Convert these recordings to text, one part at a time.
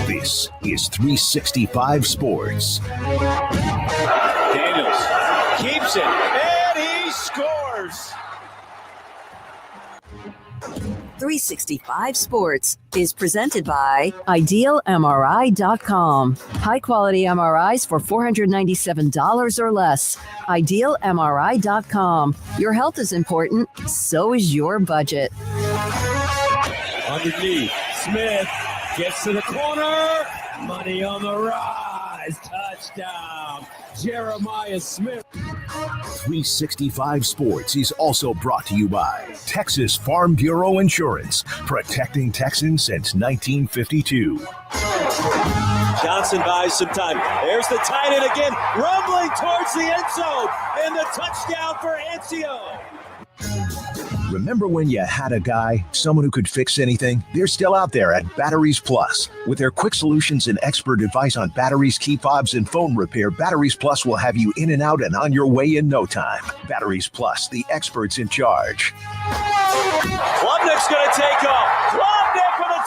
This is 365 Sports. Daniels keeps it, and he scores. 365 Sports is presented by IdealMRI.com. High-quality MRIs for $497 or less. IdealMRI.com. Your health is important, so is your budget. Underneath, Smith gets to the corner. Money on the rise. Touchdown, Jeremiah Smith. 365 Sports is also brought to you by Texas Farm Bureau Insurance, protecting Texans since 1952. Johnson buys some time. There's the tight end again, rumbling towards the end zone, and the touchdown for Anzio. Remember when you had a guy, someone who could fix anything? They're still out there at Batteries Plus. With their quick solutions and expert advice on batteries, key fobs, and phone repair, Batteries Plus will have you in and out and on your way in no time. Batteries Plus, the experts in charge. Klubnik's going to take off. Klubnik for the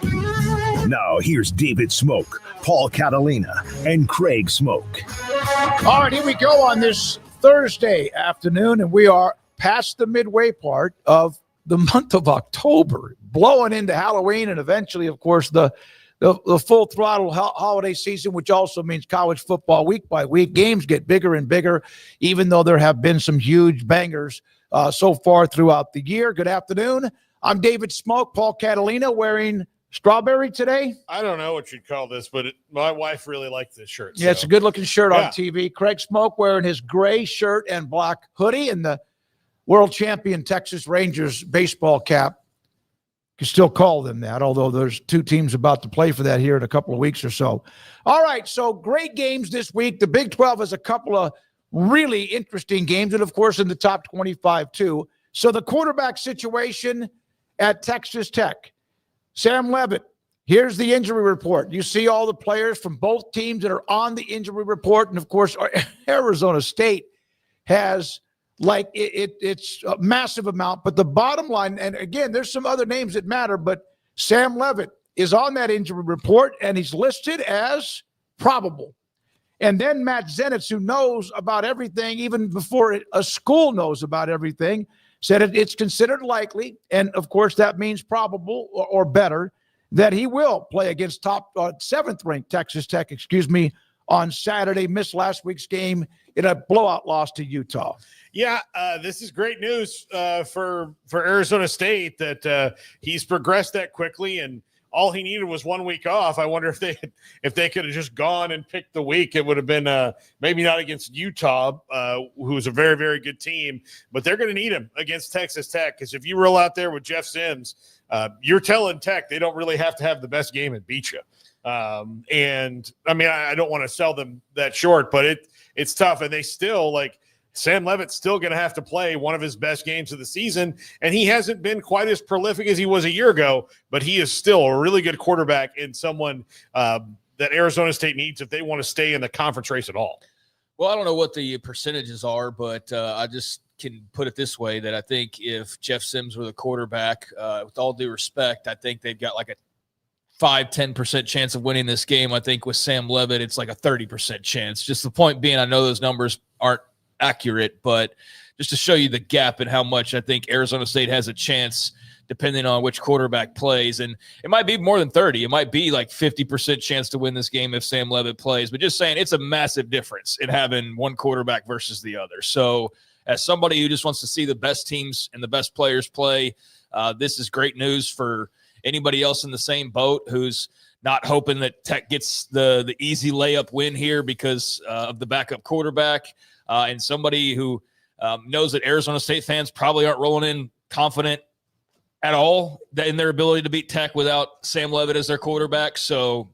touchdown. Now here's David Smoak, Paul Catalina, and Craig Smoak. All right, here we go on this Thursday afternoon, and we are past the midway part of the month of October, blowing into Halloween, and eventually, of course, the full throttle holiday season, which also means college football week by week. Games get bigger and bigger, even though there have been some huge bangers so far throughout the year. Good afternoon. I'm David Smoak, Paul Catalina, wearing strawberry today. I don't know what you'd call this, but my wife really liked this shirt. Yeah, it's a good-looking shirt on TV. Craig Smoak wearing his gray shirt and black hoodie and the world champion Texas Rangers baseball cap. You can still call them that, although there's two teams about to play for that here in a couple of weeks or so. All right, so great games this week. The Big 12 has a couple of really interesting games, and, of course, in the top 25, too. So the quarterback situation at Texas Tech. Sam Levitt, here's the injury report. You see all the players from both teams that are on the injury report. And, of course, Arizona State has, it's a massive amount. But the bottom line, and, again, there's some other names that matter, but Sam Levitt is on that injury report, and he's listed as probable. And then Matt Zenitz, who knows about everything, even before a school knows about everything, said it's considered likely, and of course that means probable or better, that he will play against top seventh-ranked Texas Tech, on Saturday. Missed last week's game in a blowout loss to Utah. Yeah, this is great news for Arizona State that he's progressed that quickly, and all he needed was 1 week off. I wonder if they could have just gone and picked the week. It would have been maybe not against Utah, who's a very, very good team, but they're going to need him against Texas Tech, because if you roll out there with Jeff Sims, you're telling Tech they don't really have to have the best game and beat you. And, I mean, I don't want to sell them that short, but it's tough, and they still, Sam Levitt's still going to have to play one of his best games of the season, and he hasn't been quite as prolific as he was a year ago, but he is still a really good quarterback and someone that Arizona State needs if they want to stay in the conference race at all? Well, I don't know what the percentages are, but I just can put it this way, that I think if Jeff Sims were the quarterback, with all due respect, I think they've got like a 5-10% chance of winning this game. I think with Sam Levitt, it's like a 30% chance. Just the point being, I know those numbers aren't accurate, but just to show you the gap and how much I think Arizona State has a chance depending on which quarterback plays. And it might be more than 30. It might be like 50% chance to win this game if Sam Levitt plays. But just saying, it's a massive difference in having one quarterback versus the other. So as somebody who just wants to see the best teams and the best players play, this is great news for anybody else in the same boat who's not hoping that Tech gets the easy layup win here because of the backup quarterback, and somebody who knows that Arizona State fans probably aren't rolling in confident at all in their ability to beat Tech without Sam Levitt as their quarterback. So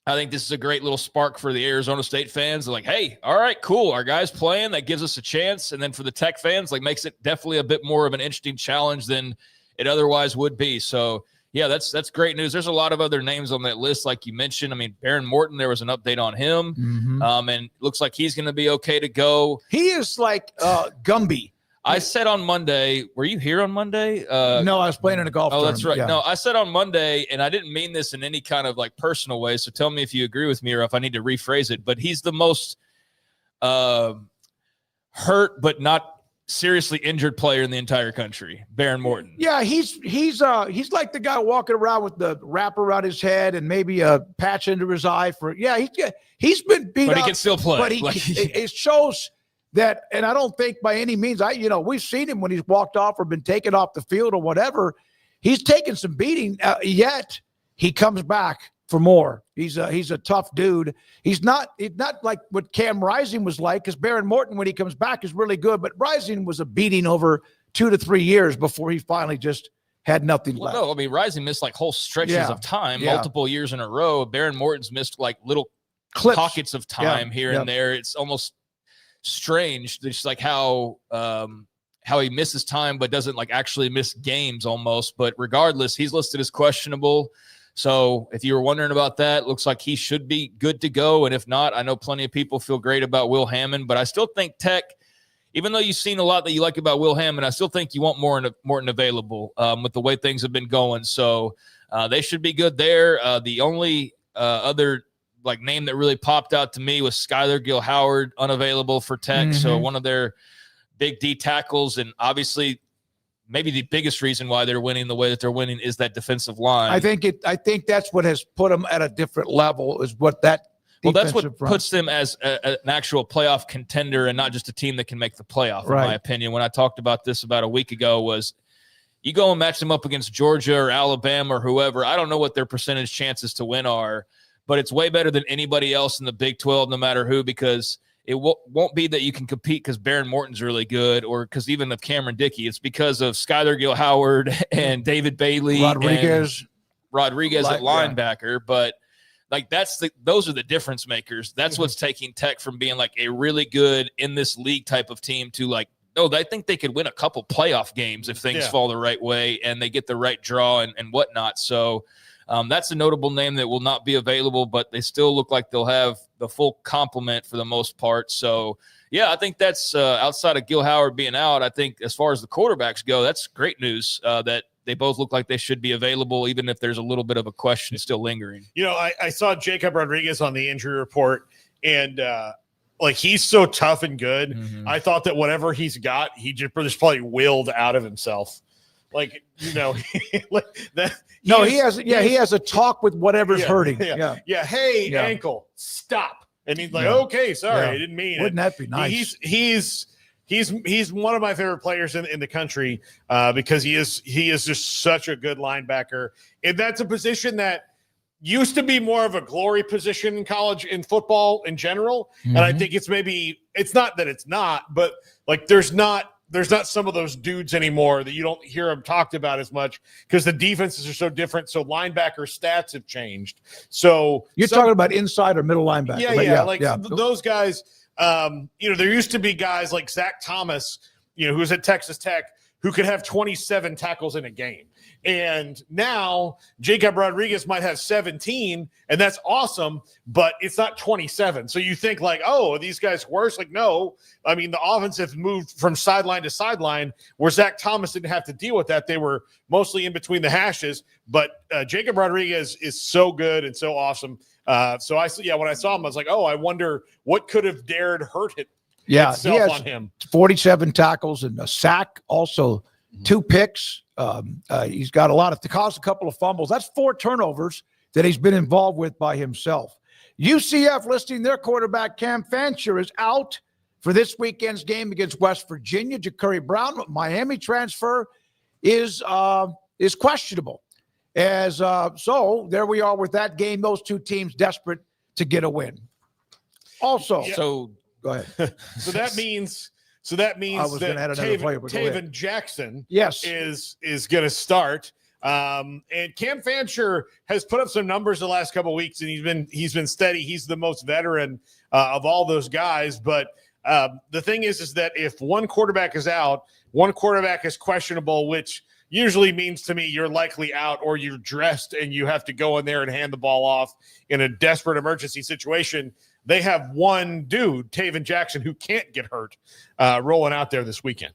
I think this is a great little spark for the Arizona State fans. They're like, hey, all right, cool. Our guy's playing. That gives us a chance. And then for the Tech fans, like, makes it definitely a bit more of an interesting challenge than it otherwise would be. So yeah, that's great news. There's a lot of other names on that list, like you mentioned. I mean, Baron Morton, there was an update on him, and looks like he's going to be okay to go. He is like Gumby. I said on Monday, were you here on Monday? No, I was playing in a golf tournament. That's right. Yeah. No, I said on Monday, and I didn't mean this in any kind of like personal way, so tell me if you agree with me or if I need to rephrase it, but he's the most hurt but not seriously injured player in the entire country, Baron Morton. Yeah, he's like the guy walking around with the wrap around his head and maybe a patch into his eye for. Yeah, he's been beat up, but he can still play. But it shows that, and I don't think by any means, we've seen him when he's walked off or been taken off the field or whatever. He's taken some beating, yet he comes back for more. He's a tough dude. He's not like what Cam Rising was like, because Baron Morton, when he comes back, is really good. But Rising was a beating over 2 to 3 years before he finally just had nothing left. No, I mean, Rising missed like whole stretches of time, multiple years in a row. Baron Morton's missed like little clips, pockets of time here and there. It's almost strange, just like how he misses time but doesn't like actually miss games almost. But regardless, he's listed as questionable. So if you were wondering about that, looks like he should be good to go. And if not, I know plenty of people feel great about Will Hammond, but I still think Tech, even though you've seen a lot that you like about Will Hammond, I still think you want Morton available with the way things have been going. So they should be good there. The only other like name that really popped out to me was Skylar Gill-Howard, unavailable for Tech. So one of their big D tackles, and obviously maybe the biggest reason why they're winning the way that they're winning is that defensive line. I think that's what has put them at a different level, is what that. Well, that's what puts them as an actual playoff contender and not just a team that can make the playoff, in my opinion. When I talked about this about a week ago, was you go and match them up against Georgia or Alabama or whoever. I don't know what their percentage chances to win are, but it's way better than anybody else in the Big 12, no matter who, because it won't be that you can compete because Baron Morton's really good or because even of Cameron Dickey. It's because of Skylar Gill-Howard and David Bailey, Rodriguez at linebacker. But like those are the difference makers. That's what's taking Tech from being like a really good in this league type of team to like, no, I think they could win a couple playoff games if things fall the right way and they get the right draw and whatnot. So that's a notable name that will not be available, but they still look like they'll have the full complement for the most part. So, yeah, I think that's outside of Gill-Howard being out, I think as far as the quarterbacks go, that's great news that they both look like they should be available, even if there's a little bit of a question still lingering. You know, I saw Jacob Rodriguez on the injury report, and like he's so tough and good. I thought that whatever he's got, he just probably willed out of himself. Like, you know, like that. He has a talk with whatever's hurting. Hey, ankle, stop. And he's like, okay, sorry, I didn't mean it. Wouldn't that be nice? He's one of my favorite players in the country because he is just such a good linebacker. And that's a position that used to be more of a glory position in college in football in general. And I think it's not that it's not, but like there's not some of those dudes anymore that you don't hear them talked about as much because the defenses are so different. So linebacker stats have changed. So you're talking about inside or middle linebacker. Those guys, there used to be guys like Zach Thomas, who was at Texas Tech, who could have 27 tackles in a game. And now Jacob Rodriguez might have 17, and that's awesome, but it's not 27. So you think like, oh, are these guys worse? Like, no. I mean, the offense has moved from sideline to sideline where Zach Thomas didn't have to deal with that. They were mostly in between the hashes, but Jacob Rodriguez is so good and so awesome. So when I saw him, I was like, oh, I wonder what could have dared hurt it. Yeah, he has on him. 47 tackles and a sack, also 2 picks. He's got caused a couple of fumbles. That's 4 turnovers that he's been involved with by himself. UCF listing their quarterback Cam Fancher is out for this weekend's game against West Virginia. Ja'Curry Brown, Miami transfer, is questionable. So there we are with that game. Those 2 teams desperate to get a win. Also, So go ahead. So that means that Taven Jackson is going to start. And Cam Fancher has put up some numbers the last couple of weeks, and he's been steady. He's the most veteran of all those guys. But the thing is that if one quarterback is out, one quarterback is questionable, which usually means to me you're likely out or you're dressed and you have to go in there and hand the ball off in a desperate emergency situation. They have one dude, Taven Jackson, who can't get hurt, rolling out there this weekend.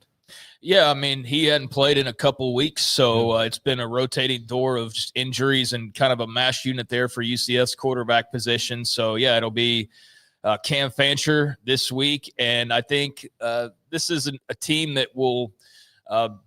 Yeah, I mean, he hadn't played in a couple weeks, so it's been a rotating door of just injuries and kind of a mash unit there for UCF's quarterback position. So, yeah, it'll be Cam Fancher this week, and I think this is a team that will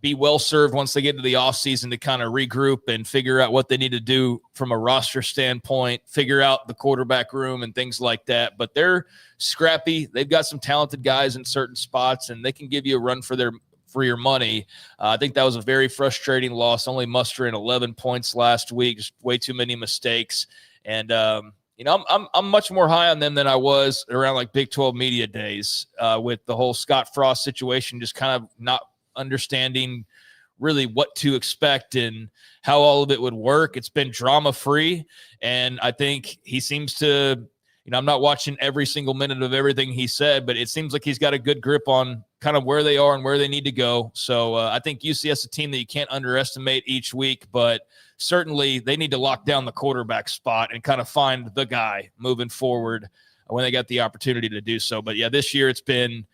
be well served once they get into the offseason to kind of regroup and figure out what they need to do from a roster standpoint, figure out the quarterback room and things like that. But they're scrappy. They've got some talented guys in certain spots, and they can give you a run for your money. I think that was a very frustrating loss, only mustering 11 points last week, just way too many mistakes. And, I'm much more high on them than I was around like Big 12 media days with the whole Scott Frost situation, just kind of not understanding really what to expect and how all of it would work. It's been drama-free, and I think he seems to, I'm not watching every single minute of everything he said, but it seems like he's got a good grip on kind of where they are and where they need to go. So I think UCS is a team that you can't underestimate each week, but certainly they need to lock down the quarterback spot and kind of find the guy moving forward when they got the opportunity to do so. But, yeah, this year it's been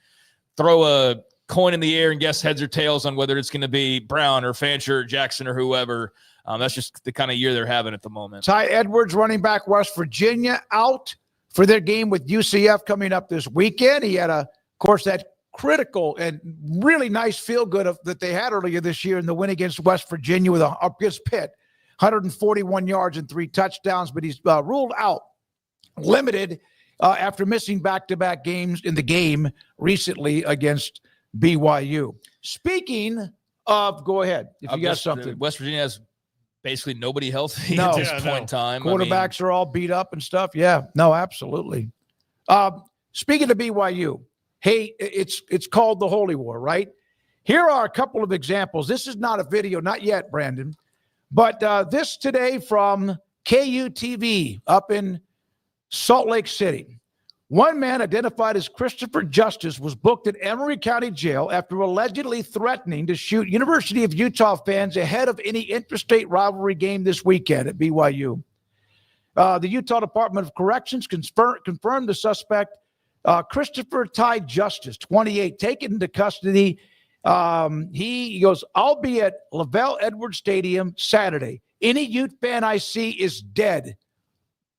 throw a coin in the air and guess heads or tails on whether it's going to be Brown or Fancher or Jackson or whoever. That's just the kind of year they're having at the moment. Ty Edwards, running back, West Virginia, out for their game with UCF coming up this weekend. He had, of course, that critical and really nice feel-good that they had earlier this year in the win against West Virginia against Pitt, 141 yards and 3 touchdowns, but he's ruled out, limited after missing back-to-back games in the game recently against BYU. Speaking of, go ahead if you got something. West Virginia has basically nobody healthy at this point in time. Quarterbacks are all beat up and stuff. Yeah, no, absolutely. Speaking of BYU, hey, it's called the Holy War, right? Here are a couple of examples. This is not a video, not yet, Brandon, but this today from KUTV up in Salt Lake City. One man identified as Christopher Justice was booked at Emory County Jail after allegedly threatening to shoot University of Utah fans ahead of any interstate rivalry game this weekend at BYU. The Utah Department of Corrections confirmed the suspect, Christopher Ty Justice, 28, taken into custody. He goes, I'll be at Lavelle Edwards Stadium Saturday. Any Ute fan I see is dead.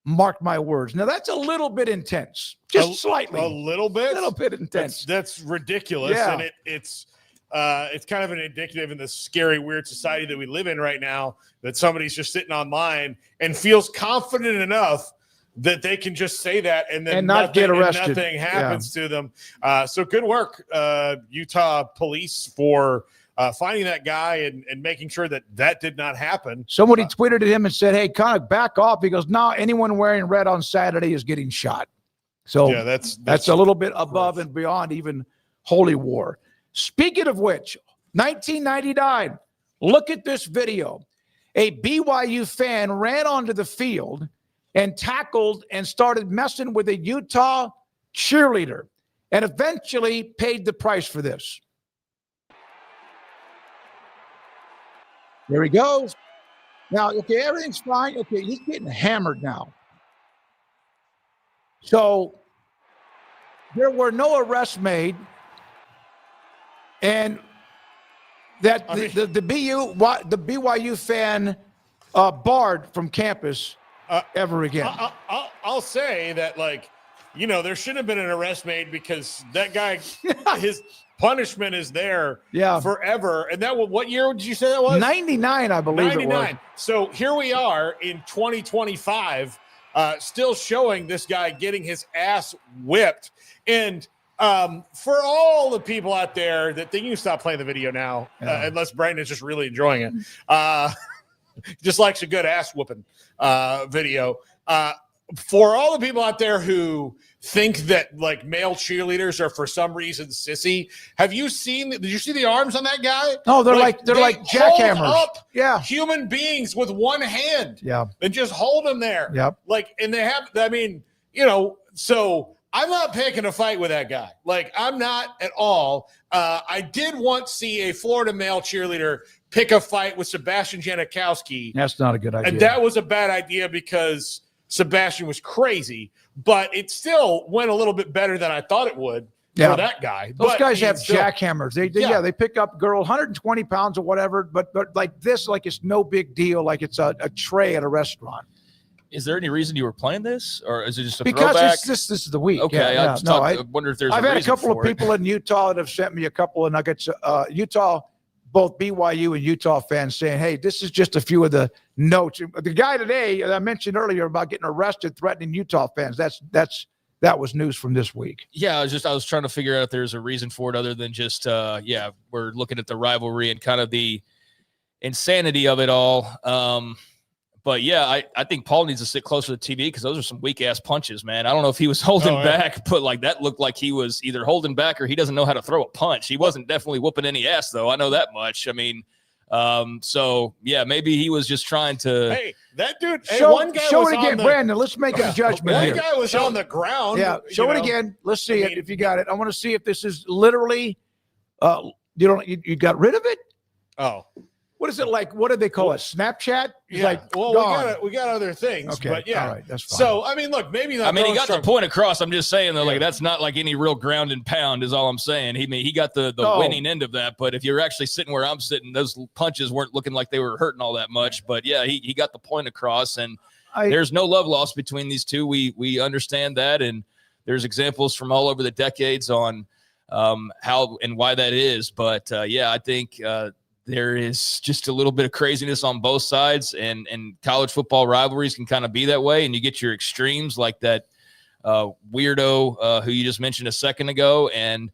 Mark my words. Now, that's a little bit intense, just slightly. A little bit intense. That's ridiculous. Yeah. And it's kind of an indicative in the scary, weird society that we live in right now that somebody's just sitting online and feels confident enough that they can just say that and then not get arrested. And nothing happens to them. So good work, Utah police, for finding that guy and making sure that did not happen. Somebody tweeted at him and said, hey, kind of back off. He goes, no, anyone wearing red on Saturday is getting shot. So yeah, that's a little bit above and beyond even holy war. Speaking of which, 1999, look at this video. A BYU fan ran onto the field and tackled and started messing with a Utah cheerleader and eventually paid the price for this. There he goes. Now, okay, everything's fine. Okay, he's getting hammered now. So there were no arrests made, and that the BYU fan barred from campus ever again. I'll say that, like, there shouldn't have been an arrest made because that guy, his punishment is there forever. And what year did you say that was? 99, I believe 99. It was. So here we are in 2025, still showing this guy getting his ass whipped. And for all the people out there that think you stop playing the video now, unless Brandon's just really enjoying it, just likes a good ass whooping video. For all the people out there who think that like male cheerleaders are for some reason sissy, did you see the arms on that guy? No, they're like jackhammers. Up human beings with one hand. Yeah. And just hold them there. Yep. And they have, so I'm not picking a fight with that guy. Like, I'm not at all. I did once see a Florida male cheerleader pick a fight with Sebastian Janikowski. That's not a good idea. And that was a bad idea because Sebastian was crazy, but it still went a little bit better than I thought it would for that guy. Those guys have jackhammers. They pick up girl 120 pounds or whatever, but like this, like it's no big deal. Like it's a tray at a restaurant. Is there any reason you were playing this, or is it just a because throwback? This is the week? Okay, I wonder if there's. I've had a couple of it. people in Utah that have sent me a couple of nuggets. Utah, both BYU and Utah fans saying, "Hey, this is just a few of the notes." The guy today that I mentioned earlier about getting arrested, threatening Utah fans. That was news from this week. Yeah, I was trying to figure out if there's a reason for it other than just we're looking at the rivalry and kind of the insanity of it all. But yeah, I think Paul needs to sit closer to the TV because those are some weak ass punches, man. I don't know if he was holding back, but like that looked like he was either holding back or he doesn't know how to throw a punch. He wasn't definitely whooping any ass though. I know that much. I mean, so yeah, maybe he was just trying to. Hey, that dude. Show it again, Brandon. Let's make a judgment one here. One guy was on the ground. Yeah, show it again. Let's see it if you got it. I want to see if this is literally. You got rid of it. Oh. What is it like? What do they call it? Snapchat? Yeah. Like, well, we got other things. Okay. But yeah. All right. That's fine. So, I mean, look, maybe not. I mean, he got the point across. I'm just saying, though, like, that's not like any real ground and pound is all I'm saying. He got the winning end of that. But if you're actually sitting where I'm sitting, those punches weren't looking like they were hurting all that much. But, yeah, he got the point across. And there's no love lost between these two. We understand that. And there's examples from all over the decades on how and why that is. But, I think there is just a little bit of craziness on both sides, and college football rivalries can kind of be that way. And you get your extremes like that weirdo who you just mentioned a second ago, and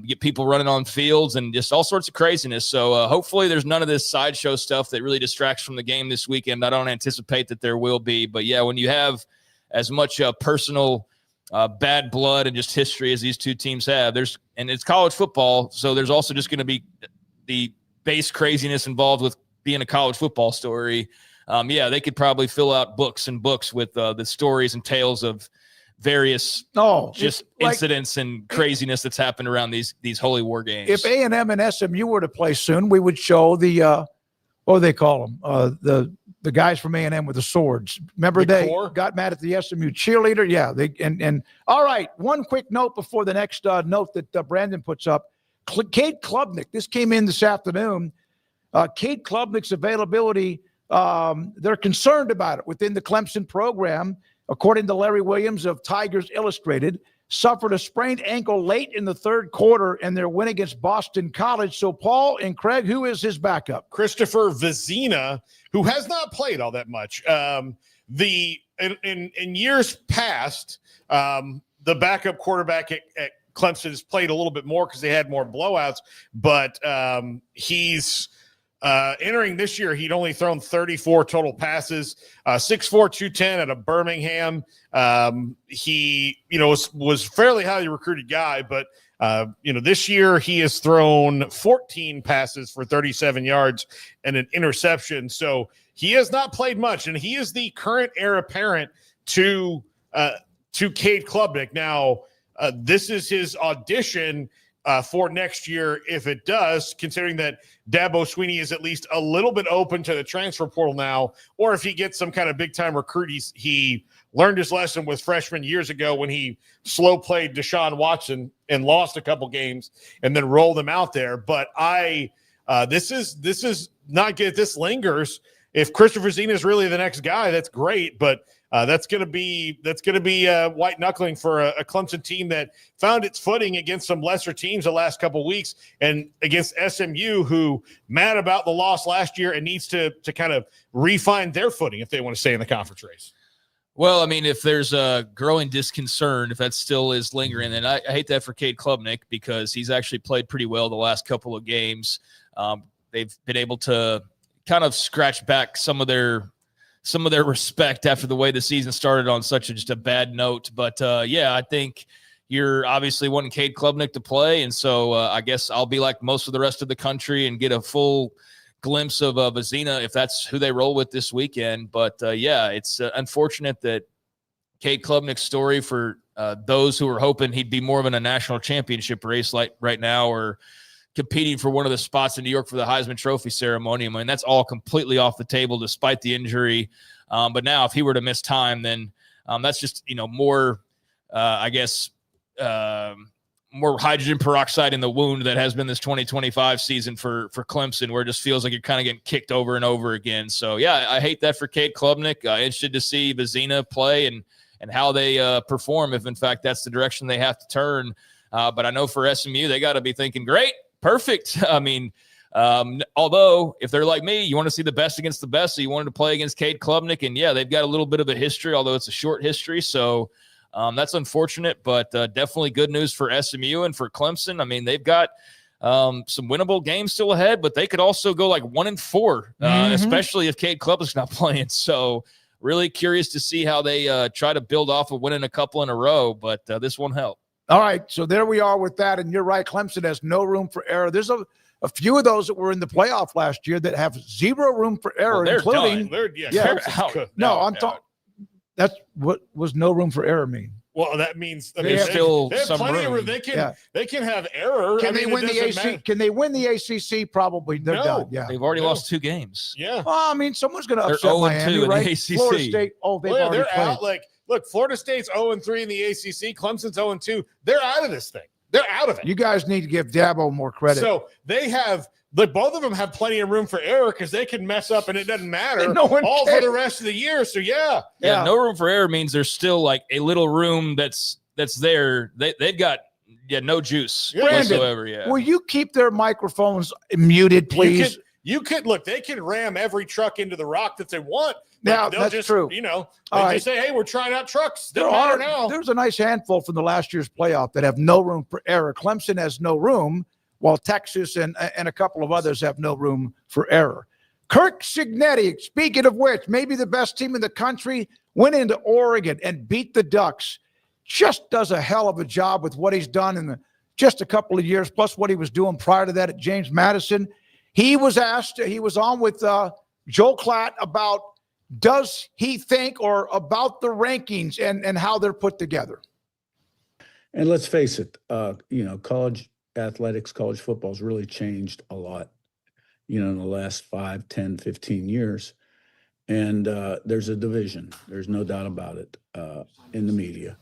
get people running on fields and just all sorts of craziness. So hopefully there's none of this sideshow stuff that really distracts from the game this weekend. I don't anticipate that there will be. But, yeah, when you have as much personal bad blood and just history as these two teams have, and it's college football, so there's also just going to be the base craziness involved with being a college football story. They could probably fill out books and books with the stories and tales of various incidents and craziness that's happened around these holy war games. If A&M and SMU were to play soon, we would show the what do they call them? The guys from A&M with the swords. Remember they got mad at the SMU cheerleader? Yeah. And all right, one quick note before the next note that Brandon puts up. Cade Klubnik, this came in this afternoon. Cade Klubnik's availability, they're concerned about it within the Clemson program. According to Larry Williams of Tigers Illustrated, suffered a sprained ankle late in the third quarter in their win against Boston College. So, Paul and Craig, who is his backup? Christopher Vizina, who has not played all that much. In years past, the backup quarterback at Clemson has played a little bit more because they had more blowouts, but he's entering this year. He'd only thrown 34 total passes, 6'4", 210 out of Birmingham. He, was fairly highly recruited guy, but this year he has thrown 14 passes for 37 yards and an interception. So he has not played much, and he is the current heir apparent to Cade Klubnik. Now, this is his audition for next year if it does, considering that Dabo Sweeney is at least a little bit open to the transfer portal now, or if he gets some kind of big-time recruit. He learned his lesson with freshmen years ago when he slow-played Deshaun Watson and lost a couple games and then rolled him out there. But this is not good. This lingers. If Christopher Zena is really the next guy, that's great, but that's going to be white knuckling for a Clemson team that found its footing against some lesser teams the last couple of weeks, and against SMU, who mad about the loss last year and needs to kind of refine their footing if they want to stay in the conference race. Well, I mean, if there's a growing disconcern, if that still is lingering, then I hate that for Cade Klubnik, because he's actually played pretty well the last couple of games. They've been able to kind of scratch back some of their respect after the way the season started on such just a bad note. But yeah, I think you're obviously wanting Cade Klubnik to play, and so I guess I'll be like most of the rest of the country and get a full glimpse of Vizina if that's who they roll with this weekend. But yeah, it's unfortunate that Cade Klubnik's story, for those who were hoping he'd be more of in a national championship race like right now, or competing for one of the spots in New York for the Heisman Trophy ceremony, I mean, that's all completely off the table despite the injury. But now if he were to miss time, then that's just, more, I guess, more hydrogen peroxide in the wound that has been this 2025 season for Clemson, where it just feels like you're kind of getting kicked over and over again. So, yeah, I hate that for Cade Klubnik. Interested to see Vizina play and how they perform, if, in fact, that's the direction they have to turn. But I know for SMU, they got to be thinking, great, perfect. I mean, although if they're like me, you want to see the best against the best, so you wanted to play against Cade Klubnik. And, yeah, they've got a little bit of a history, although it's a short history. So, that's unfortunate, but definitely good news for SMU and for Clemson. I mean, they've got some winnable games still ahead, but they could also go like 1-4, especially if Cade Klubnik's not playing. So really curious to see how they try to build off of winning a couple in a row, but this won't help. All right, so there we are with that, and you're right, Clemson has no room for error. There's a few of those that were in the playoff last year that have zero room for error, they're including done. They're out. I'm talking. That's what was no room for error mean. Well, that means there's still they have some plenty room. of room. They can have error. Can they win the ACC? Can they win the ACC? Probably. They're done. Yeah, they've already lost 2 games. Yeah. Well, I mean, someone's going to upset They're 0-2 Miami, in right? the ACC. Florida State. Oh, they're out. Look, Florida State's 0-3 in the ACC. Clemson's 0-2. They're out of this thing. They're out of it. You guys need to give Dabo more credit. So they have. Both of them have plenty of room for error because they can mess up and it doesn't matter all for the rest of the year. So yeah, no room for error means there's still like a little room that's there. They've got no juice whatsoever. Yeah. Will you keep their microphones muted, please? You could look. They can ram every truck into the rock that they want. Now they'll that's just, true. Just say, "Hey, we're trying out trucks." There's a nice handful from the last year's playoff that have no room for error. Clemson has no room, while Texas and a couple of others have no room for error. Kirk Cignetti, speaking of which, maybe the best team in the country, went into Oregon and beat the Ducks. Just does a hell of a job with what he's done in just a couple of years, plus what he was doing prior to that at James Madison. He was asked, he was on with Joel Klatt about does he think or about the rankings and how they're put together. And let's face it, college athletics, college football has really changed a lot, in the last 5, 10, 15 years. And there's a division. There's no doubt about it in the media.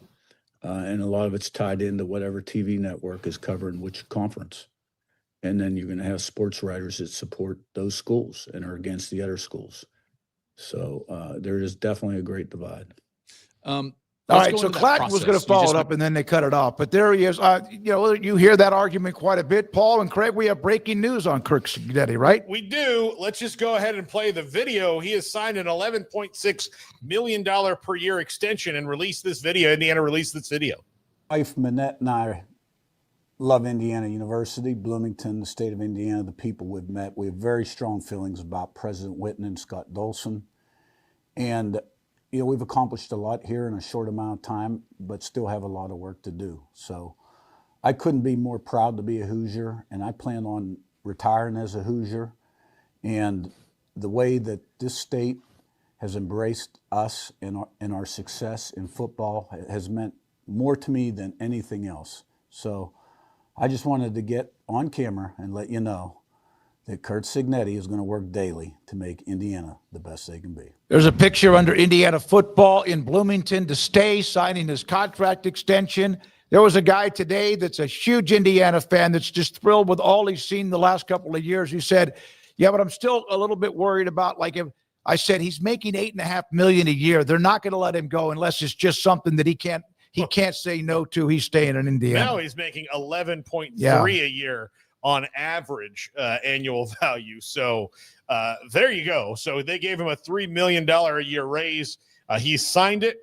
And a lot of it's tied into whatever TV network is covering which conference. And then you're going to have sports writers that support those schools and are against the other schools. So there is definitely a great divide. All right, so Klatt was going to follow it up, and then they cut it off. But there he is. You hear that argument quite a bit. Paul and Craig, we have breaking news on Kirk Cignetti, right? We do. Let's just go ahead and play the video. He has signed an $11.6 million per year extension and released this video. Indiana released this video. Wife Manette and I love Indiana University, Bloomington, the state of Indiana, the people we've met. We have very strong feelings about President Whitten and Scott Dolson. And we've accomplished a lot here in a short amount of time, but still have a lot of work to do. So I couldn't be more proud to be a Hoosier, and I plan on retiring as a Hoosier. And the way that this state has embraced us and our success in football has meant more to me than anything else. So I just wanted to get on camera and let you know that Kurt Signetti is going to work daily to make Indiana the best they can be. There's a picture under Indiana football in Bloomington to stay, signing his contract extension. There was a guy today that's a huge Indiana fan that's just thrilled with all he's seen the last couple of years. He said, yeah, but I'm still a little bit worried about, like, if I said he's making $8.5 million a year, they're not going to let him go unless it's just something that he can't say no to. He's staying in Indiana. Now he's making 11.3 a year on average annual value. So there you go. So they gave him a $3 million a year raise. He signed it.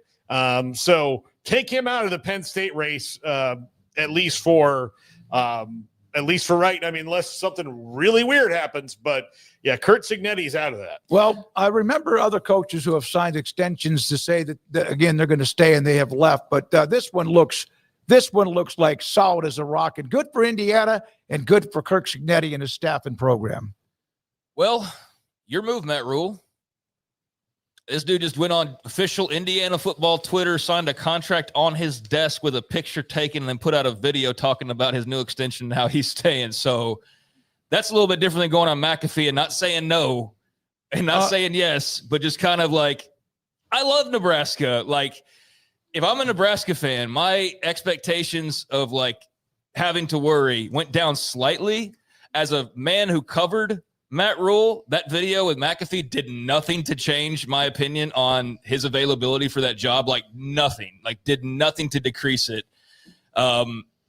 So take him out of the Penn State race, at least for right. I mean, unless something really weird happens, but yeah, Kurt Signetti's out of that. Well, I remember other coaches who have signed extensions to say that again, they're going to stay and they have left. But this one looks like solid as a rock, and good for Indiana and good for Kirk Signetti and his staff and program. Well, your move, Matt Rule. This dude just went on official Indiana football Twitter, signed a contract on his desk with a picture taken, and then put out a video talking about his new extension and how he's staying. So that's a little bit different than going on McAfee and not saying no and not saying yes, but just kind of like, I love Nebraska. Like, if I'm a Nebraska fan, my expectations of like having to worry went down slightly. As a man who covered Matt Rule, that video with McAfee did nothing to change my opinion on his availability for that job. Like nothing, like did nothing to decrease it.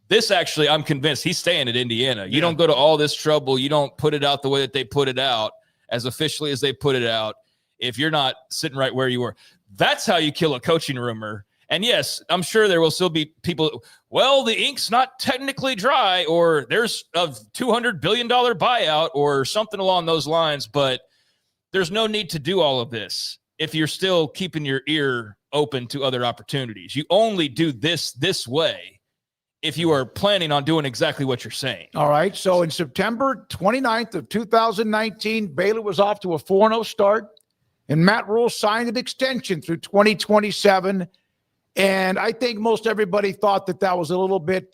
This actually, I'm convinced he's staying at Indiana. You don't go to all this trouble. You don't put it out the way that they put it out, as officially as they put it out, if you're not sitting right where you were. That's how you kill a coaching rumor. And yes, I'm sure there will still be people, well, the ink's not technically dry, or there's a $200 billion buyout or something along those lines, but there's no need to do all of this if you're still keeping your ear open to other opportunities. You only do this way if you are planning on doing exactly what you're saying. All right, so in September 29th of 2019, Baylor was off to a 4-0 start, and Matt Rule signed an extension through 2027. And I think most everybody thought that was a little bit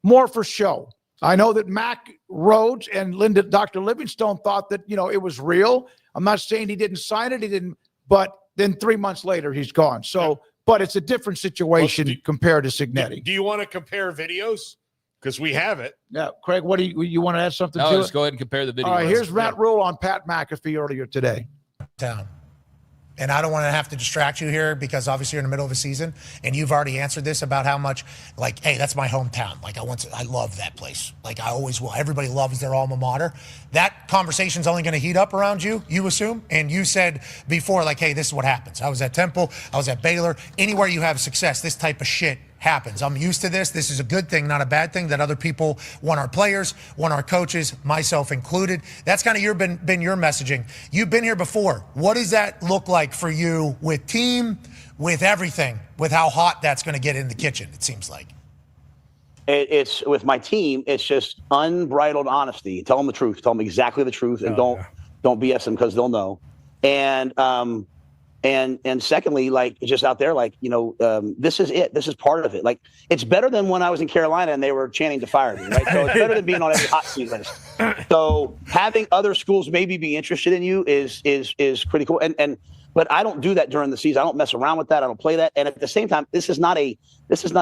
more for show. I know that Mac Rhodes and Dr. Livingstone thought that, it was real. I'm not saying he didn't sign it. He didn't. But then 3 months later, he's gone. So, but it's a different situation compared to Signetti. Do you want to compare videos? Because we have it. Yeah. Craig, what do you want to add something to just it? go ahead and compare the video. All right, here's Matt Rule on Pat McAfee earlier today. Town. And I don't want to have to distract you here because obviously you're in the middle of a season and you've already answered this about how much, like, hey, that's my hometown. Like, I love that place. Like, I always will. Everybody loves their alma mater. That conversation's only going to heat up around you assume. And you said before, like, hey, this is what happens. I was at Temple. I was at Baylor. Anywhere you have success, this type of shit happens. I'm used to this. This is a good thing, not a bad thing, that other people want our players, want our coaches, myself included. That's kind of been your messaging. You've been here before. What does that look like for you with team, with everything, with how hot that's going to get in the kitchen, it seems like? It's with my team, it's just unbridled honesty. Tell them the truth. Tell them exactly the truth, and don't BS them because they'll know. And secondly, like, it's just out there, like, this is it. This is part of it. Like, it's better than when I was in Carolina and they were chanting to fire me, right? So it's better than being on every hot seat list. So having other schools maybe be interested in you is pretty cool. But I don't do that during the season. I don't mess around with that. I don't play that. And at the same time, this is not a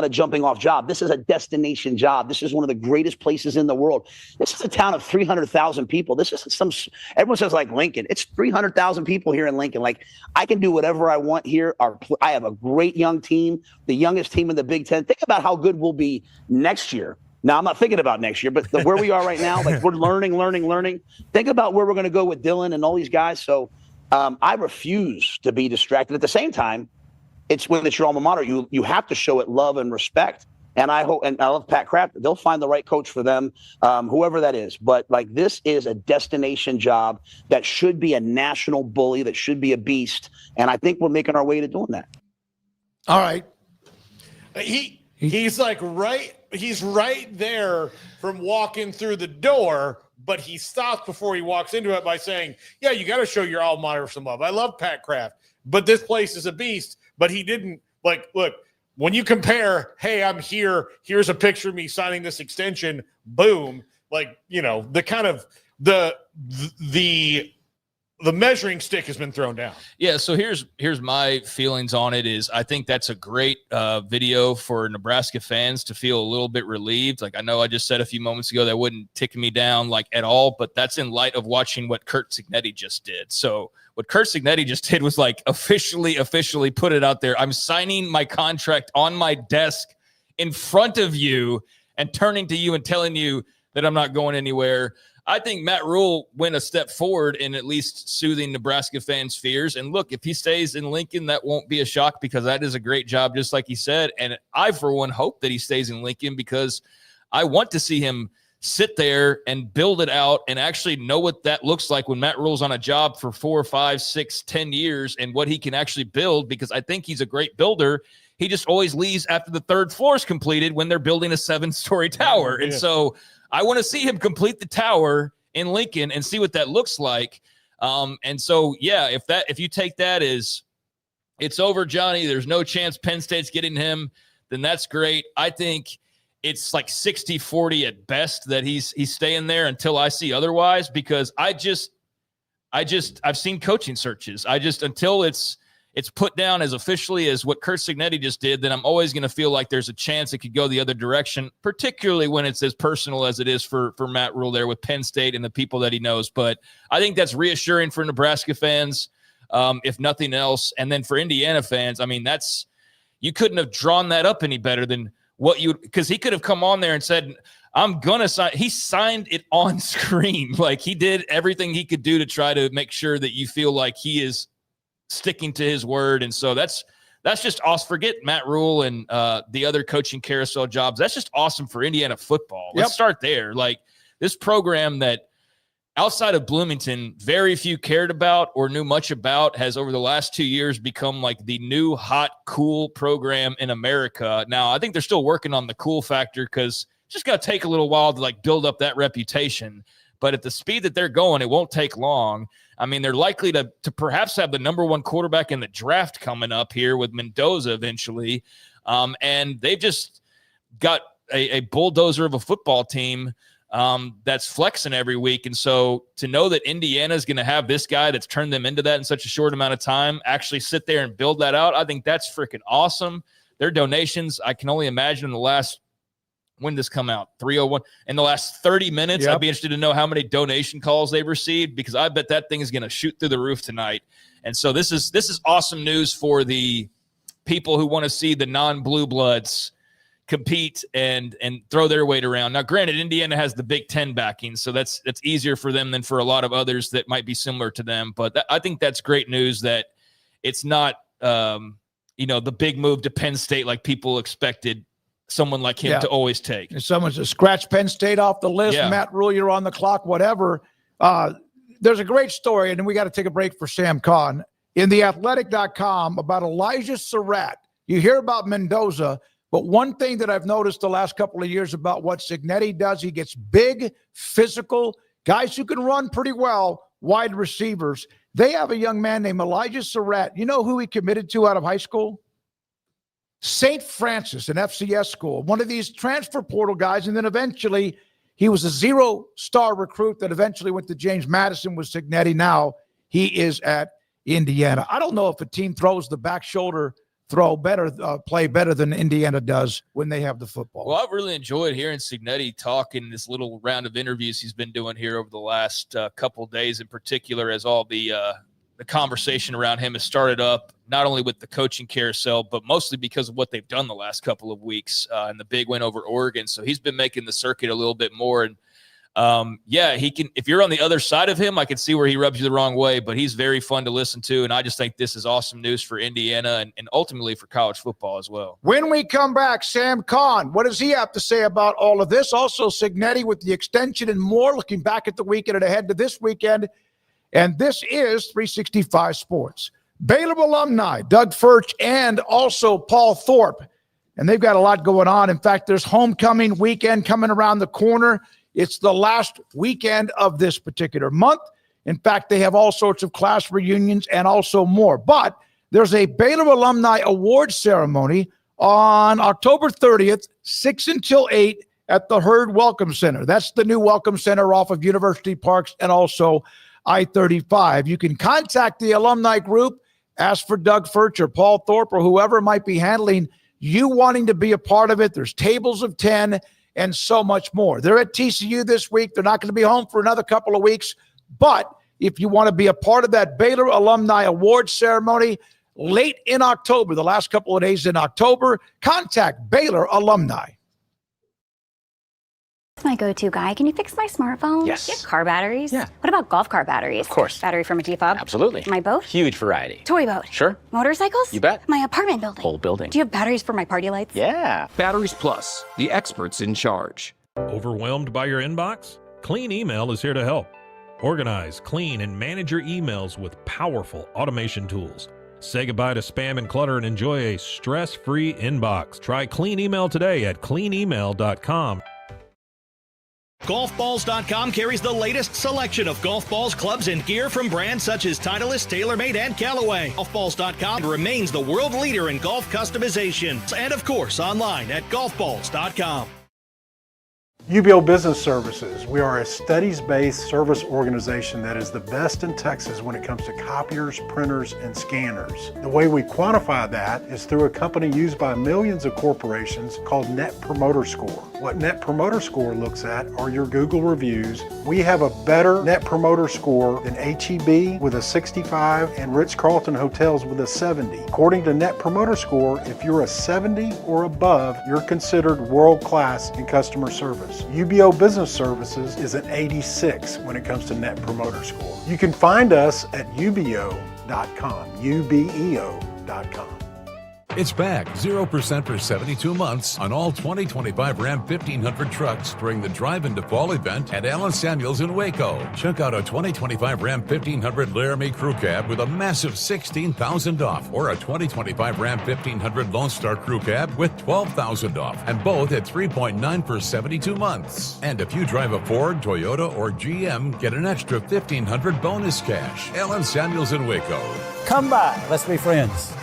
jumping off job. This is a destination job. This is one of the greatest places in the world. This is a town of 300,000 people. This isn't everyone says like Lincoln. It's 300,000 people here in Lincoln. Like, I can do whatever I want here. I have a great young team, the youngest team in the Big Ten. Think about how good we'll be next year. Now, I'm not thinking about next year, but where we are right now, like, we're learning. Think about where we're going to go with Dylan and all these guys. So I refuse to be distracted. At the same time, it's when it's your alma mater, you have to show it love and respect. And I hope, and I love Pat Kraft. They'll find the right coach for them, whoever that is. But like, this is a destination job that should be a national bully, that should be a beast. And I think we're making our way to doing that. All right. He's like he's right there from walking through the door, but he stops before he walks into it by saying, yeah, you got to show your alma mater some love. I love Pat Kraft, but this place is a beast. But he didn't, like, look, when you compare, hey, I'm here, here's a picture of me signing this extension, boom, like, the kind of the measuring stick has been thrown down. Yeah, so here's my feelings on it is I think that's a great video for Nebraska fans to feel a little bit relieved. Like, I know I just said a few moments ago that wouldn't tick me down like at all, but that's in light of watching what Curt Cignetti just did. So what Curt Cignetti just did was like officially put it out there. I'm signing my contract on my desk in front of you and turning to you and telling you that I'm not going anywhere. I think Matt Rule went a step forward in at least soothing Nebraska fans' fears. And look, if he stays in Lincoln, that won't be a shock because that is a great job, just like he said. And I, for one, hope that he stays in Lincoln because I want to see him sit there and build it out and actually know what that looks like when Matt Rule's on a job for 4, 5, 6, 10 years and what he can actually build, because I think he's a great builder. He just always leaves after the third floor is completed when they're building a 7-story tower. And so I want to see him complete the tower in Lincoln and see what that looks like. And so, yeah, if you take that as it's over, Johnny, there's no chance Penn State's getting him, then that's great. I think it's like 60-40 at best that he's staying there until I see otherwise, because I've seen coaching searches. Until it's put down as officially as what Curt Cignetti just did, then I'm always going to feel like there's a chance it could go the other direction, particularly when it's as personal as it is for Matt Rule there with Penn State and the people that he knows. But I think that's reassuring for Nebraska fans, if nothing else. And then for Indiana fans, I mean, you couldn't have drawn that up any better than because he could have come on there and said, I'm going to sign. He signed it on screen. Like, he did everything he could do to try to make sure that you feel like he is sticking to his word. And so that's just awesome. Forget Matt Rule and the other coaching carousel jobs. That's just awesome for Indiana football. Let's start there. Like, this program that outside of Bloomington, very few cared about or knew much about has over the last 2 years become like the new hot, cool program in America. Now, I think they're still working on the cool factor because it's just going to take a little while to like build up that reputation. But at the speed that they're going, it won't take long. I mean, they're likely to perhaps have the number 1 quarterback in the draft coming up here with Mendoza eventually. And they've just got a bulldozer of a football team that's flexing every week. And so to know that Indiana is going to have this guy that's turned them into that in such a short amount of time actually sit there and build that out, I think that's freaking awesome. Their donations, I can only imagine in the last – when did this come out? 3:01 in the last 30 minutes. I'd be interested to know how many donation calls they've received, because I bet that thing is going to shoot through the roof tonight. And so this is awesome news for the people who want to see the non-blue bloods compete and throw their weight around. Now, granted, Indiana has the Big Ten backing, so that's easier for them than for a lot of others that might be similar to them. But I think that's great news that it's not the big move to Penn State like people expected someone like him to always take. And someone's to scratch Penn State off the list. Matt Rule, you're on the clock, whatever. There's a great story, and then we got to take a break for Sam Kahn. In theathletic.com about Elijah Surratt. You hear about Mendoza, but one thing that I've noticed the last couple of years about what Cignetti does, he gets big, physical, guys who can run pretty well, wide receivers. They have a young man named Elijah Surratt. You know who he committed to out of high school? St. Francis, an FCS school, one of these transfer portal guys. And then eventually he was a 0-star recruit that eventually went to James Madison with Cignetti. Now he is at Indiana. I don't know if a team throws the back shoulder throw better, play better than Indiana does when they have the football. Well, I've really enjoyed hearing Cignetti talk in this little round of interviews he's been doing here over the last couple of days, in particular, as all the conversation around him has started up, not only with the coaching carousel, but mostly because of what they've done the last couple of weeks and the big win over Oregon. So he's been making the circuit a little bit more. And he can, if you're on the other side of him, I can see where he rubs you the wrong way, but he's very fun to listen to. And I just think this is awesome news for Indiana and ultimately for college football as well. When we come back, Sam Kahn, what does he have to say about all of this? Also, Cignetti with the extension and more, looking back at the weekend and ahead to this weekend. And this is 365 Sports. Baylor alumni, Doug Furch, and also Paul Thorpe. And they've got a lot going on. In fact, there's homecoming weekend coming around the corner. It's the last weekend of this particular month. In fact, they have all sorts of class reunions and also more. But there's a Baylor Alumni Awards ceremony on October 30th, 6 until 8 at the Hurd Welcome Center. That's the new Welcome Center off of University Parks and also I-35. You can contact the alumni group, ask for Doug Furch or Paul Thorpe or whoever might be handling you wanting to be a part of it. There's tables of 10 and so much more. They're at TCU this week. They're not going to be home for another couple of weeks. But if you want to be a part of that Baylor Alumni Awards ceremony late in October, the last couple of days in October, contact Baylor Alumni. My go-to guy. Can you fix my smartphone? Yes. Do you have car batteries? Yeah. What about golf car batteries? Of course. Battery from a G-Fob? Absolutely. My boat? Huge variety. Toy boat? Sure. Motorcycles? You bet. My apartment building? Whole building. Do you have batteries for my party lights? Yeah. Batteries Plus, the experts in charge. Overwhelmed by your inbox? Clean Email is here to help. Organize, clean, and manage your emails with powerful automation tools. Say goodbye to spam and clutter and enjoy a stress-free inbox. Try Clean Email today at cleanemail.com. Golfballs.com carries the latest selection of golf balls, clubs, and gear from brands such as Titleist, TaylorMade, and Callaway. Golfballs.com remains the world leader in golf customization. And of course, online at golfballs.com. UBO Business Services. We are a studies-based service organization that is the best in Texas when it comes to copiers, printers, and scanners. The way we quantify that is through a company used by millions of corporations called Net Promoter Score. What Net Promoter Score looks at are your Google reviews. We have a better Net Promoter Score than H-E-B with a 65 and Ritz-Carlton Hotels with a 70. According to Net Promoter Score, if you're a 70 or above, you're considered world-class in customer service. UBO Business Services is an 86 when it comes to Net Promoter Score. You can find us at ubeo.com, ubeo.com. It's back 0% for 72 months on all 2025 Ram 1500 trucks during the Drive into Fall event at Allen Samuels in Waco. Check out a 2025 Ram 1500 Laramie Crew Cab with a massive $16,000 off, or a 2025 Ram 1500 Lone Star Crew Cab with $12,000 off, and both at 3.9 for 72 months. And if you drive a Ford, Toyota, or GM, get an extra $1,500 bonus cash. Allen Samuels in Waco. Come by, let's be friends.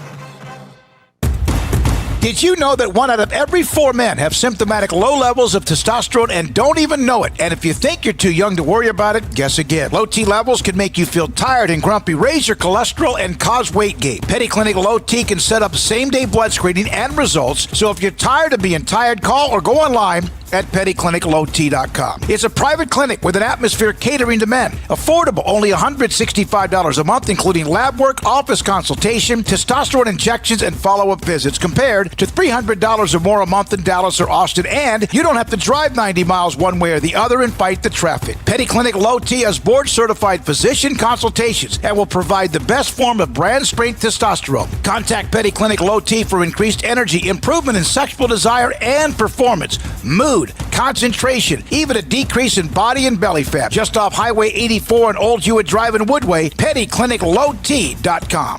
Did you know that 1 out of every 4 men have symptomatic low levels of testosterone and don't even know it? And if you think you're too young to worry about it, guess again. Low T levels can make you feel tired and grumpy, raise your cholesterol, and cause weight gain. Petty Clinic Low T can set up same-day blood screening and results. So if you're tired of being tired, call or go online at pettycliniclowt.com. It's a private clinic with an atmosphere catering to men. Affordable, only $165 a month, including lab work, office consultation, testosterone injections, and follow-up visits, compared to $300 or more a month in Dallas or Austin. And you don't have to drive 90 miles one way or the other and fight the traffic. Petty Clinic Low T has board-certified physician consultations and will provide the best form of brand strength testosterone. Contact Petty Clinic Low T for increased energy, improvement in sexual desire and performance, mood, concentration, even a decrease in body and belly fat. Just off Highway 84 and Old Hewitt Drive in Woodway, pettycliniclowt.com.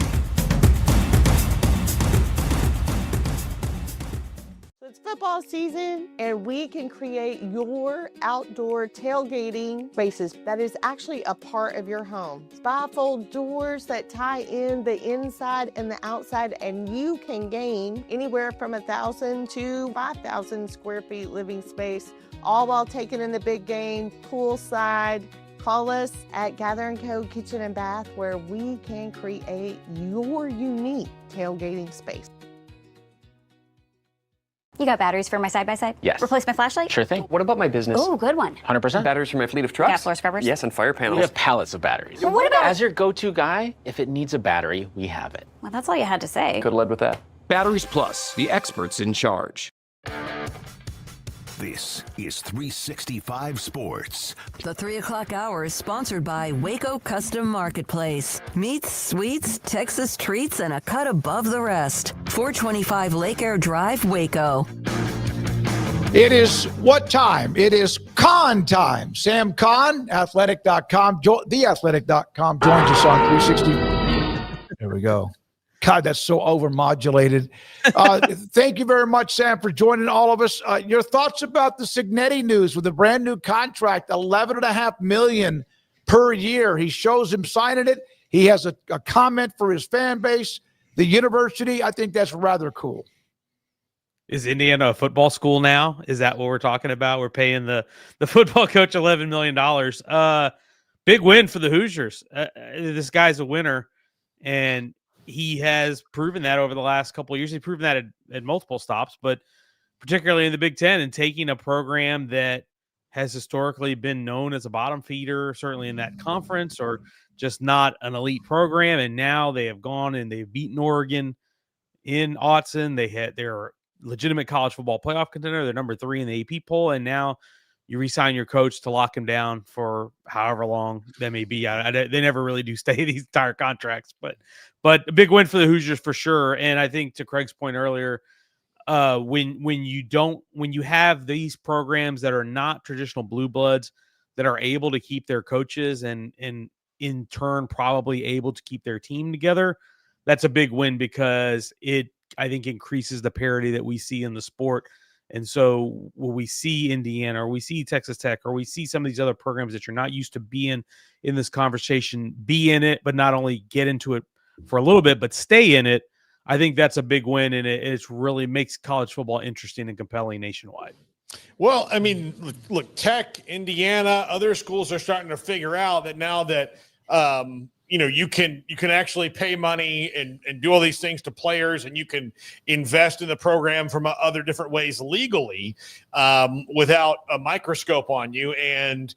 It's football season, and we can create your outdoor tailgating spaces that is actually a part of your home. Bifold doors that tie in the inside and the outside, and you can gain anywhere from 1,000 to 5,000 square feet living space, all while taking in the big game poolside. Call us at Gather & Co. Kitchen and Bath, where we can create your unique tailgating space. You got batteries for my side-by-side? Yes. Replace my flashlight? Sure thing. What about my business? Oh, good one. 100%. Batteries for my fleet of trucks? Gas floor scrubbers? Yes, and fire panels. We have pallets of batteries. Well, what about... As your go-to guy, if it needs a battery, we have it. Well, that's all you had to say. Could have led with that. Batteries Plus, the experts in charge. This is 365 Sports. The 3 o'clock hour is sponsored by Waco Custom Marketplace. Meats, sweets, Texas treats, and a cut above the rest. 425 Lake Air Drive, Waco. It is what time? It is Con time. Sam Con, athletic.com, theathletic.com joins us on 360. There we go. God, that's so overmodulated. Thank you very much, Sam, for joining all of us. Your thoughts about the Cignetti news with a brand new contract, $11.5 million per year. He shows him signing it. He has a comment for his fan base. The university, I think that's rather cool. Is Indiana a football school now? Is that what we're talking about? We're paying the football coach $11 million. Big win for the Hoosiers. This guy's a winner, and he has proven that over the last couple of years. He's proven that at multiple stops, but particularly in the Big Ten, and taking a program that has historically been known as a bottom feeder, certainly in that conference, or just not an elite program. And now they have gone and they've beaten Oregon in Autzen. They're a legitimate college football playoff contender. They're number 3 in the AP poll, and now you re-sign your coach to lock him down for however long that may be. They never really do stay these entire contracts, but a big win for the Hoosiers for sure. And I think to Craig's point earlier, when you have these programs that are not traditional blue bloods that are able to keep their coaches and in turn probably able to keep their team together, that's a big win, because it, I think, increases the parity that we see in the sport. And so when we see Indiana, or we see Texas Tech, or we see some of these other programs that you're not used to being in this conversation, be in it, but not only get into it for a little bit, but stay in it, I think that's a big win, and it's really makes college football interesting and compelling nationwide. Well, I mean, look, Tech, Indiana, other schools are starting to figure out that now that you can actually pay money and do all these things to players, and you can invest in the program from other different ways legally without a microscope on you. And,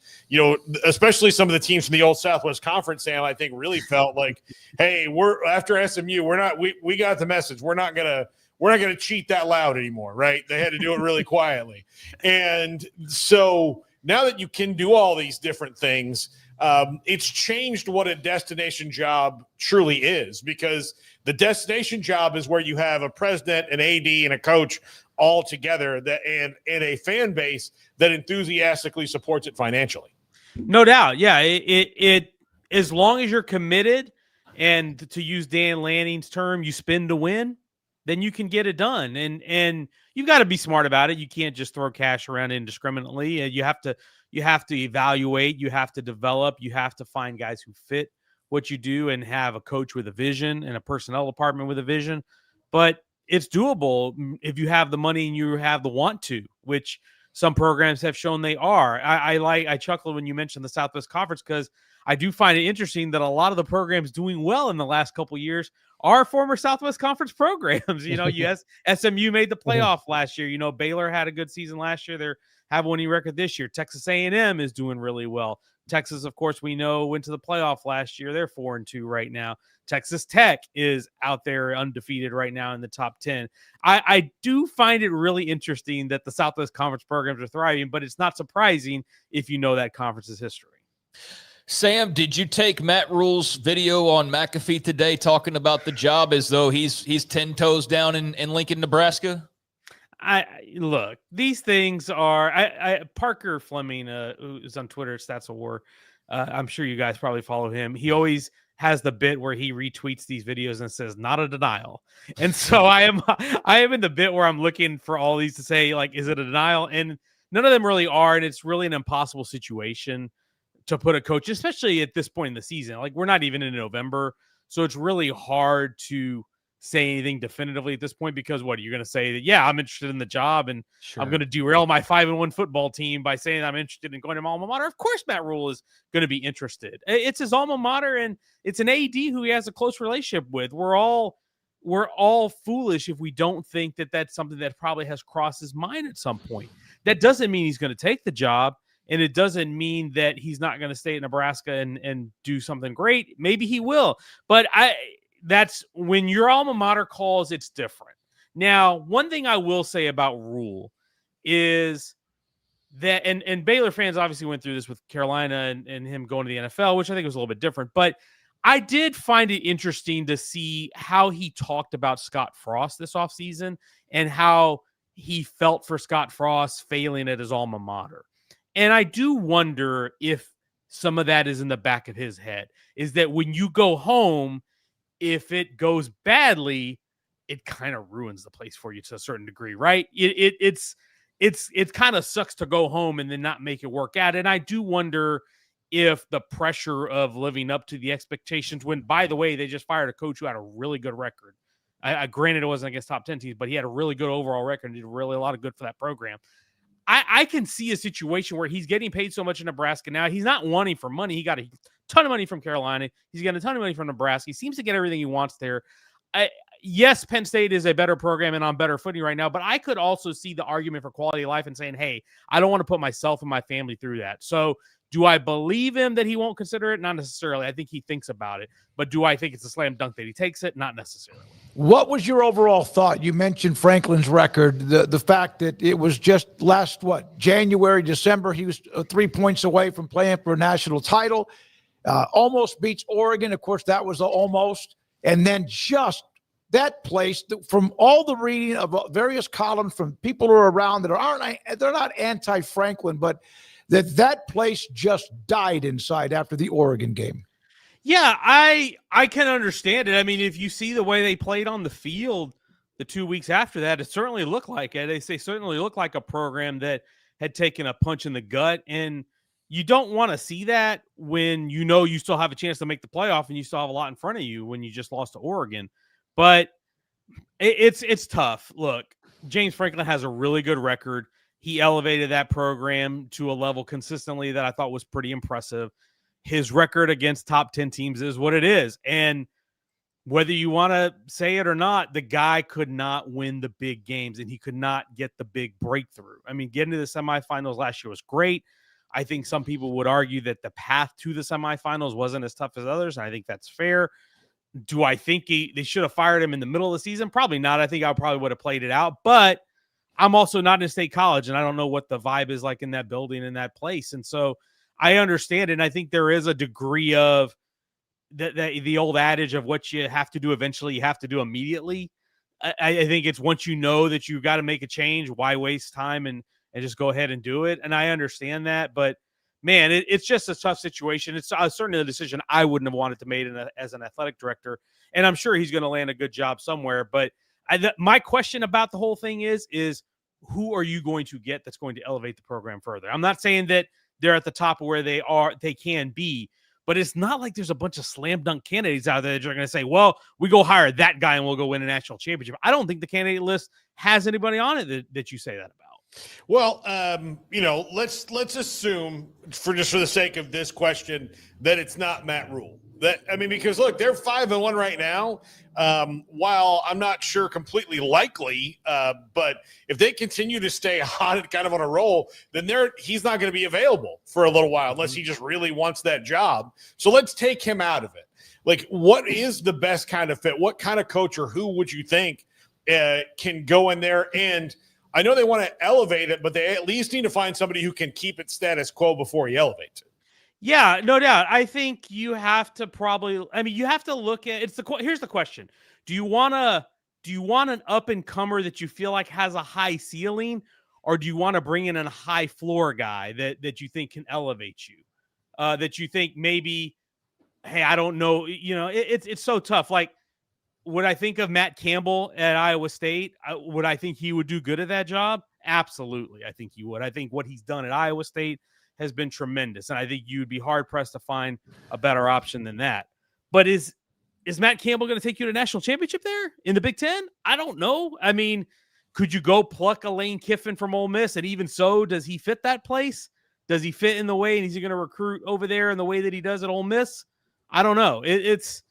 especially some of the teams from the old Southwest Conference, Sam, I think really felt like, hey, we're after SMU, we got the message. We're not going to cheat that loud anymore. Right. They had to do it really quietly. And so now that you can do all these different things, it's changed what a destination job truly is, because the destination job is where you have a president, an AD, and a coach all together, and a fan base that enthusiastically supports it financially. No doubt. Yeah. It as long as you're committed, and to use Dan Lanning's term, you spin to win, then you can get it done. And you've got to be smart about it. You can't just throw cash around indiscriminately. You have to evaluate, you have to develop, you have to find guys who fit what you do, and have a coach with a vision and a personnel department with a vision. But it's doable if you have the money and you have the want to, which some programs have shown they are. I chuckle when you mentioned the Southwest Conference, because I do find it interesting that a lot of the programs doing well in the last couple of years are former Southwest Conference programs. Yes, SMU made the playoff last year. Baylor had a good season last year. They're have a winning record this year. Texas A&M is doing really well. Texas, of course, we know went to the playoff last year. They're 4-2 right now. Texas Tech is out there undefeated right now in the top 10. I do find it really interesting that the Southwest Conference programs are thriving, but it's not surprising if you know that conference's history. Sam, did you take Matt Rule's video on McAfee today talking about the job as though he's 10 toes down in Lincoln, Nebraska? Look, these things are Parker Fleming, who is on Twitter, Stats of War. I'm sure you guys probably follow him. He always has the bit where he retweets these videos and says, not a denial. And so I am in the bit where I'm looking for all these to say, like, is it a denial? And none of them really are. And it's really an impossible situation to put a coach, especially at this point in the season. Like, we're not even in November. So it's really hard to say anything definitively at this point, because what are you going to say? That, yeah, I'm interested in the job, and sure, I'm going to derail my 5-1 football team by saying I'm interested in going to my alma mater. Of course, Matt Rule is going to be interested. It's his alma mater, and it's an AD who he has a close relationship with. We're all foolish if we don't think that that's something that probably has crossed his mind at some point. That doesn't mean he's going to take the job, and it doesn't mean that he's not going to stay at Nebraska and do something great. Maybe he will, but that's when your alma mater calls, it's different. Now, one thing I will say about Rule is that, and Baylor fans obviously went through this with Carolina and him going to the NFL, which I think was a little bit different, but I did find it interesting to see how he talked about Scott Frost this offseason and how he felt for Scott Frost failing at his alma mater. And I do wonder if some of that is in the back of his head, is that when you go home, if it goes badly, it kind of ruins the place for you to a certain degree, right? It kind of sucks to go home and then not make it work out. And I do wonder if the pressure of living up to the expectations, when, by the way, they just fired a coach who had a really good record I granted it wasn't against top 10 teams, but he had a really good overall record and did really a lot of good for that program. I can see a situation where he's getting paid so much in Nebraska now. He's not wanting for money. He got a ton of money from Carolina. He's getting a ton of money from Nebraska. He seems to get everything he wants there. Yes, Penn State is a better program and on better footing right now, but I could also see the argument for quality of life and saying, hey, I don't want to put myself and my family through that. So do I believe him that he won't consider it? Not necessarily. I think he thinks about it. But do I think it's a slam dunk that he takes it? Not necessarily. What was your overall thought? You mentioned Franklin's record, the fact that it was just last, January, December, he was 3 points away from playing for a national title, almost beats Oregon. Of course, that was almost. And then just that place, from all the reading of various columns from people who are around they're not anti-Franklin, but that place just died inside after the Oregon game. Yeah, I can understand it. I mean, if you see the way they played on the field the 2 weeks after that, it certainly looked like it. They certainly looked like a program that had taken a punch in the gut. And you don't want to see that when you know you still have a chance to make the playoff and you still have a lot in front of you when you just lost to Oregon. But it's tough. Look, James Franklin has a really good record. He elevated that program to a level consistently that I thought was pretty impressive. His record against top 10 teams is what it is. And whether you want to say it or not, the guy could not win the big games and he could not get the big breakthrough. I mean, getting to the semifinals last year was great. I think some people would argue that the path to the semifinals wasn't as tough as others, and I think that's fair. Do I think they should have fired him in the middle of the season? Probably not. I think I probably would have played it out, but I'm also not in State College, and I don't know what the vibe is like in that building, in that place. And so I understand it, and I think there is a degree of the old adage of what you have to do eventually, you have to do immediately. I think it's once you know that you've got to make a change, why waste time and just go ahead and do it? And I understand that, but man, it's just a tough situation. It's certainly a decision I wouldn't have wanted to make as an athletic director, and I'm sure he's going to land a good job somewhere. But my question about the whole thing is who are you going to get that's going to elevate the program further? I'm not saying that they're at the top of where they can be, but it's not like there's a bunch of slam dunk candidates out there that are going to say, well, we go hire that guy and we'll go win a national championship. I don't think the candidate list has anybody on it that you say that about. Well, let's assume for the sake of this question that it's not Matt Rule. Because look, they're 5-1 right now. While I'm not sure completely likely, but if they continue to stay hot and kind of on a roll, then he's not going to be available for a little while unless he just really wants that job. So let's take him out of it. Like, what is the best kind of fit? What kind of coach or who would you think can go in there? And I know they want to elevate it, but they at least need to find somebody who can keep it status quo before he elevates it. Yeah, no doubt. I think you have to you have to look at here's the question. Do you want an up and comer that you feel like has a high ceiling, or do you want to bring in a high floor guy that you think can elevate you? That you think maybe, hey, I don't know, it's so tough. Like, would I think of Matt Campbell at Iowa State? Would I think he would do good at that job? Absolutely. I think he would. I think what he's done at Iowa State has been tremendous. And I think you'd be hard pressed to find a better option than that. But is Matt Campbell going to take you to a national championship there in the Big Ten? I don't know. I mean, could you go pluck a Lane Kiffin from Ole Miss? And even so, does he fit that place? Does he fit in the way, and is he going to recruit over there in the way that he does at Ole Miss? I don't know. It's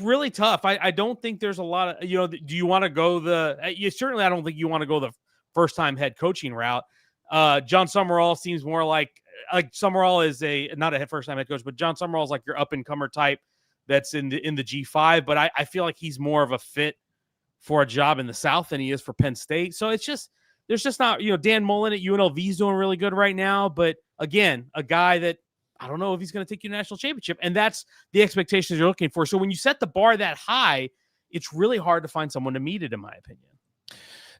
really tough. I don't think there's a lot of, do you want to go certainly, I don't think you want to go the first time head coaching route. John Summerall seems more like Summerall is not a first time head coach, but John Summerall is like your up and comer type that's in the G5. But I feel like he's more of a fit for a job in the South than he is for Penn State. So there's just not, Dan Mullen at UNLV is doing really good right now. But again, a guy that I don't know if he's going to take you to a national championship. And that's the expectations you're looking for. So when you set the bar that high, it's really hard to find someone to meet it, in my opinion.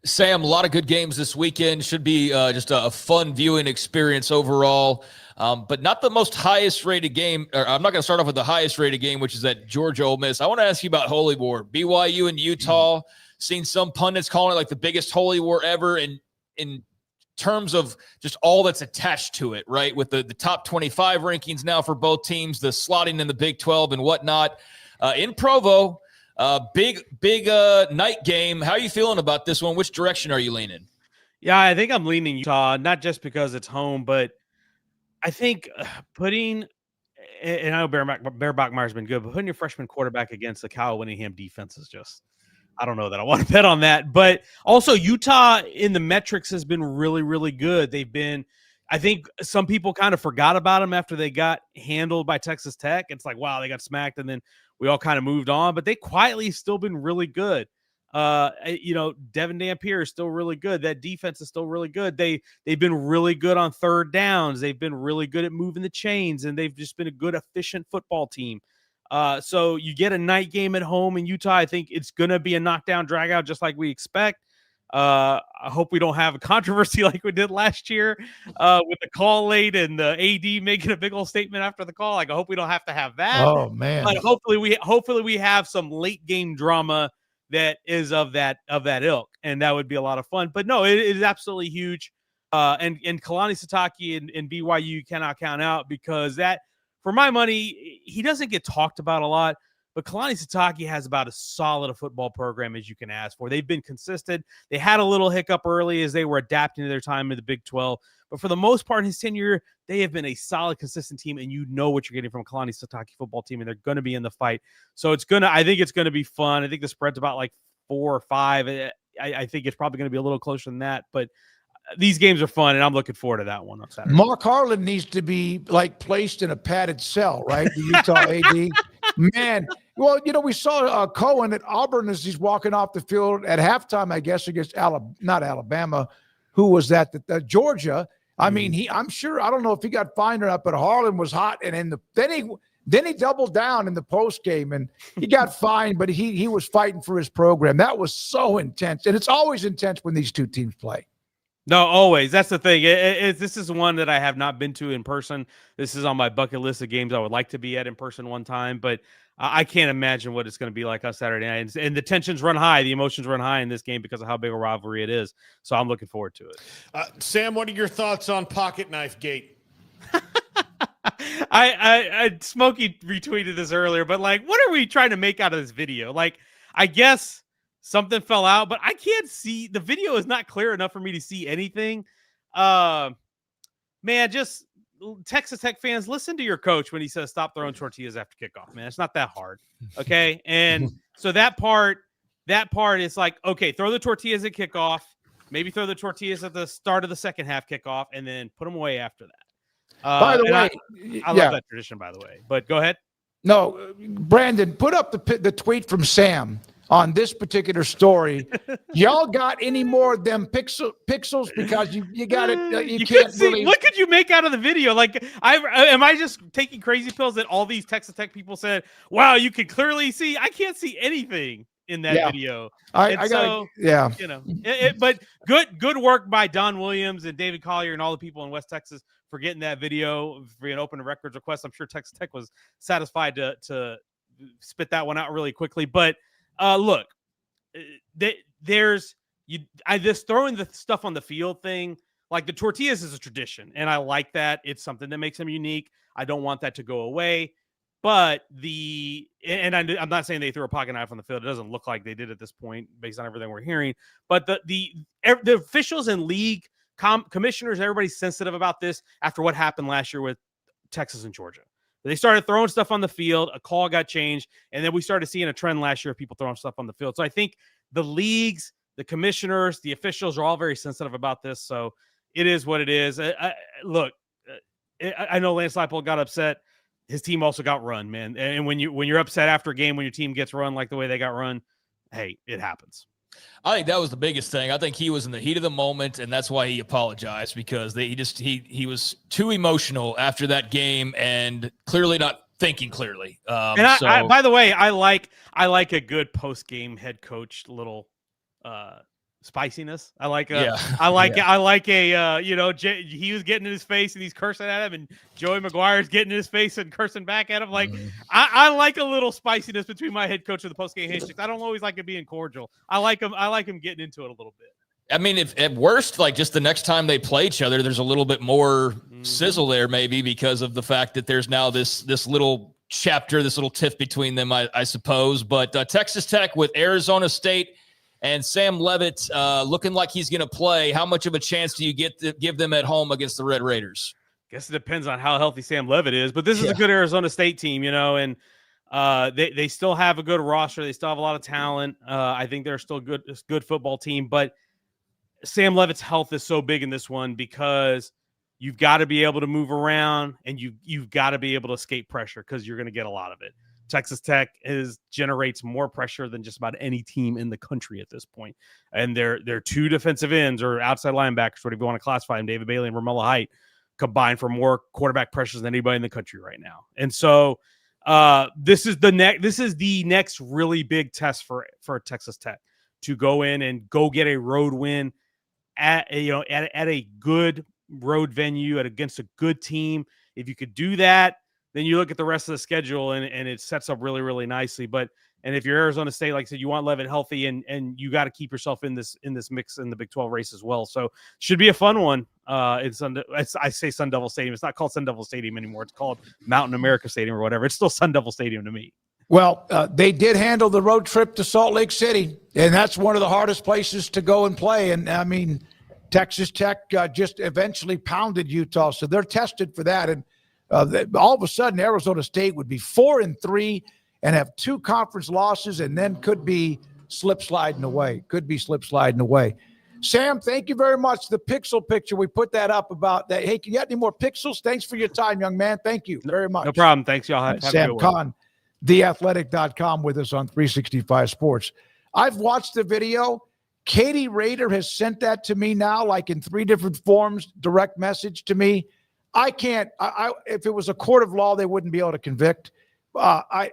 Sam, a lot of good games this weekend. Should be just a fun viewing experience overall, but not the most highest rated game. Or I'm not going to start off with the highest rated game, which is at Georgia Ole Miss. I want to ask you about Holy War. BYU and Utah. Seen some pundits calling it like the biggest Holy War ever, and in terms of just all that's attached to it, right? With the top 25 rankings now for both teams, the slotting in the Big 12 and whatnot. In Provo, Big night game. How are you feeling about this one? Which direction are you leaning? Yeah, I think I'm leaning Utah, not just because it's home, but I think putting – and I know Bear Bachmeier's been good, but putting your freshman quarterback against the Kyle Whittingham defense is just – I don't know that I want to bet on that. But also Utah in the metrics has been really, really good. They've been – I think some people kind of forgot about them after they got handled by Texas Tech. It's like, wow, they got smacked, and then we all kind of moved on. But they quietly still been really good. Devin Dampier is still really good. That defense is still really good. They've been really good on third downs. They've been really good at moving the chains, and they've just been a good, efficient football team. So you get a night game at home in Utah. I think it's going to be a knockdown, drag out, just like we expect. I hope we don't have a controversy like we did last year with the call late and the AD making a big old statement after the call. Like, I hope we don't have to have that. Oh man! But hopefully we have some late game drama that is of that ilk, and that would be a lot of fun. But no, it is absolutely huge. And Kalani Sitake and BYU cannot count out, because that, for my money, he doesn't get talked about a lot. But Kalani Sitake has about as solid a football program as you can ask for. They've been consistent. They had a little hiccup early as they were adapting to their time in the Big 12. But for the most part, in his tenure, they have been a solid, consistent team, and you know what you're getting from a Kalani Sitake football team, and they're going to be in the fight. So I think it's going to be fun. I think the spread's about like 4 or 5. I think it's probably going to be a little closer than that. But these games are fun, and I'm looking forward to that one on Saturday. Mark Harlan needs to be like placed in a padded cell, right? The Utah AD. Man, well, we saw Cohen at Auburn as he's walking off the field at halftime, I guess, against not Alabama. Who was that? Georgia. I mean, I'm sure, I don't know if he got fined or not, but Harlan was hot. And then he doubled down in the post game, and he got fined, but he was fighting for his program. That was so intense. And it's always intense when these two teams play. No, always. That's the thing. This is one that I have not been to in person. This is on my bucket list of games I would like to be at in person one time, but I can't imagine what it's going to be like on Saturday night. And the tensions run high, the emotions run high in this game because of how big a rivalry it is. So I'm looking forward to it. Sam, what are your thoughts on Pocket Knife Gate? I Smokey retweeted this earlier, but like, what are we trying to make out of this video? Like, I guess something fell out, but I can't see. The video is not clear enough for me to see anything. Man, just Texas Tech fans, listen to your coach when he says stop throwing tortillas after kickoff, man. It's not that hard. Okay. And so that part is like, okay, throw the tortillas at kickoff, maybe throw the tortillas at the start of the second half kickoff, and then put them away after that. By the way, I love that tradition, by the way, but go ahead. No, Brandon, put up the tweet from Sam on this particular story. Y'all got any more of them pixels? Because you got it. You can't see, really. What could you make out of the video? Like, am I just taking crazy pills that all these Texas Tech people said, wow, you can clearly see? I can't see anything in that video. But good work by Don Williams and David Collier and all the people in West Texas for getting that video for an open records request. I'm sure Texas Tech was satisfied to spit that one out really quickly. But look, there's this throwing the stuff on the field thing. Like, the tortillas is a tradition, and I like that. It's something that makes them unique. I don't want that to go away. But I'm not saying they threw a pocket knife on the field. It doesn't look like they did at this point based on everything we're hearing. But the officials and league commissioners, everybody's sensitive about this after what happened last year with Texas and Georgia. They started throwing stuff on the field. A call got changed. And then we started seeing a trend last year of people throwing stuff on the field. So I think the leagues, the commissioners, the officials are all very sensitive about this. So it is what it is. Look, I know Lance Leipold got upset. His team also got run, man. And when you're upset after a game, when your team gets run like the way they got run, hey, it happens. I think that was the biggest thing. I think he was in the heat of the moment, and that's why he apologized, because he was too emotional after that game and clearly not thinking clearly. I, by the way, I like a good post game head coach little spiciness. He was getting in his face and he's cursing at him, and Joey McGuire's getting in his face and cursing back at him. Like, I like a little spiciness between my head coach and the post game handshakes. I don't always like it being cordial. I like him getting into it a little bit. I mean, if at worst, like, just the next time they play each other, there's a little bit more sizzle there, maybe because of the fact that there's now this little chapter, this little tiff between them, I suppose. But Texas Tech with Arizona State and Sam Leavitt looking like he's going to play. How much of a chance do you give them at home against the Red Raiders? Guess it depends on how healthy Sam Leavitt is, but this is a good Arizona State team, and they still have a good roster. They still have a lot of talent. I think they're still good football team, but Sam Leavitt's health is so big in this one because you've got to be able to move around and you've got to be able to escape pressure because you're going to get a lot of it. Texas Tech generates more pressure than just about any team in the country at this point. And they're two defensive ends or outside linebackers, whatever you want to classify them, David Bailey and Romello Height, combined for more quarterback pressures than anybody in the country right now. And so this is the next really big test for Texas Tech to go in and go get a road win at a good road venue against a good team. If you could do that, then you look at the rest of the schedule and it sets up really, really nicely. And if you're Arizona State, like I said, you want Leavitt healthy and you got to keep yourself in this mix in the Big 12 race as well. So should be a fun one. I say Sun Devil Stadium. It's not called Sun Devil Stadium anymore. It's called Mountain America Stadium or whatever. It's still Sun Devil Stadium to me. Well, they did handle the road trip to Salt Lake City, and that's one of the hardest places to go and play. And I mean, Texas Tech just eventually pounded Utah, so they're tested for that. And all of a sudden, Arizona State would be 4-3 and have 2 conference losses, and then could be slip sliding away. Sam, thank you very much. The pixel picture, we put that up about that. Hey, can you get any more pixels? Thanks for your time, young man. Thank you very much. No problem. Thanks, y'all. Have Sam Kahn, theathletic.com, with us on 365 Sports. I've watched the video. Katie Rader has sent that to me now, like in 3 different forms, direct message to me. I can't. If it was a court of law, they wouldn't be able to convict. I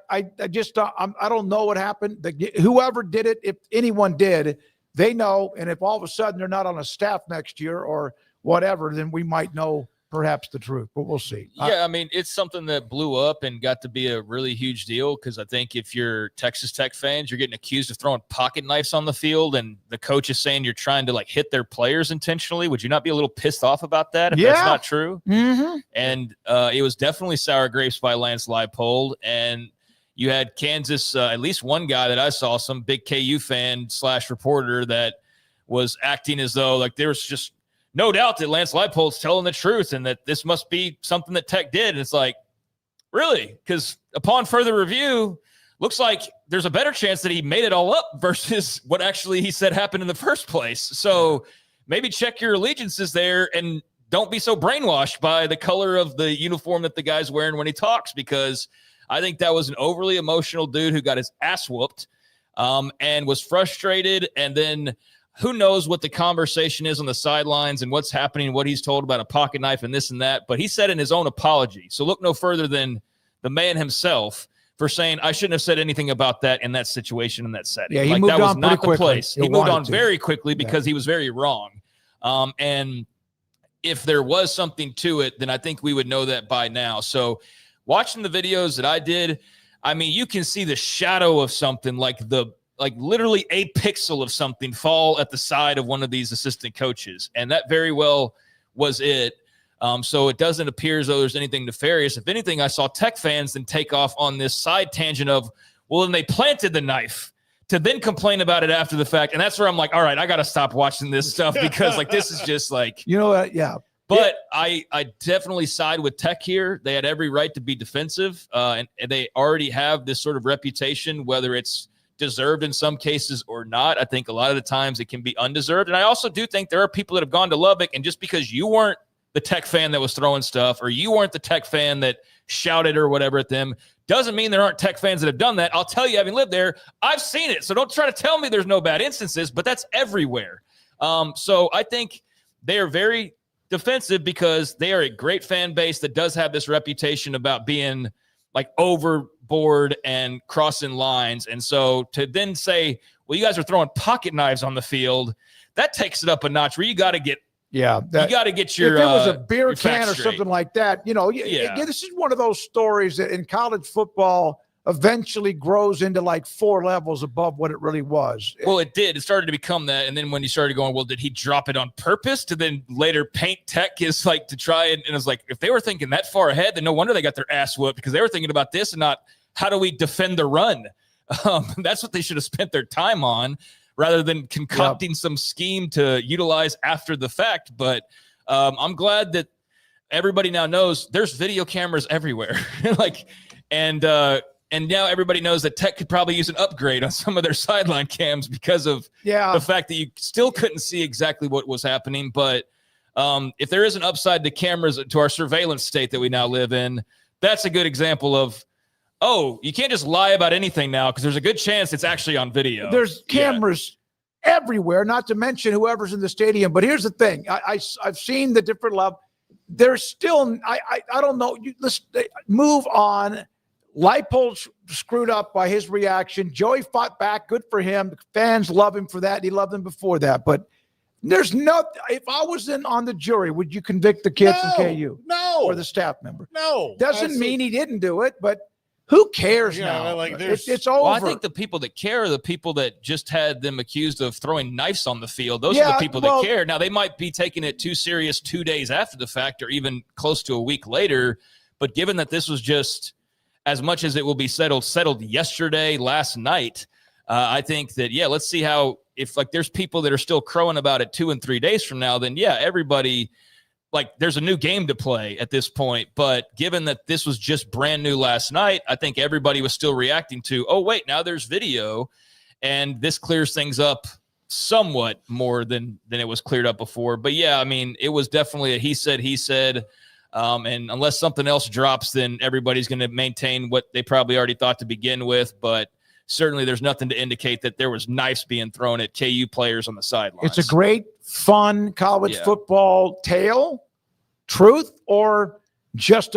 don't know what happened. Whoever did it, if anyone did, they know. And if all of a sudden they're not on a staff next year or whatever, then we might know perhaps the truth. But we'll see. Yeah, I mean, it's something that blew up and got to be a really huge deal because I think if you're Texas Tech fans, you're getting accused of throwing pocket knives on the field, and the coach is saying you're trying to like hit their players intentionally. Would you not be a little pissed off about that if that's not true? Mm-hmm. And it was definitely sour grapes by Lance Leipold. And you had Kansas, at least one guy that I saw, some big KU fan / reporter that was acting as though like there was just no doubt that Lance Leipold's telling the truth and that this must be something that Tech did. And it's like, really? Because upon further review, looks like there's a better chance that he made it all up versus what actually he said happened in the first place. So maybe check your allegiances there and don't be so brainwashed by the color of the uniform that the guy's wearing when he talks, because I think that was an overly emotional dude who got his ass whooped and was frustrated. And then who knows what the conversation is on the sidelines and what's happening, what he's told about a pocket knife and this and that. But he said in his own apology. So look no further than the man himself for saying, I shouldn't have said anything about that in that situation, in that setting. Yeah, he like moved that was on not pretty the place. quickly. He moved on very quickly because he was very wrong. And if there was something to it, then I think we would know that by now. So watching the videos that I did, I mean, you can see the shadow of something like literally a pixel of something fall at the side of one of these assistant coaches. And that very well was it. So it doesn't appear as though there's anything nefarious. If anything, I saw Tech fans then take off on this side tangent of, well, then they planted the knife to then complain about it after the fact. And that's where I'm like, all right, I got to stop watching this stuff because like, this is just like, you know what? Yeah. But I definitely side with Tech here. They had every right to be defensive, and they already have this sort of reputation, whether it's deserved in some cases or not. I think a lot of the times it can be undeserved. And I also do think there are people that have gone to Lubbock, and just because you weren't the Tech fan that was throwing stuff or you weren't the Tech fan that shouted or whatever at them doesn't mean there aren't Tech fans that have done that. I'll tell you, having lived there, I've seen it. So don't try to tell me there's no bad instances, but that's everywhere. So I think they are very defensive because they are a great fan base that does have this reputation about being like overboard and crossing lines. And so to then say, well, you guys are throwing pocket knives on the field, that takes it up a notch where you got to get, you got to get your, if it was a beer can or straight. something like that, you know, this is one of those stories that in college football, eventually grows into like 4 levels above what it really was. Well, it did. It started to become that. And then when you started going, well, did he drop it on purpose to then later paint tech is like to try and it was like, if they were thinking that far ahead, then no wonder they got their ass whooped because they were thinking about this and not how do we defend the run? That's what they should have spent their time on rather than concocting some scheme to utilize after the fact. But I'm glad that everybody now knows there's video cameras everywhere. And now everybody knows that Tech could probably use an upgrade on some of their sideline cams because of the fact that you still couldn't see exactly what was happening. But if there is an upside to cameras, to our surveillance state that we now live in, that's a good example of, you can't just lie about anything now because there's a good chance it's actually on video. There's cameras everywhere, not to mention whoever's in the stadium. But here's the thing. I've seen the different level. There's still, I don't know. Let's move on. Leipold screwed up by his reaction. Joey fought back. Good for him. Fans love him for that. He loved him before that. But there's no. If I was on the jury, would you convict the kid from KU? No. Or the staff member? No. Doesn't mean he didn't do it, but who cares now? It's over. Well, I think the people that care are the people that just had them accused of throwing knives on the field. Those are the people that care. Now, they might be taking it too serious 2 days after the fact or even close to a week later. But given that this was just as much as it will be settled yesterday, last night, I think that, let's see how, if like there's people that are still crowing about it 2 and 3 days from now, then everybody, like there's a new game to play at this point. But given that this was just brand new last night, I think everybody was still reacting to, oh, wait, now there's video. And this clears things up somewhat more than it was cleared up before. But I mean, it was definitely a he said. And unless something else drops, then everybody's going to maintain what they probably already thought to begin with. But certainly there's nothing to indicate that there was knives being thrown at KU players on the sidelines. It's a great, fun college football tale, truth, or just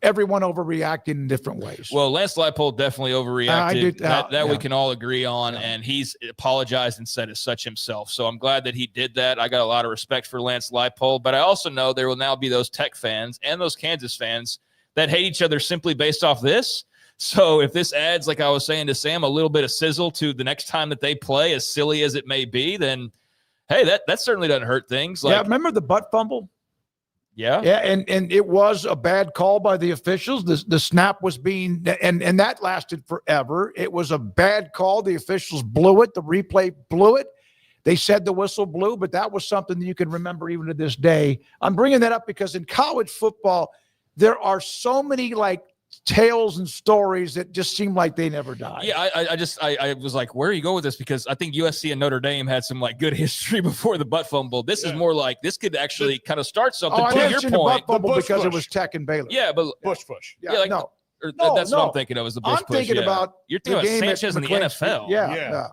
everyone overreacting in different ways. Well, Lance Leipold definitely overreacted. That we can all agree on, and he's apologized and said as such himself. So I'm glad that he did that. I got a lot of respect for Lance Leipold, but I also know there will now be those Tech fans and those Kansas fans that hate each other simply based off this. So if this adds, like I was saying to Sam, a little bit of sizzle to the next time that they play, as silly as it may be, then hey, that certainly doesn't hurt things. Remember the butt fumble? Yeah, and it was a bad call by the officials. The snap was being, and that lasted forever. It was a bad call. The officials blew it. The replay blew it. They said the whistle blew, but that was something that you can remember even to this day. I'm bringing that up because in college football, there are so many tales and stories that just seem like they never die. Yeah, I was like, where are you going with this? Because I think USC and Notre Dame had some good history before the butt fumble. This is more like this could actually kind of start something. I mentioned your point, the butt fumble because it was Tech and Baylor. Yeah, but push. That's what I'm thinking of. Is the Bush push? I'm thinking about you're thinking about Sanchez in the NFL. Yeah.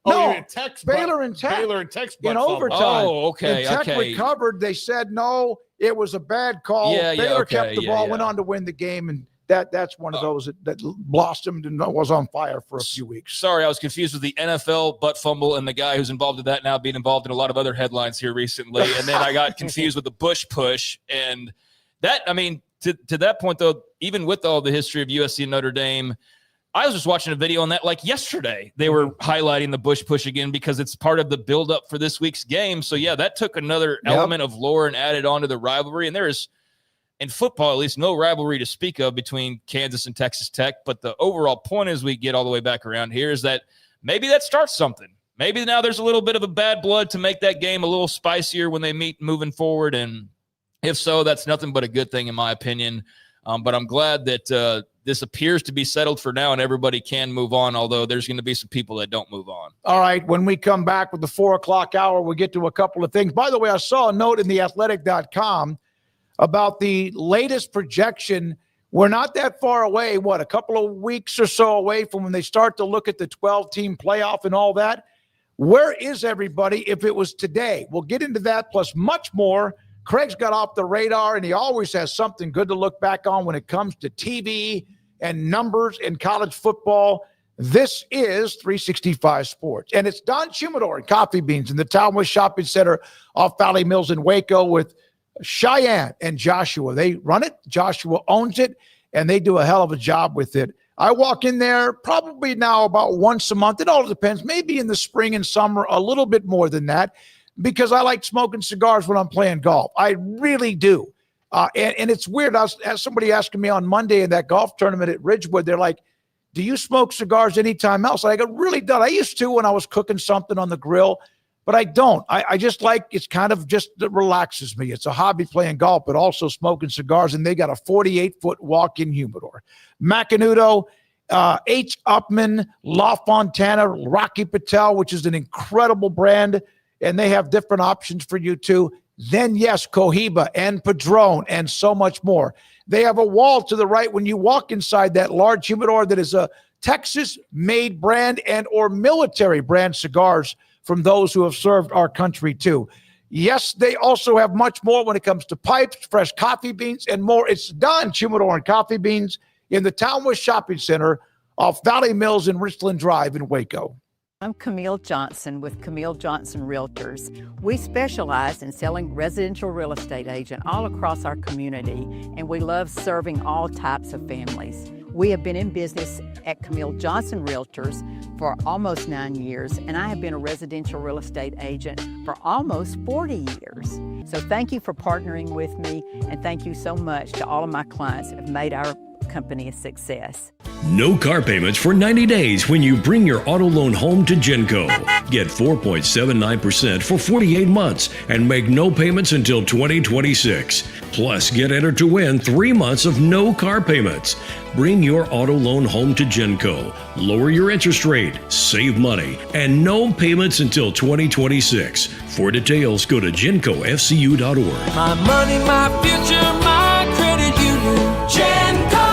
Oh, no, Baylor and Tech in overtime. Oh, okay. And Tech recovered. They said no, it was a bad call. Baylor kept the ball, went on to win the game, and that's one of those that blossomed and was on fire for a few weeks. Sorry, I was confused with the NFL butt fumble and the guy who's involved in that now being involved in a lot of other headlines here recently. And then I got confused with the Bush push. And that, I mean, to that point, though, even with all the history of USC and Notre Dame, I was just watching a video on that yesterday. They were highlighting the Bush push again because it's part of the buildup for this week's game. So, that took another element of lore and added on to the rivalry. And there is, in football, at least, no rivalry to speak of between Kansas and Texas Tech. But the overall point as we get all the way back around here is that maybe that starts something. Maybe now there's a little bit of a bad blood to make that game a little spicier when they meet moving forward. And if so, that's nothing but a good thing in my opinion. But I'm glad that this appears to be settled for now and everybody can move on, although there's going to be some people that don't move on. All right, when we come back with the 4 o'clock hour, we'll get to a couple of things. By the way, I saw a note in theathletic.com about the latest projection. We're not that far away, a couple of weeks or so away from when they start to look at the 12-team playoff and all that. Where is everybody if it was today? We'll get into that plus much more. Craig's got off the radar, and he always has something good to look back on when it comes to TV and numbers in college football. This is 365 Sports, and it's Don Chumador and Coffee Beans in the Townwest Shopping Center off Valley Mills in Waco with Cheyenne and Joshua. They run it. Joshua owns it, and they do a hell of a job with it. I walk in there probably now about once a month. It all depends. Maybe in the spring and summer, a little bit more than that, because I like smoking cigars when I'm playing golf. I really do. And it's weird. I had somebody asking me on Monday in that golf tournament at Ridgewood, they're like, do you smoke cigars anytime else? I go, really don't. I used to when I was cooking something on the grill, but I don't. I just like, it's kind of just, it relaxes me. It's a hobby playing golf, but also smoking cigars. And they got a 48-foot walk-in humidor. Macanudo, H. Upman, La Fontana, Rocky Patel, which is an incredible brand. And they have different options for you too. Then yes, Cohiba and Padron and so much more. They have a wall to the right when you walk inside that large humidor that is a Texas-made brand and or military brand cigars from those who have served our country too. Yes, they also have much more when it comes to pipes, fresh coffee beans, and more. It's Don Humidor and Coffee Beans in the Townwest Shopping Center off Valley Mills and Richland Drive in Waco. I'm Camille Johnson with Camille Johnson Realtors. We specialize in selling residential real estate agent all across our community, and we love serving all types of families. We have been in business at Camille Johnson Realtors for almost 9 years, and I have been a residential real estate agent for almost 40 years. So thank you for partnering with me, and thank you so much to all of my clients that have made our company a success. No car payments for 90 days when you bring your auto loan home to Genco. Get 4.79% for 48 months and make no payments until 2026. Plus, get entered to win 3 months of no car payments. Bring your auto loan home to Genco. Lower your interest rate, save money, and no payments until 2026. For details, go to GencoFCU.org. My money, my future, my credit union. Genco.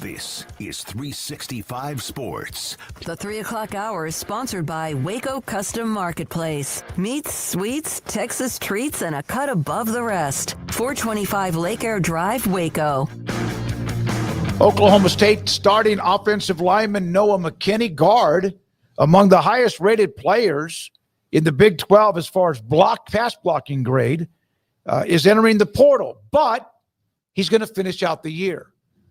This is 365 Sports. The 3 o'clock hour is sponsored by Waco Custom Marketplace. Meats, sweets, Texas treats, and a cut above the rest. 425 Lake Air Drive, Waco. Oklahoma State starting offensive lineman Noah McKinney, guard, among the highest rated players in the Big 12 as far as pass blocking grade, is entering the portal, but he's going to finish out the year.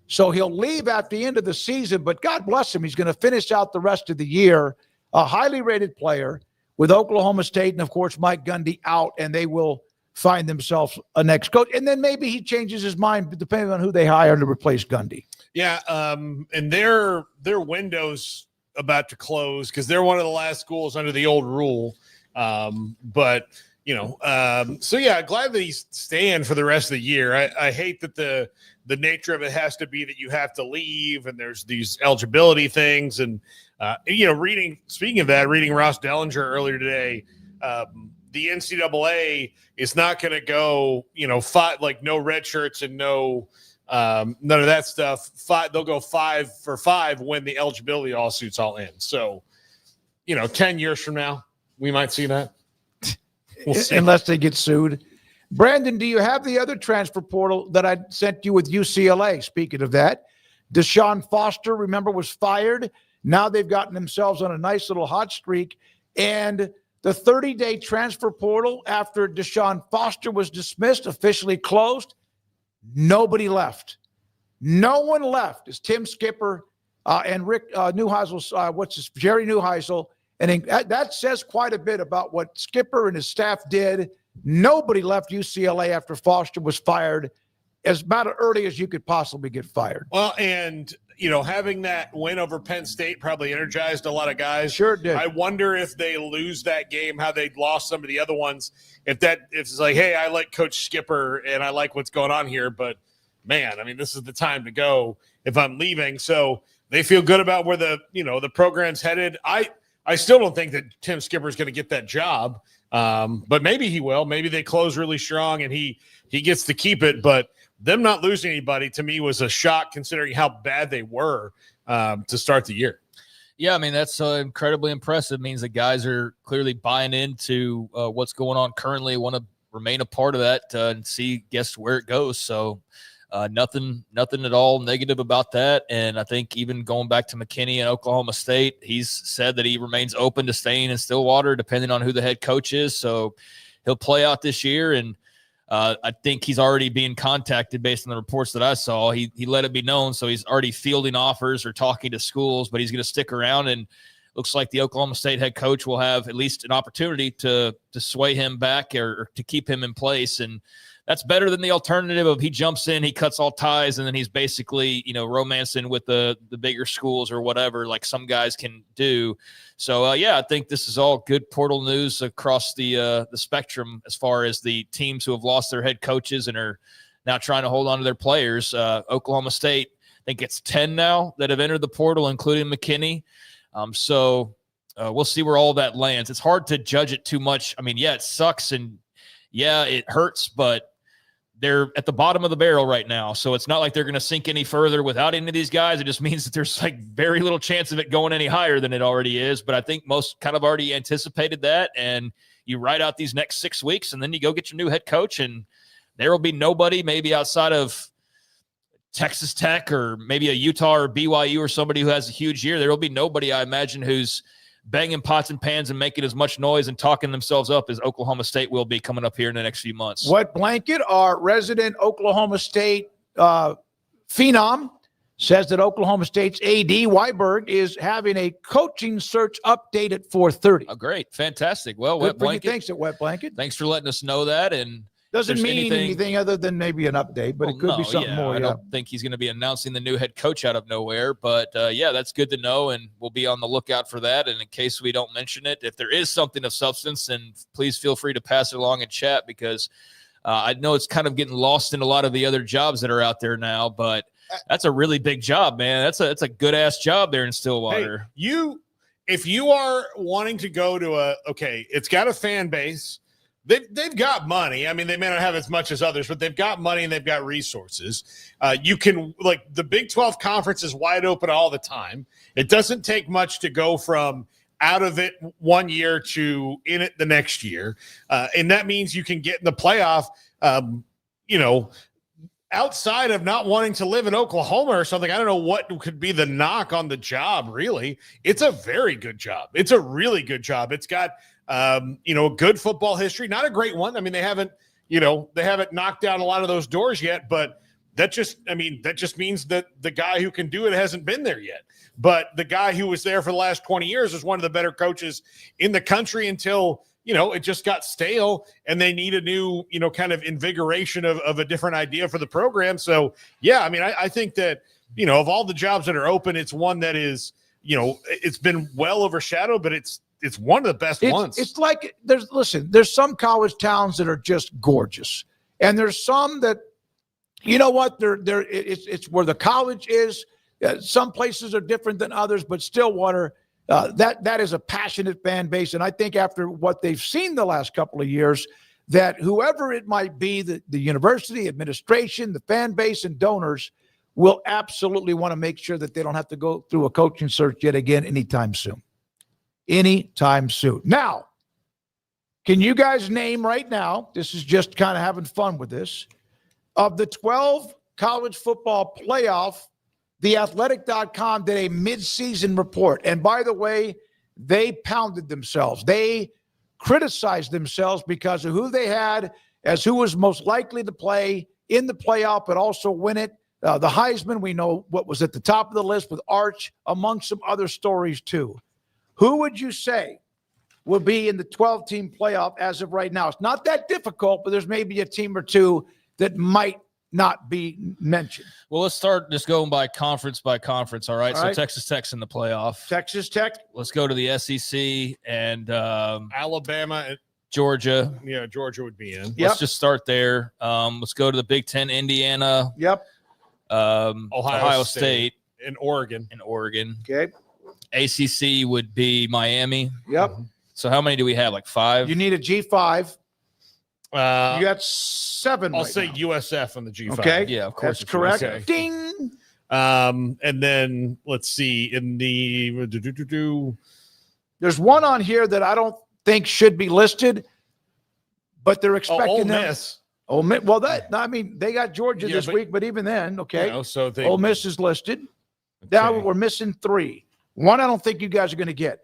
So he'll leave at the end of the season, but God bless him, he's going to finish out the rest of the year. A highly rated player with Oklahoma State and, of course, Mike Gundy out, and they will find themselves a next coach. And then maybe he changes his mind depending on who they hire to replace Gundy. Yeah, and their window's about to close because they're one of the last schools under the old rule. But, so yeah, glad that he's staying for the rest of the year. I hate that the nature of it has to be that you have to leave and there's these eligibility things. And, speaking of that, reading Ross Dellinger earlier today, the NCAA is not going to go, no red shirts and no none of that stuff. They'll go 5 for 5 when the eligibility lawsuits all end. So, 10 years from now, we might see that. We'll see. Unless they get sued. Brandon, do you have the other transfer portal that I sent you with UCLA? Speaking of that, Deshaun Foster, remember, was fired. Now they've gotten themselves on a nice little hot streak. And the 30-day transfer portal after Deshaun Foster was dismissed, officially closed, nobody left. No one left. It's Tim Skipper and Rick Neuheisel's, Jerry Neuheisel. And that says quite a bit about what Skipper and his staff did. Nobody left UCLA after Foster was fired, as about as early as you could possibly get fired. Well, and having that win over Penn State probably energized a lot of guys. Sure did. I wonder if they lose that game, how they lost some of the other ones. If it's like, hey, I like Coach Skipper and I like what's going on here, but man, I mean, this is the time to go if I'm leaving. So they feel good about where the program's headed. I still don't think that Tim Skipper is going to get that job, but maybe he will. Maybe they close really strong and he gets to keep it. But them not losing anybody to me was a shock considering how bad they were to start the year. Yeah, I mean, that's incredibly impressive. It means that guys are clearly buying into what's going on currently, want to remain a part of that and guess where it goes. So nothing at all negative about that. And I think even going back to McKinney and Oklahoma State, he's said that he remains open to staying in Stillwater depending on who the head coach is. So he'll play out this year. And I think he's already being contacted based on the reports that I saw. He let it be known. So he's already fielding offers or talking to schools, but he's going to stick around. And looks like the Oklahoma State head coach will have at least an opportunity to sway him back or to keep him in place. And that's better than the alternative of he jumps in, he cuts all ties, and then he's basically, romancing with the bigger schools or whatever, like some guys can do. So, I think this is all good portal news across the spectrum as far as the teams who have lost their head coaches and are now trying to hold on to their players. Oklahoma State, I think it's 10 now that have entered the portal, including McKinney. So we'll see where all that lands. It's hard to judge it too much. I mean, yeah, it sucks and yeah, it hurts, but they're at the bottom of the barrel right now. So it's not like they're going to sink any further without any of these guys. It just means that there's like very little chance of it going any higher than it already is. But I think most kind of already anticipated that. And you ride out these next 6 weeks and then you go get your new head coach and there will be nobody maybe outside of Texas Tech or maybe a Utah or BYU or somebody who has a huge year. There will be nobody, I imagine, who's banging pots and pans and making as much noise and talking themselves up as Oklahoma State will be coming up here in the next few months. Wet Blanket, our resident Oklahoma State phenom, says that Oklahoma State's AD Weiberg is having a coaching search update at 4:30. Oh, great. Fantastic. Well, Good Wet for you. Blanket. Thanks at Wet Blanket. Thanks for letting us know that. And doesn't mean anything other than maybe an update, but it could be something more. I don't think he's going to be announcing the new head coach out of nowhere, but that's good to know, and we'll be on the lookout for that. And in case we don't mention it, if there is something of substance, then please feel free to pass it along in chat because I know it's kind of getting lost in a lot of the other jobs that are out there now, but that's a really big job, man. That's a good ass job there in Stillwater. Hey, if you are wanting to go to it's got a fan base. They've got money. I mean, they may not have as much as others, but they've got money and they've got resources. You can, like, the Big 12 conference is wide open all the time. It doesn't take much to go from out of it one year to in it the next year. And that means you can get in the playoff, outside of not wanting to live in Oklahoma or something. I don't know what could be the knock on the job, really. It's a very good job. It's a really good job. It's got, good football history, not a great one. I mean, they haven't knocked down a lot of those doors yet, but that just means that the guy who can do it hasn't been there yet. But the guy who was there for the last 20 years is one of the better coaches in the country until, it just got stale and they need a new, kind of invigoration of a different idea for the program. So, yeah, I mean, I think that, of all the jobs that are open, it's one that is, it's been well overshadowed, but it's one of the best ones. It's like there's some college towns that are just gorgeous, and there's some that, it's where the college is. Some places are different than others, but Stillwater, that is a passionate fan base, and I think after what they've seen the last couple of years, that whoever it might be, the university administration, the fan base, and donors will absolutely want to make sure that they don't have to go through a coaching search yet again anytime soon. Now, Can you guys name right now, this is just kind of having fun with this, of the 12 college football playoff, theathletic.com did a midseason report. And by the way, they pounded themselves. They criticized themselves because of who they had as who was most likely to play in the playoff, but also win it. The Heisman, we know what was at the top of the list with Arch, among some other stories too. Who would you say will be in the 12-team playoff as of right now? It's not that difficult, but there's maybe a team or two that might not be mentioned. Well, let's start just going by conference, all right? All right. So Texas Tech's in the playoff. Texas Tech. Let's go to the SEC and Alabama. Georgia. Yeah, Georgia would be in. Let's just start there. Let's go to the Big Ten, Indiana. Yep. Ohio State. And Oregon. Okay. ACC would be Miami. Yep. So how many do we have? Like 5? You need a G5. You Uh, got 7 I'll right say now. USF on the G5. Okay. Yeah, of course. That's correct. Okay. Ding. And then let's see in the There's one on here that I don't think should be listed, but they're expecting Ole them. Miss. Ole Miss. Well, they got Georgia Yeah, this but- week, but even then, okay. You know, so they, Ole Miss is listed. Now Okay. we're missing 3. One I don't think you guys are going to get.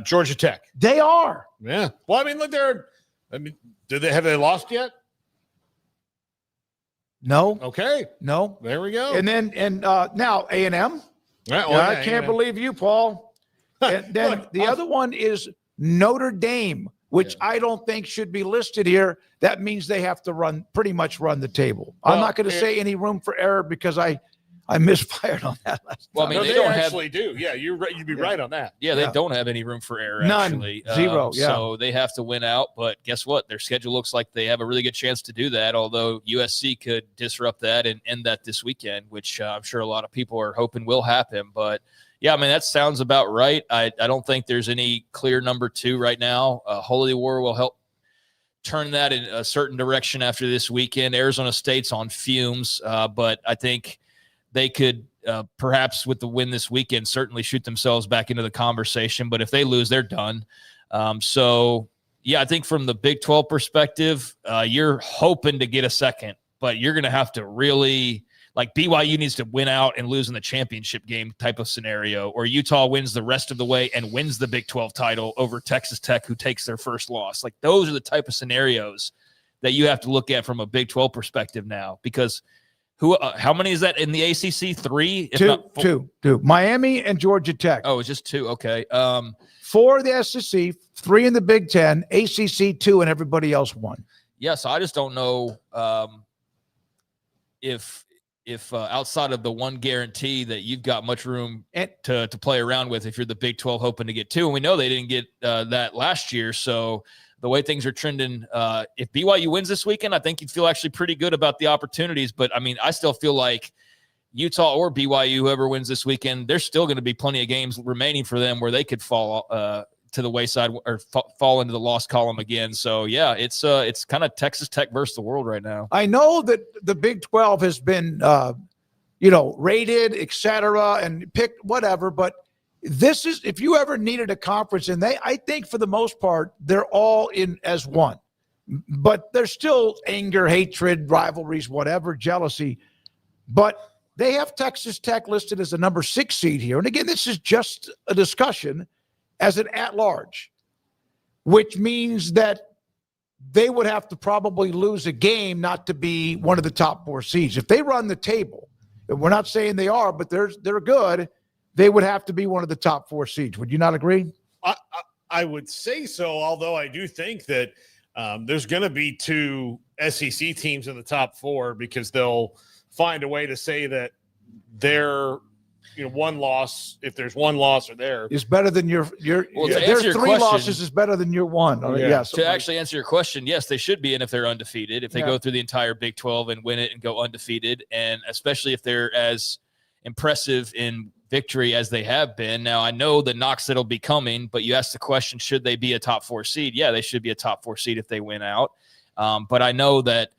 Georgia Tech. They are. Yeah. Well, I mean, look, have they lost yet? No. Okay. No. There we go. And then now A&M. Right, Yeah, I can't believe you, Paul. And then Look, the other one is Notre Dame, which I don't think should be listed here. That means they have to pretty much run the table. I'm Well, not going to say any room for error because I misfired on that last Well, I time. mean, they don't actually do. Yeah, you're right. You'd be right on that. Yeah, they Yeah. don't have any room for error, None. actually. 0, yeah. So they have to win out. But guess what? Their schedule looks like they have a really good chance to do that, although USC could disrupt that and end that this weekend, which I'm sure a lot of people are hoping will happen. But, yeah, I mean, that sounds about right. I don't think there's any clear number 2 right now. Holy War will help turn that in a certain direction after this weekend. Arizona State's on fumes, but I think they could perhaps with the win this weekend certainly shoot themselves back into the conversation. But if they lose, they're done. So, yeah, I think from the Big 12 perspective, you're hoping to get a second, but you're going to have to really – like BYU needs to win out and lose in the championship game type of scenario, or Utah wins the rest of the way and wins the Big 12 title over Texas Tech, who takes their first loss. Like those are the type of scenarios that you have to look at from a Big 12 perspective now, because how many is that in the ACC? 3? If not 4? 2. Miami and Georgia Tech. Oh, it's just 2. Okay. 4 in the SEC, 3 in the Big Ten, ACC 2, and everybody else 1. Yeah, so I just don't know if outside of the one guarantee that you've got much room to play around with if you're the Big 12 hoping to get 2. And we know they didn't get that last year. So the way things are trending, if BYU wins this weekend, I think you'd feel actually pretty good about the opportunities. But, I mean, I still feel like Utah or BYU, whoever wins this weekend, there's still going to be plenty of games remaining for them where they could fall to the wayside or fall into the lost column again. So, yeah, it's kind of Texas Tech versus the world right now. I know that the Big 12 has been, rated, et cetera, and picked whatever, but this is, if you ever needed a conference, and I think for the most part, they're all in as one, but there's still anger, hatred, rivalries, whatever, jealousy, but they have Texas Tech listed as a number 6 seed here. And again, this is just a discussion as an at-large, which means that they would have to probably lose a game not to be one of the top 4 seeds. If they run the table, and we're not saying they are, but they're good, they would have to be one of the top 4 seeds. Would you not agree? I would say so, although I do think that there's going to be 2 SEC teams in the top 4 because they'll find a way to say that they're – one loss, if there's one loss or there, is better than your there's 3 losses is better than your 1. Yeah. Yes. To actually answer your question, yes, they should be in if they're undefeated. If they go through the entire Big 12 and win it and go undefeated, and especially if they're as impressive in victory as they have been. Now, I know the knocks that'll be coming, but you asked the question, should they be a top 4 seed? Yeah, they should be a top 4 seed if they win out. But I know that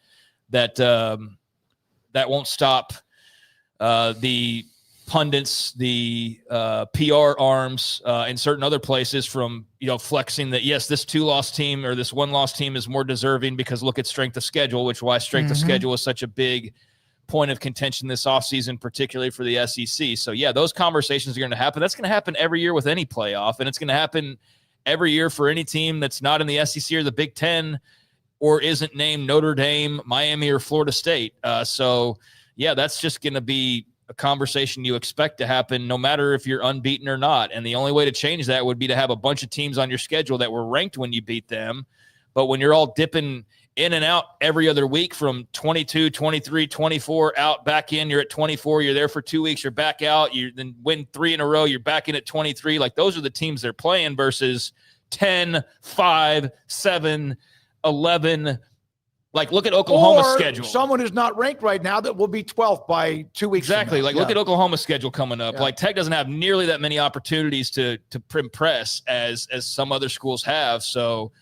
won't stop the pundits, the PR arms, and certain other places from, flexing that, yes, this 2-loss team or this 1-loss team is more deserving because look at strength of schedule, which why strength of schedule is such a big point of contention this offseason, particularly for the SEC. So, yeah, those conversations are going to happen. That's going to happen every year with any playoff, and it's going to happen every year for any team that's not in the SEC or the Big Ten or isn't named Notre Dame, Miami, or Florida State. So, yeah, that's just going to be a conversation you expect to happen no matter if you're unbeaten or not. And the only way to change that would be to have a bunch of teams on your schedule that were ranked when you beat them. But when you're all dipping in and out every other week from 22, 23, 24, out, back in, you're at 24, you're there for 2 weeks, you're back out, you then win 3 in a row, you're back in at 23. Like, those are the teams they're playing versus 10, 5, 7, 11. Like, look at Oklahoma's schedule. Someone who's not ranked right now that will be 12th by 2 weeks. Exactly. Like, look at Oklahoma's schedule coming up. Like, Tech doesn't have nearly that many opportunities to impress as some other schools have. So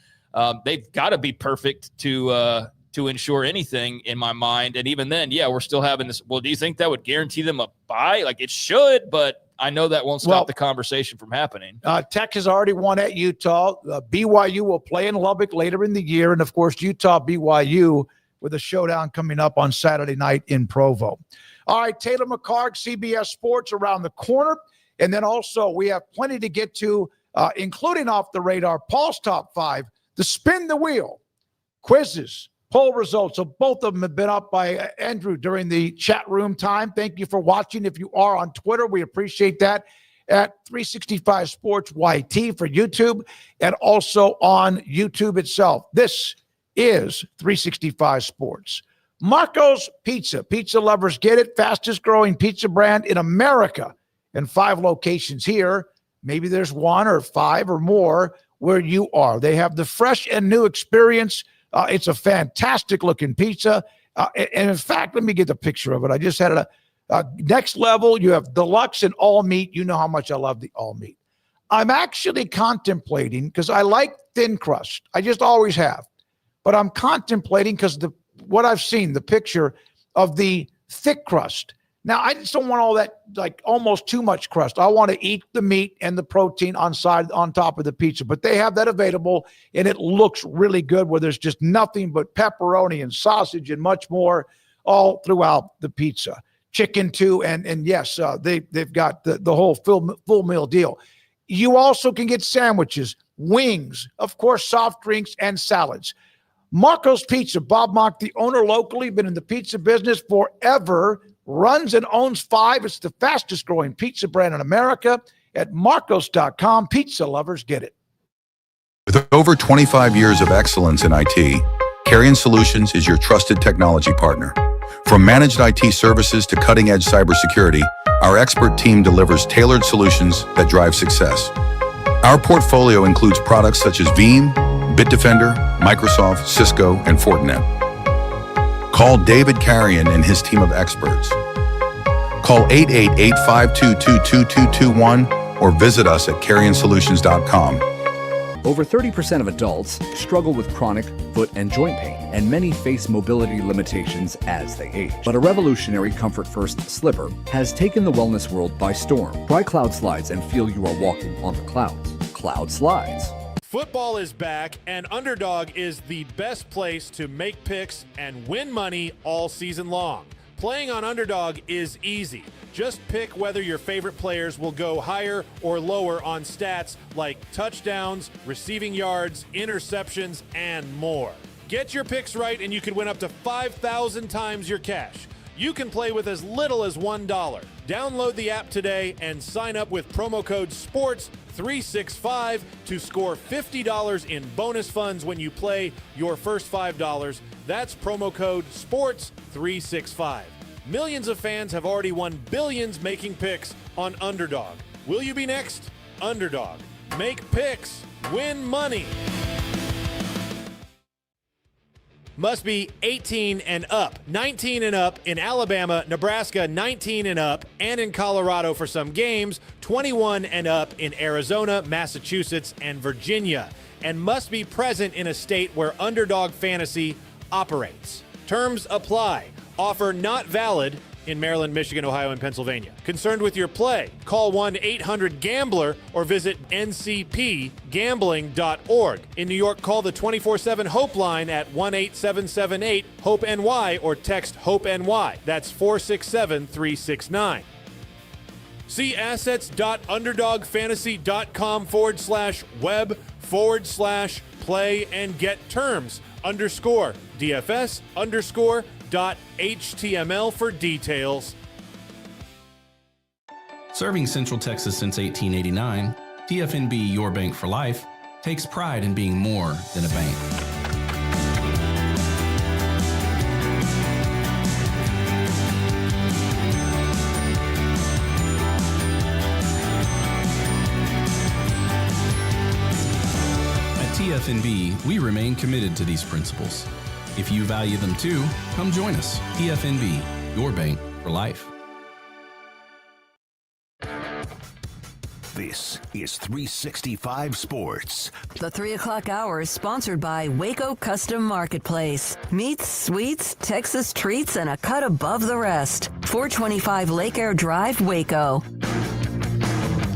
they've got to be perfect to ensure anything in my mind. And even then, we're still having this. Well, do you think that would guarantee them a bye? Like, it should, but I know that won't stop the conversation from happening. Tech has already won at Utah. BYU will play in Lubbock later in the year. And, of course, Utah-BYU with a showdown coming up on Saturday night in Provo. All right, Taylor McCarg, CBS Sports around the corner. And then also we have plenty to get to, including off the radar, Paul's Top 5, the Spin the Wheel, quizzes, poll results. So both of them have been up by Andrew during the chat room time. Thank you for watching. If you are on Twitter, we appreciate that at 365 Sports YT for YouTube and also on YouTube itself. This is 365 Sports. Marco's Pizza. Pizza lovers get it. Fastest growing pizza brand in America and 5 locations here. Maybe there's 1 or 5 or more where you are. They have the fresh and new experience. It's a fantastic looking pizza. And in fact, let me get the picture of it. I just had it. Next level, you have deluxe and all meat. You know how much I love the all meat. I'm actually contemplating, because I like thin crust. I just always have. But I'm contemplating, because what I've seen, the picture of the thick crust. Now, I just don't want all that, like almost too much crust. I want to eat the meat and the protein on top of the pizza. But they have that available, and it looks really good where there's just nothing but pepperoni and sausage and much more all throughout the pizza. Chicken, too, and yes, they've got the whole full meal deal. You also can get sandwiches, wings, of course, soft drinks, and salads. Marco's Pizza, Bob Mock, the owner locally, been in the pizza business forever, runs and owns 5. It's the fastest growing pizza brand in America. At marcos.com, pizza lovers get it. With over 25 years of excellence in IT, Carrion Solutions is your trusted technology partner. From managed IT services to cutting-edge cybersecurity, our expert team delivers tailored solutions that drive success. Our portfolio includes products such as Veeam, Bitdefender, Microsoft, Cisco, and Fortinet. Call David Carrion and his team of experts. Call 888-522-2221 or visit us at carrionsolutions.com. Over 30% of adults struggle with chronic foot and joint pain, and many face mobility limitations as they age. But a revolutionary Comfort First slipper has taken the wellness world by storm. Try Cloud Slides and feel you are walking on the clouds. Cloud Slides. Football is back, and Underdog is the best place to make picks and win money all season long. Playing on Underdog is easy. Just pick whether your favorite players will go higher or lower on stats like touchdowns, receiving yards, interceptions, and more. Get your picks right and you can win up to 5,000 times your cash. You can play with as little as $1. Download the app today and sign up with promo code SPORTS365 to score $50 in bonus funds when you play your first $5. That's promo code SPORTS365. Millions of fans have already won billions making picks on Underdog. Will you be next? Underdog. Make picks. Win money. Must be 18 and up. 19 and up in Alabama, Nebraska, 19 and up, and in Colorado for some games, 21 and up in Arizona, Massachusetts, and Virginia, and must be present in a state where Underdog Fantasy operates. Terms apply. Offer not valid. in Maryland, Michigan, Ohio, and Pennsylvania. Concerned with your play? Call 1-800-GAMBLER or visit ncpgambling.org. In New York, call the 24/7 Hope line at 1-8778-HOPE-NY or text HOPE-NY. That's 467-369. See assets.underdogfantasy.com/web/play and get terms _DFS_.html for details. Serving Central Texas since 1889, TFNB Your Bank for Life takes pride in being more than a bank. TFNB, we remain committed to these principles. If you value them too, come join us. TFNB, your bank for life. This is 365 Sports. The 3 o'clock hour is sponsored by Waco Custom Marketplace. Meats, sweets, Texas treats, and a cut above the rest. 425 Lake Air Drive, Waco.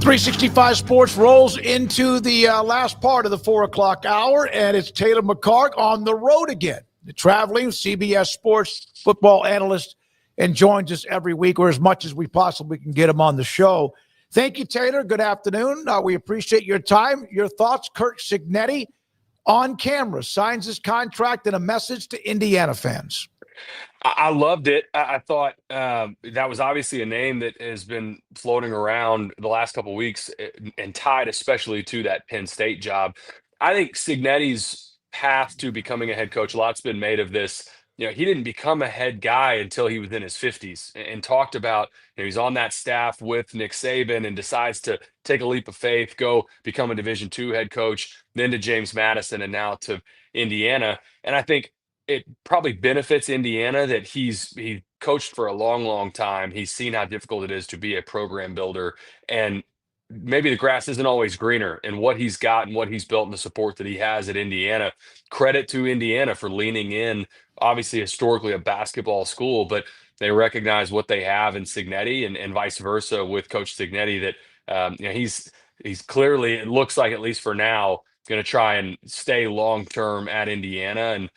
365 Sports rolls into the last part of the 4 o'clock hour, and it's Taylor McCark on the road again. The traveling CBS Sports football analyst, and joins us every week, or as much as we possibly can get him on the show. Thank you, Taylor. Good afternoon. We appreciate your time. Your thoughts, Kurt Cignetti, on camera, signs his contract and a message to Indiana fans. I loved it. I thought that was obviously a name that has been floating around the last couple of weeks and tied especially to that Penn State job. I think Cignetti's path to becoming a head coach, a lot's been made of this. You know, he didn't become a head guy until he was in his 50s and talked about, you know, he's on that staff with Nick Saban and decides to take a leap of faith, go become a Division II head coach, then to James Madison and now to Indiana. And I think it probably benefits Indiana that he coached for a long, long time. He's seen how difficult it is to be a program builder, and maybe the grass isn't always greener. And what he's got and what he's built and the support that he has at Indiana, credit to Indiana for leaning in. Obviously, historically a basketball school, but they recognize what they have in Cignetti, and vice versa with Coach Cignetti. That you know, he's clearly, it looks like, at least for now, going to try and stay long term at Indiana. And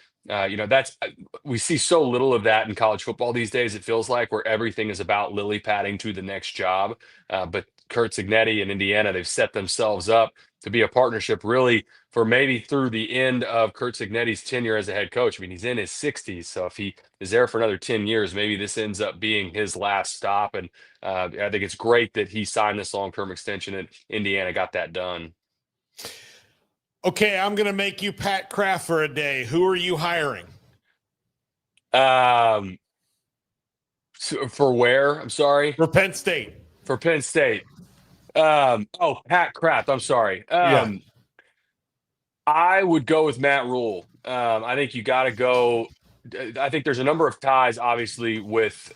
you know, that's, we see so little of that in college football these days. It feels like, where everything is about lily padding to the next job. But Kurt Cignetti and Indiana, they've set themselves up to be a partnership really for maybe through the end of Kurt Cignetti's tenure as a head coach. I mean, he's in his 60s, so if he is there for another 10 years, maybe this ends up being his last stop. And I think it's great that he signed this long-term extension and Indiana got that done. Okay, I'm going to make you Pat Kraft for a day. Who are you hiring? For where? I'm sorry. For Penn State. For Penn State. Pat Kraft. I'm sorry. I would go with Matt Rule. I think you got to go. I think there's a number of ties, obviously, with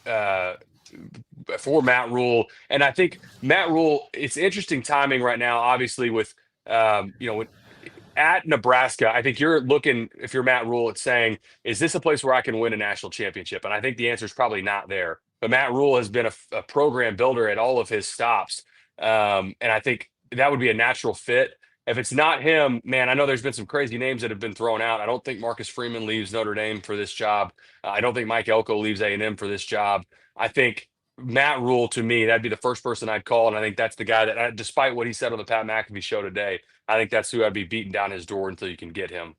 for Matt Rule, and I think Matt Rule. It's interesting timing right now, obviously, with at Nebraska. I think you're looking, if you're Matt Rule, at saying, is this a place where I can win a national championship? And I think the answer is probably not there. But Matt Rule has been a program builder at all of his stops. And I think that would be a natural fit. If it's not him, man, I know there's been some crazy names that have been thrown out. I don't think Marcus Freeman leaves Notre Dame for this job. I don't think Mike Elko leaves A&M for this job. I think Matt Rule, to me, that'd be the first person I'd call. And I think that's the guy that, despite what he said on the Pat McAfee show today, I think that's who I'd be beating down his door until you can get him.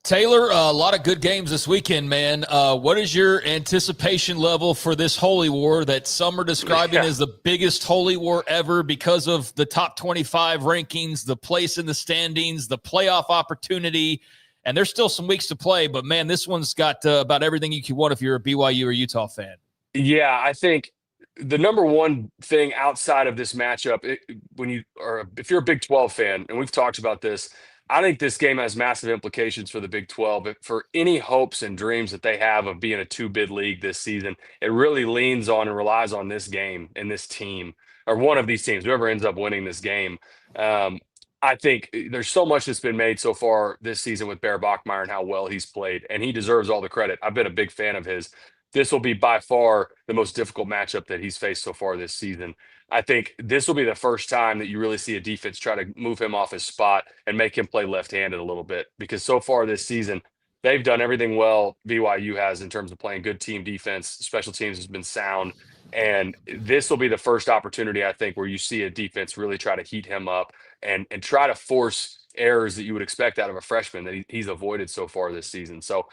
Taylor, a lot of good games this weekend, man. What is your anticipation level for this Holy War that some are describing as the biggest Holy War ever because of the top 25 rankings, the place in the standings, the playoff opportunity? And there's still some weeks to play, but, man, this one's got about everything you could want if you're a BYU or Utah fan. Yeah, I think the number one thing outside of this matchup, if you're a Big 12 fan, and we've talked about this, I think this game has massive implications for the Big 12. But for any hopes and dreams that they have of being a two-bid league this season, it really leans on and relies on this game and this team, or one of these teams, whoever ends up winning this game. I think there's so much that's been made so far this season with Bear Bachmeier and how well he's played, and he deserves all the credit. I've been a big fan of his. this will be by far the most difficult matchup that he's faced so far this season. I think this will be the first time that you really see a defense try to move him off his spot and make him play left-handed a little bit, because so far this season, they've done everything well BYU has in terms of playing good team defense. Special teams has been sound. And this will be the first opportunity, I think, where you see a defense really try to heat him up and try to force errors that you would expect out of a freshman that he's avoided so far this season. So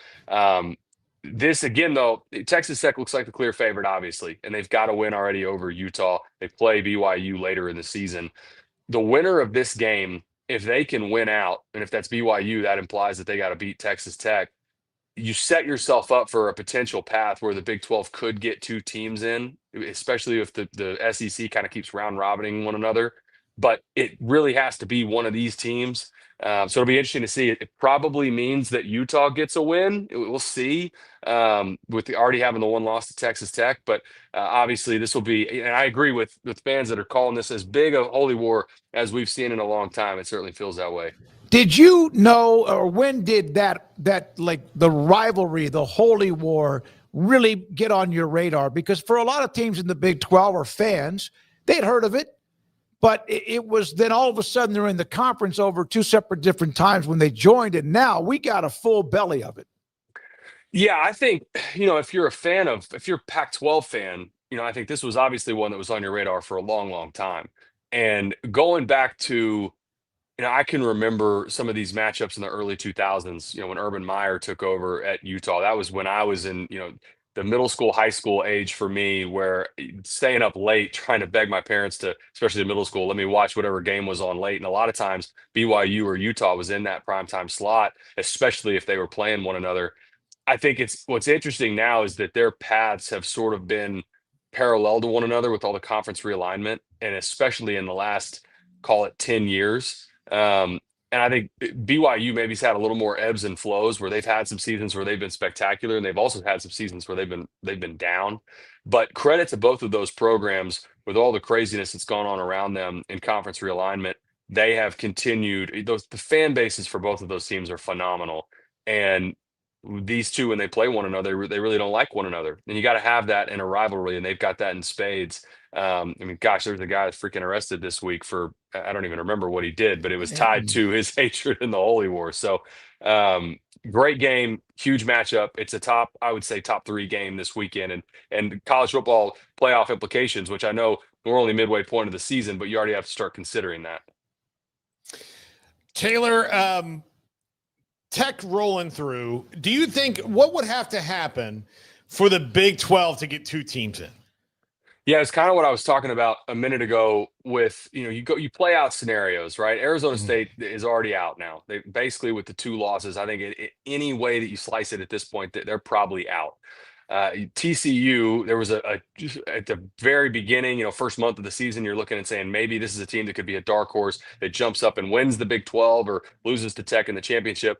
this again, though, Texas Tech looks like the clear favorite, obviously, and they've got to win already over Utah. They play BYU later in the season. The winner of this game, if they can win out, and if that's BYU, that implies that they got to beat Texas Tech. You set yourself up for a potential path where the Big 12 could get 2 teams in, especially if the SEC kind of keeps round robining one another. But it really has to be one of these teams. So it'll be interesting to see. It probably means that Utah gets a win. We'll see, with already having the one loss to Texas Tech. But obviously this will be, and I agree with fans that are calling this as big a holy war as we've seen in a long time. It certainly feels that way. Did you know, or when did that like the rivalry, the holy war, really get on your radar? Because for a lot of teams in the Big 12 or fans, they'd heard of it, but it was then all of a sudden they're in the conference over 2 separate different times when they joined, and now we got a full belly of it. Yeah, I think, if you're a Pac-12 fan, I think this was obviously one that was on your radar for a long, long time. And going back to, I can remember some of these matchups in the early 2000s, when Urban Meyer took over at Utah. That was when I was in, the middle school, high school age for me, where staying up late, trying to beg my parents to, especially in middle school, let me watch whatever game was on late. And a lot of times BYU or Utah was in that primetime slot, especially if they were playing one another. I think what's interesting now is that their paths have sort of been parallel to one another with all the conference realignment, and especially in the last, call it 10 years. And I think BYU maybe has had a little more ebbs and flows, where they've had some seasons where they've been spectacular, and they've also had some seasons where they've been down. But credit to both of those programs, with all the craziness that's gone on around them in conference realignment, they have continued. The fan bases for both of those teams are phenomenal, and these two, when they play one another, they really don't like one another, and you got to have that in a rivalry, and they've got that in spades. Gosh, there's a guy that's freaking arrested this week for, I don't even remember what he did, but it was tied to his hatred in the Holy War. So great game, huge matchup. It's I would say top 3 game this weekend, and college football playoff implications, which I know we're only midway point of the season, but you already have to start considering that. Taylor, Tech rolling through. Do you think what would have to happen for the Big 12 to get 2 teams in? Yeah, it's kind of what I was talking about a minute ago with, you play out scenarios, right? Arizona State is already out now. They basically, with the 2 losses, I think any way that you slice it at this point, they're probably out. TCU, there was just at the very beginning, first month of the season, you're looking and saying, maybe this is a team that could be a dark horse that jumps up and wins the Big 12 or loses to Tech in the championship.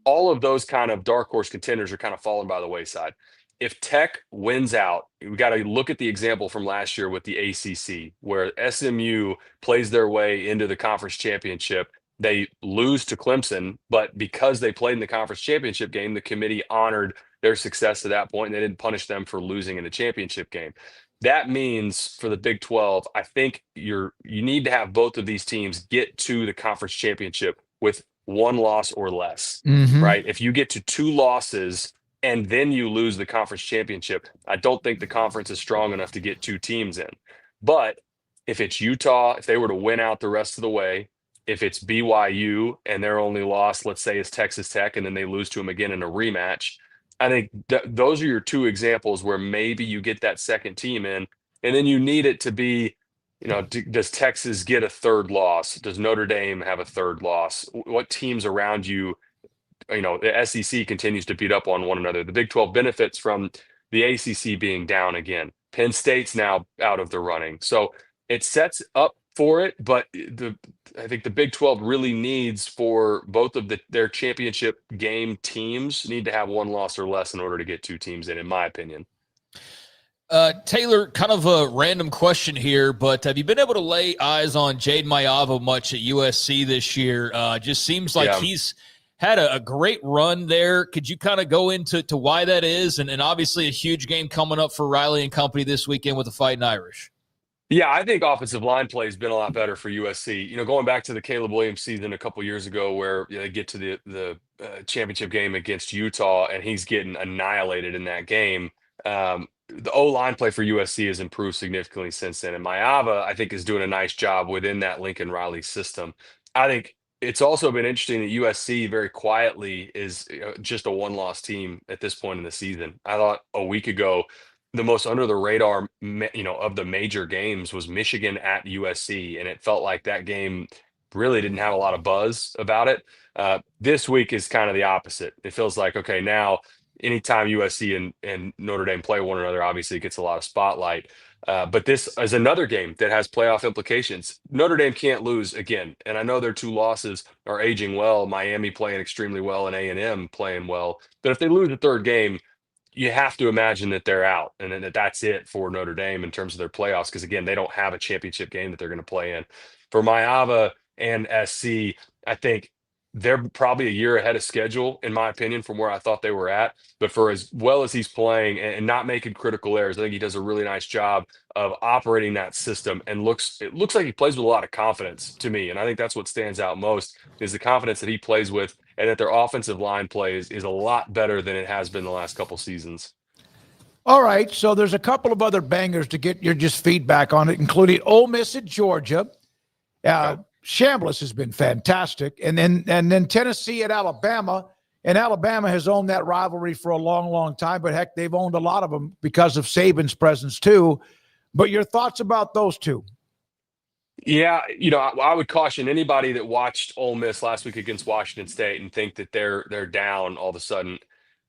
All of those kind of dark horse contenders are kind of falling by the wayside. If Tech wins out, we got to look at the example from last year with the ACC, where SMU plays their way into the conference championship. They lose to Clemson, but because they played in the conference championship game, the committee honored their success to that point, and they didn't punish them for losing in the championship game. That means for the Big 12, I think you need to have both of these teams get to the conference championship with 1 loss or less, right? If you get to 2 losses and then you lose the conference championship, I don't think the conference is strong enough to get 2 teams in. But if it's Utah, if they were to win out the rest of the way, if it's BYU and their only loss, let's say, is Texas Tech, and then they lose to them again in a rematch, I think those are your 2 examples where maybe you get that second team in, and then you need it to be, does Texas get a 3rd loss? Does Notre Dame have a 3rd loss? What teams around you, the SEC continues to beat up on one another. The Big 12 benefits from the ACC being down again. Penn State's now out of the running. So it sets up for it, but I think the Big 12 really needs for both of their championship game teams need to have 1 loss or less in order to get 2 teams in my opinion. Taylor, kind of a random question here, but have you been able to lay eyes on Jade Mayava much at USC this year? Just seems like he's had a great run there. Could you kind of go into why that is? And obviously a huge game coming up for Riley and company this weekend with the Fighting Irish. Yeah, I think offensive line play has been a lot better for USC. Going back to the Caleb Williams season a couple years ago, where they get to the championship game against Utah, and he's getting annihilated in that game. The O-line play for USC has improved significantly since then, and Maava, I think, is doing a nice job within that Lincoln Riley system. I think it's also been interesting that USC very quietly is just a one-loss team at this point in the season. I thought a week ago the most under the radar, of the major games was Michigan at USC, and it felt like that game really didn't have a lot of buzz about it. This week is kind of the opposite. It feels like, okay, now anytime USC and Notre Dame play one another, obviously it gets a lot of spotlight. But this is another game that has playoff implications. Notre Dame can't lose again, and I know their two losses are aging well. Miami playing extremely well and A&M playing well, but if they lose the third game, you have to imagine that they're out and then that's it for Notre Dame in terms of their playoffs. Because again, they don't have a championship game that they're going to play in. For Maava and SC, I think they're probably a year ahead of schedule, in my opinion, from where I thought they were at. But for as well as he's playing and not making critical errors, I think he does a really nice job of operating that system, and it looks like he plays with a lot of confidence to me. And I think that's what stands out most is the confidence that he plays with, and that their offensive line plays is a lot better than it has been the last couple seasons. All right, so there's a couple of other bangers to get your just feedback on it, including Ole Miss at Georgia. Chambliss has been fantastic, and then Tennessee at Alabama. And Alabama has owned that rivalry for a long, long time, but heck, they've owned a lot of them because of Saban's presence too. But your thoughts about those two? Yeah, I would caution anybody that watched Ole Miss last week against Washington State and think that they're down all of a sudden.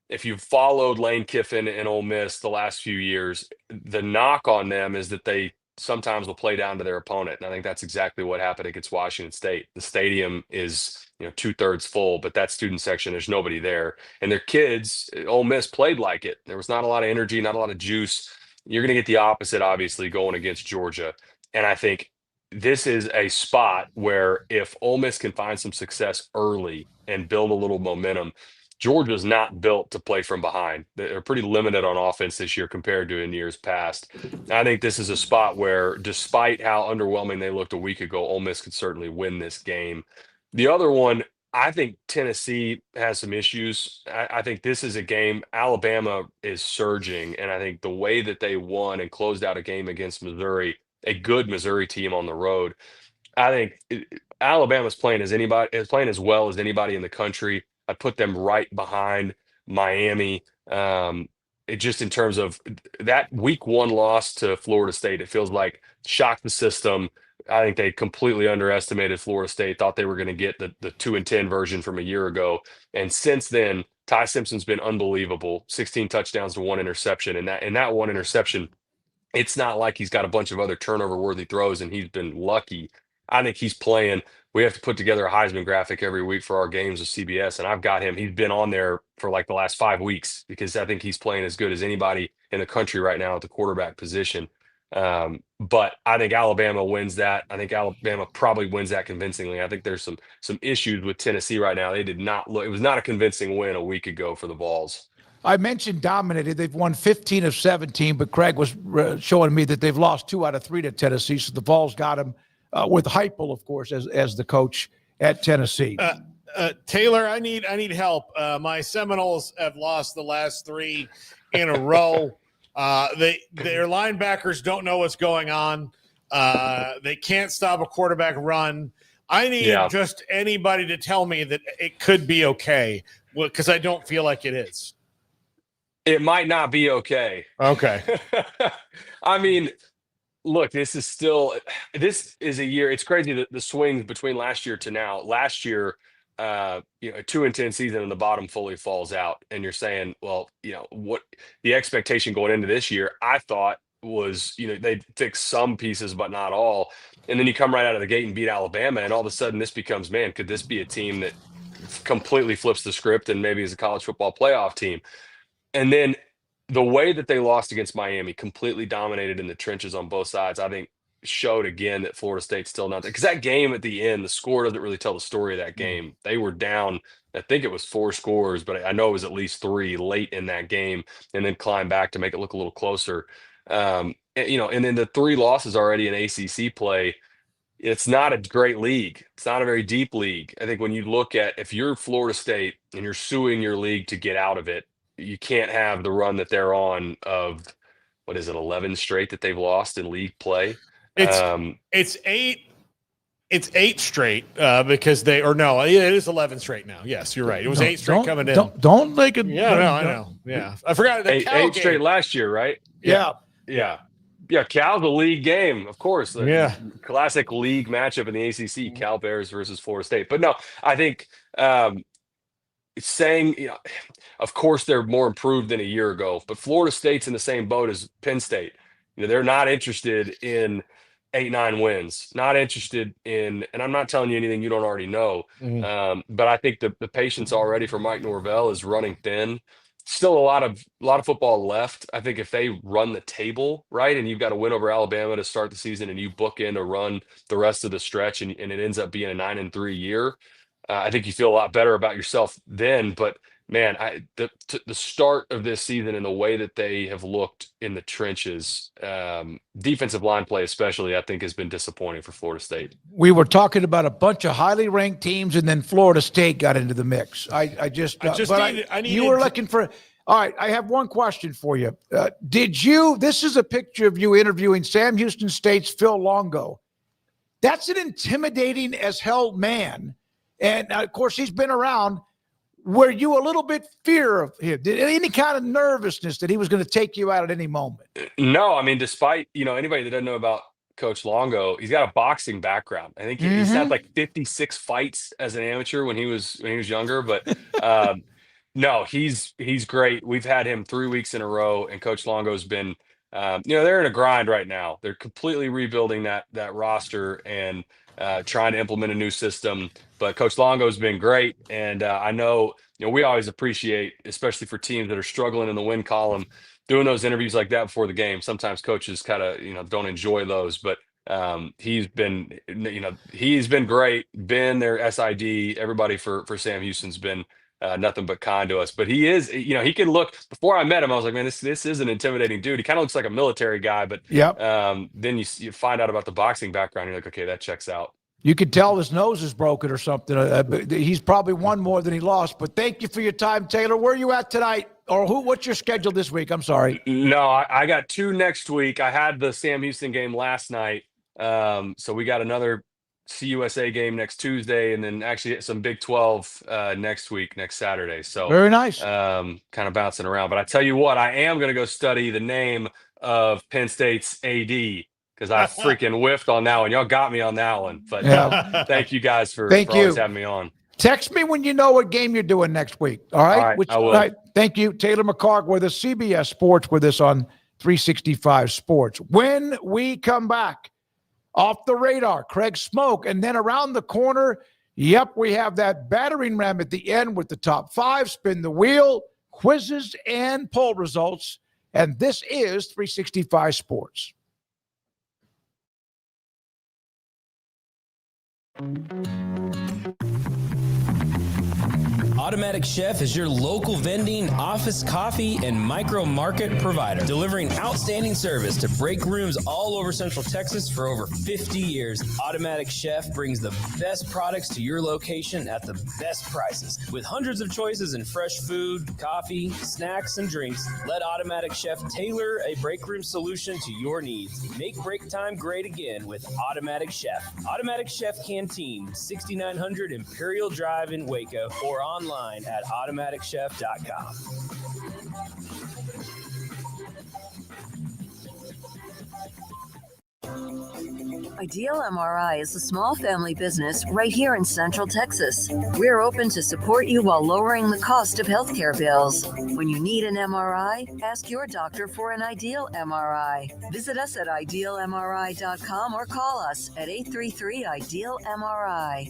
If you've followed Lane Kiffin and Ole Miss the last few years, the knock on them is that they sometimes will play down to their opponent. And I think that's exactly what happened against Washington State. The stadium is, 2/3 full, but that student section, there's nobody there. And their kids, Ole Miss played like it. There was not a lot of energy, not a lot of juice. You're going to get the opposite, obviously, going against Georgia. And I think this is a spot where if Ole Miss can find some success early and build a little momentum, Georgia's not built to play from behind. They're pretty limited on offense this year compared to in years past. I think this is a spot where, despite how underwhelming they looked a week ago, Ole Miss could certainly win this game. The other one, I think Tennessee has some issues. I think this is a game, Alabama is surging, and I think the way that they won and closed out a game against Missouri, a good Missouri team on the road, I think Alabama's playing as well as anybody in the country. I put them right behind Miami. Just in terms of that week one loss to Florida State, it feels like shocked the system. I think they completely underestimated Florida State, thought they were going to get the 2-10 version from a year ago. And since then, Ty Simpson's been unbelievable. 16 touchdowns to 1 interception. And that one interception, it's not like he's got a bunch of other turnover-worthy throws and he's been lucky. I think he's playing. We have to put together a Heisman graphic every week for our games with CBS, and I've got him. He's been on there for like the last 5 weeks because I think he's playing as good as anybody in the country right now at the quarterback position. But I think Alabama wins that. I think Alabama probably wins that convincingly. I think there's some issues with Tennessee right now. They did not look. It was not a convincing win a week ago for the Vols. I mentioned dominated. They've won 15 of 17, but Craig was showing me that they've lost 2 out of 3 to Tennessee. So the Vols got him with Heupel, of course, as the coach at Tennessee. Taylor, I need help. My Seminoles have lost the last 3 in a row. Their linebackers don't know what's going on. They can't stop a quarterback run. I need just anybody to tell me that it could be okay, because I don't feel like it is. It might not be okay. Okay. I mean, look, this is a year. It's crazy the swings between last year to now. Last year, a 2-10 season and the bottom fully falls out, and you're saying, well, what the expectation going into this year, I thought was, they'd fix some pieces but not all, and then you come right out of the gate and beat Alabama, and all of a sudden this becomes, man, could this be a team that completely flips the script and maybe is a college football playoff team? And then the way that they lost against Miami, completely dominated in the trenches on both sides, I think showed again that Florida State's still not there. Because that game at the end, the score doesn't really tell the story of that game. They were down, I think it was 4 scores, but I know it was at least 3 late in that game, and then climbed back to make it look a little closer. And then the 3 losses already in ACC play. It's not a great league. It's not a very deep league. I think when you look at, if you're Florida State and you're suing your league to get out of it, you can't have the run that they're on of, what is it, 11 straight that they've lost in league play. It's 8 straight because it is 11 straight now. Yes, you're right. It was 8 straight coming in. Don't make it. Yeah, no, I know. Yeah, I forgot the Cal 8 straight game. last year, right? Yeah. Cal's a league game, of course. Yeah. Classic league matchup in the ACC, Cal Bears versus Florida State. But no, I think it's saying, of course they're more improved than a year ago, but Florida State's in the same boat as Penn State. They're not interested in 8-9 wins, not interested in, and I'm not telling you anything you don't already know. But I think the patience already for Mike Norvell is running thin. Still a lot of football left. I think if they run the table right, and you've got a win over Alabama to start the season, and you book in to run the rest of the stretch, and it ends up being a 9-3 year, I think you feel a lot better about yourself then. But man, the start of this season and the way that they have looked in the trenches, defensive line play especially, I think has been disappointing for Florida State. We were talking about a bunch of highly ranked teams, and then Florida State got into the mix. You were looking for. All right, I have one question for you. This is a picture of you interviewing Sam Houston State's Phil Longo. That's an intimidating as hell man. And of course, he's been around. Were you a little bit fear of him? Did any kind of nervousness that he was going to take you out at any moment? No, I mean, despite, anybody that doesn't know about Coach Longo, he's got a boxing background. I think he's had like 56 fights as an amateur when he was younger, but no, he's great. We've had him 3 weeks in a row, and Coach Longo's been, they're in a grind right now. They're completely rebuilding that roster and trying to implement a new system. But Coach Longo's been great, and I know we always appreciate, especially for teams that are struggling in the win column, doing those interviews like that before the game. Sometimes coaches kind of don't enjoy those, but he's been great. Ben, their SID, everybody for Sam Houston's been nothing but kind to us. But he is, he can look. Before I met him, I was like, man, this is an intimidating dude. He kind of looks like a military guy, but then you find out about the boxing background. You're like, okay, that checks out. You could tell his nose is broken or something. He's probably won more than he lost. But thank you for your time, Taylor. Where are you at tonight? Or what's your schedule this week? I'm sorry. No, I got 2 next week. I had the Sam Houston game last night. So we got another CUSA game next Tuesday, and then actually some Big 12 next Saturday. So very nice. Kind of bouncing around. But I tell you what, I am going to go study the name of Penn State's AD, because I freaking whiffed on that one. Y'all got me on that one. But thank you guys for always having me on. Text me when you know what game you're doing next week. All right? I will. All right. Thank you. Taylor McCarg with us, CBS Sports with us on 365 Sports. When we come back, off the radar, Craig Smoak, and then around the corner, we have that battering ram at the end with the top 5, spin the wheel, quizzes, and poll results. And this is 365 Sports. Automatic Chef is your local vending, office coffee, and micro market provider, delivering outstanding service to break rooms all over Central Texas for over 50 years. Automatic Chef brings the best products to your location at the best prices. With hundreds of choices in fresh food, coffee, snacks, and drinks, let Automatic Chef tailor a break room solution to your needs. Make break time great again with Automatic Chef. Automatic Chef Canteen, 6900 Imperial Drive in Waco, or online at automaticchef.com. Ideal MRI is a small family business right here in Central Texas. We're open to support you while lowering the cost of healthcare bills. When you need an MRI, ask your doctor for an Ideal MRI. Visit us at idealmri.com or call us at 833-IDEAL-MRI.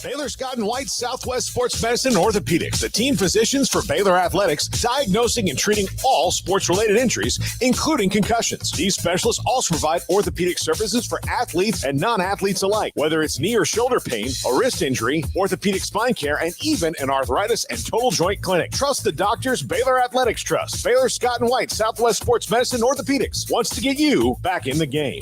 Baylor Scott and White Southwest Sports Medicine and Orthopedics, the team physicians for Baylor Athletics, diagnosing and treating all sports-related injuries, including concussions. These specialists also provide orthopedic services for athletes and non-athletes alike, whether it's knee or shoulder pain, a wrist injury, orthopedic spine care, and even an arthritis and total joint clinic. Trust the doctors Baylor Athletics trust. Baylor Scott and White Southwest Sports Medicine and Orthopedics wants to get you back in the game.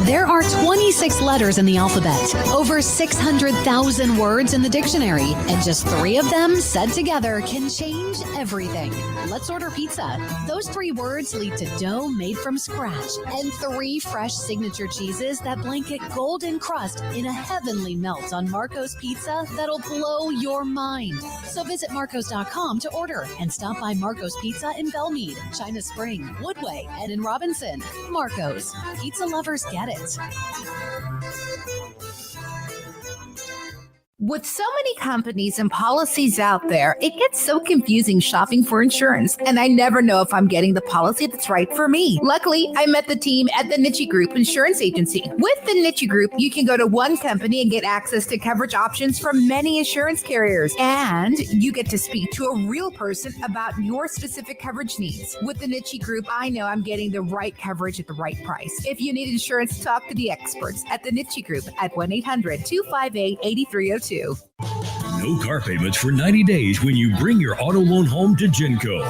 There are 26 letters in the alphabet, over 600,000 words in the dictionary, and just 3 of them said together can change everything. Let's order pizza. Those 3 words lead to dough made from scratch and 3 fresh signature cheeses that blanket golden crust in a heavenly melt on Marco's Pizza that'll blow your mind. So visit marcos.com to order and stop by Marco's Pizza in Belmead, China Spring, Woodway, and in Robinson. Marco's. Pizza lovers get it. With so many companies and policies out there, it gets so confusing shopping for insurance, and I never know if I'm getting the policy that's right for me. Luckily, I met the team at the Niche Group Insurance Agency. With the Niche Group, you can go to one company and get access to coverage options from many insurance carriers, and you get to speak to a real person about your specific coverage needs. With the Niche Group, I know I'm getting the right coverage at the right price. If you need insurance, talk to the experts at the Niche Group at 1-800-258-8302. No car payments for 90 days when you bring your auto loan home to Genco.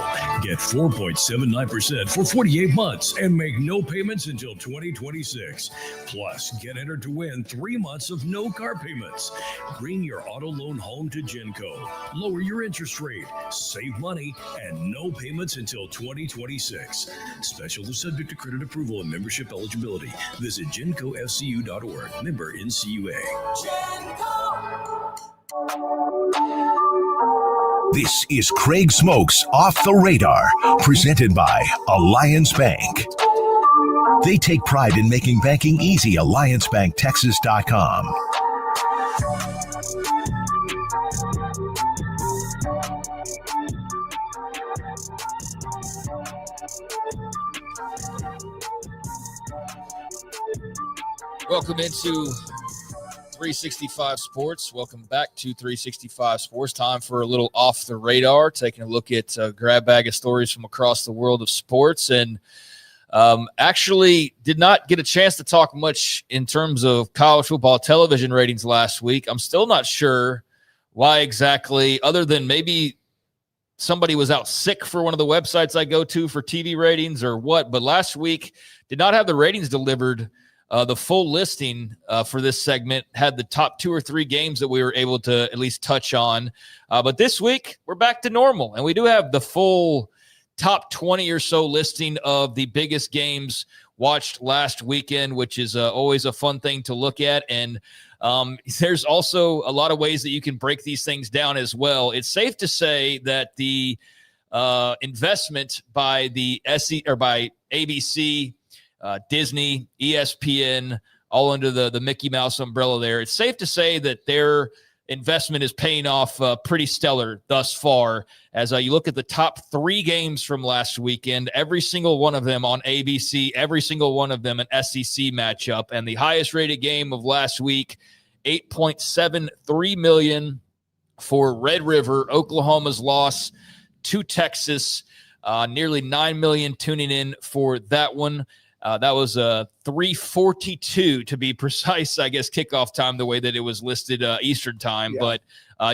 Get 4.79% for 48 months and make no payments until 2026. Plus, get entered to win 3 months of no car payments. Bring your auto loan home to Genco. Lower your interest rate, save money, and no payments until 2026. Special is subject to credit approval and membership eligibility. Visit GencoFCU.org. Member NCUA. This is Craig Smoak's Off the Radar, presented by Alliance Bank. They take pride in making banking easy. AllianceBankTexas.com. Welcome into 365 Sports. Welcome back to 365 Sports. Time for a little Off the Radar, taking a look at a grab bag of stories from across the world of sports. And actually did not get a chance to talk much in terms of college football television ratings last week. I'm still not sure why exactly, other than maybe somebody was out sick for one of the websites I go to for TV ratings or what. But last week did not have the ratings delivered. The full listing for this segment had the top 2 or 3 games that we were able to at least touch on. But this week, we're back to normal. And we do have the full top 20 or so listing of the biggest games watched last weekend, which is always a fun thing to look at. And there's also a lot of ways that you can break these things down as well. It's safe to say that the investment by the by ABC, Disney, ESPN, all under the Mickey Mouse umbrella there. It's safe to say that their investment is paying off pretty stellar thus far. As you look at the top 3 games from last weekend, every single one of them on ABC, every single one of them an SEC matchup. And the highest rated game of last week, $8.73 million for Red River, Oklahoma's loss to Texas. Nearly 9 million tuning in for that one. That was 3:42 to be precise, I guess, kickoff time, the way that it was listed Eastern time. Yeah. But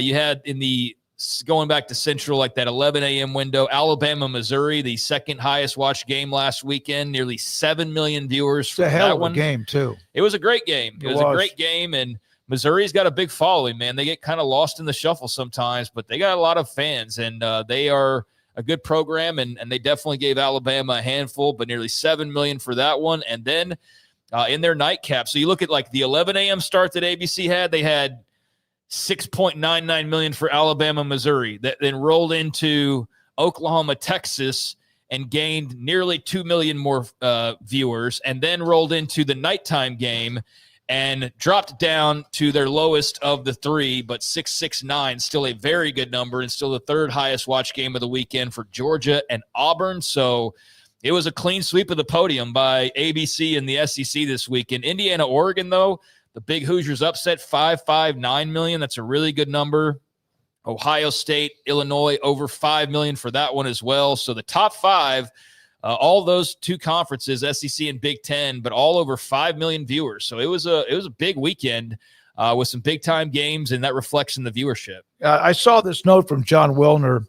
you had in the going back to Central, like that 11 a.m. window, Alabama, Missouri, the second highest watched game last weekend, nearly 7 million viewers for that one. It's a hell of a game, too. It was a great game. It was a great game, and Missouri's got a big following, man. They get kind of lost in the shuffle sometimes, but they got a lot of fans, and they are a good program, and they definitely gave Alabama a handful, but nearly 7 million for that one. And then in their nightcap, so you look at like the 11 a.m. start that ABC had, they had 6.99 million for Alabama, Missouri, that then rolled into Oklahoma, Texas, and gained nearly 2 million more viewers, and then rolled into the nighttime game and dropped down to their lowest of the 3, but 669, still a very good number, and still the 3rd highest watch game of the weekend for Georgia and Auburn. So it was a clean sweep of the podium by ABC and the SEC this weekend. Indiana, Oregon, though, the big Hoosiers upset 5.59 million. That's a really good number. Ohio State, Illinois, over 5 million for that one as well. So the top five, all those two conferences, SEC and Big Ten, but all over 5 million viewers. So it was a big weekend with some big time games, and that reflects in the viewership. I saw this note from John Wilner.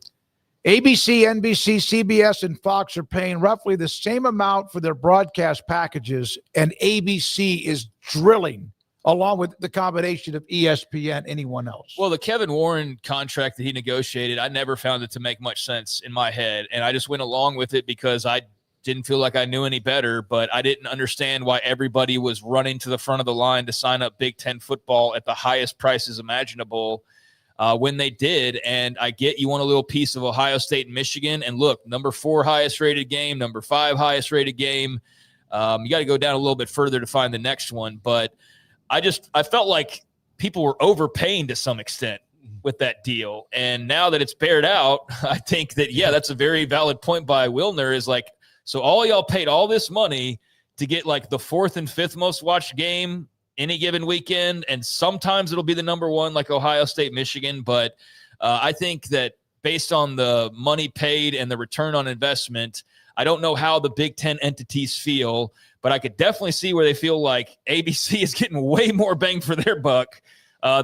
ABC, NBC, CBS, and Fox are paying roughly the same amount for their broadcast packages, and ABC is drilling along with the combination of ESPN, anyone else. Well, the Kevin Warren contract that he negotiated, I never found it to make much sense in my head, and I just went along with it because I didn't feel like I knew any better, but I didn't understand why everybody was running to the front of the line to sign up Big Ten football at the highest prices imaginable when they did. And I get you want a little piece of Ohio State and Michigan, and look, number 4 highest rated game, number 5 highest rated game. You got to go down a little bit further to find the next one, but I felt like people were overpaying to some extent with that deal. And now that it's bared out, I think that, yeah, that's a very valid point by Wilner, is like, so all y'all paid all this money to get like the 4th and 5th most watched game any given weekend. And sometimes it'll be the number 1, like Ohio State, Michigan. But I think that based on the money paid and the return on investment, I don't know how the Big Ten entities feel, but I could definitely see where they feel like ABC is getting way more bang for their buck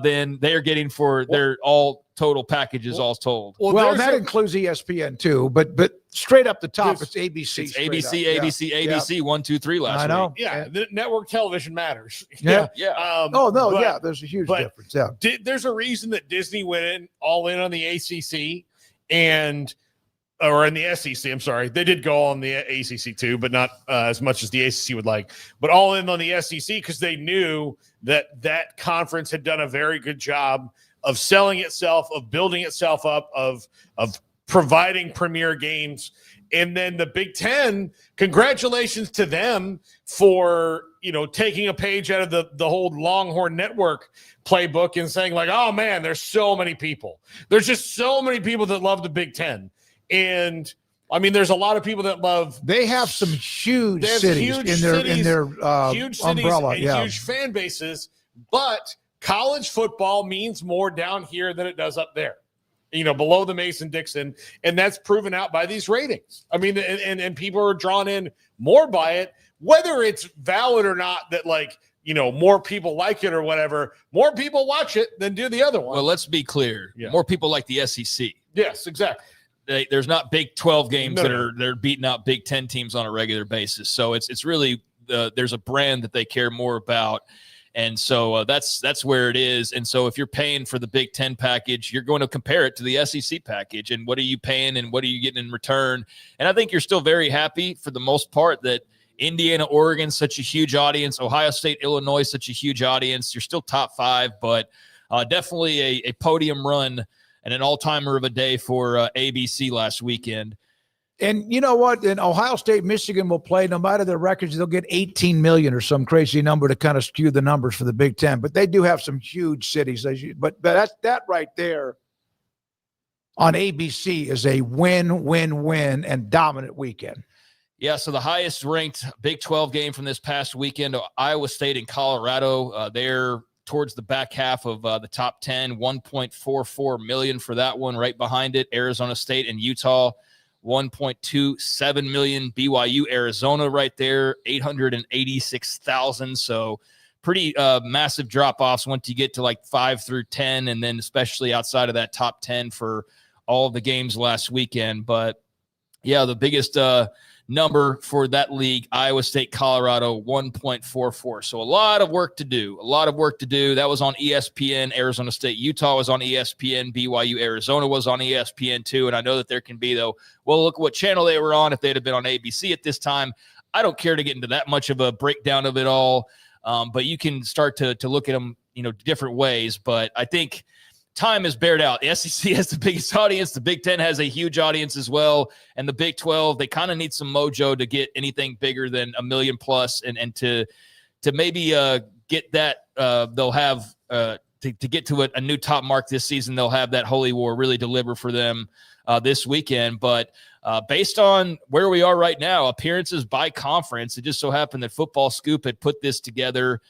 than they are getting for their all total packages, all told. Well, that includes ESPN too, but straight up the top, it's ABC. It's ABC, 1, 2, 3 last I know. week. Yeah, the network television matters. Yeah. But there's a huge difference. Yeah. There's a reason that Disney went all in on the ACC or in the SEC. I'm sorry. They did go on the ACC too, but not as much as the ACC would like, but all in on the SEC because they knew that conference had done a very good job of selling itself, of building itself up, of providing premier games. And then the Big Ten, congratulations to them for, taking a page out of the whole Longhorn Network playbook and saying like, oh man, there's so many people. There's just so many people that love the Big Ten. And I mean, there's a lot of people that love. They have some huge cities in their huge cities umbrella, and huge fan bases. But college football means more down here than it does up there, below the Mason-Dixon, and that's proven out by these ratings. I mean, and people are drawn in more by it, whether it's valid or not. That more people like it or whatever. More people watch it than do the other one. Well, let's be clear. Yeah. More people like the SEC. Yes, exactly. There's not Big 12 games they're beating out Big 10 teams on a regular basis. So it's really there's a brand that they care more about. And so that's where it is. And so if you're paying for the Big 10 package, you're going to compare it to the SEC package. And what are you paying and what are you getting in return? And I think you're still very happy for the most part that Indiana, Oregon, such a huge audience. Ohio State, Illinois, such a huge audience. You're still top 5, but definitely a podium run and an all-timer of a day for ABC last weekend. And you know what? And Ohio State, Michigan will play no matter their records. They'll get 18 million or some crazy number to kind of skew the numbers for the Big Ten. But they do have some huge cities. But that right there on ABC is a win and dominant weekend. Yeah, so the highest ranked Big 12 game from this past weekend, Iowa State and Colorado. They're towards the back half of the top 10, 1.44 million for that one. Right behind it, Arizona State and Utah, 1.27 million. BYU, Arizona right there, 886,000. So pretty massive drop-offs once you get to like 5 through 10, and then especially outside of that top 10 for all of the games last weekend. But yeah, the biggest number for that league, Iowa State, Colorado, 1.44. So a lot of work to do. That was on ESPN. Arizona State, Utah was on ESPN. BYU, Arizona was on ESPN too. And I know that there can be, though, well, look what channel they were on if they'd have been on ABC at this time. I don't care to get into that much of a breakdown of it all, but you can start to look at them, different ways. But I think time is bared out. The SEC has the biggest audience. The Big Ten has a huge audience as well. And the Big 12, they kind of need some mojo to get anything bigger than 1 million plus. And to maybe get that, they'll have to get to a new top mark this season. They'll have that Holy War really deliver for them this weekend. But Based on where we are right now, appearances by conference, it just so happened that Football Scoop had put this together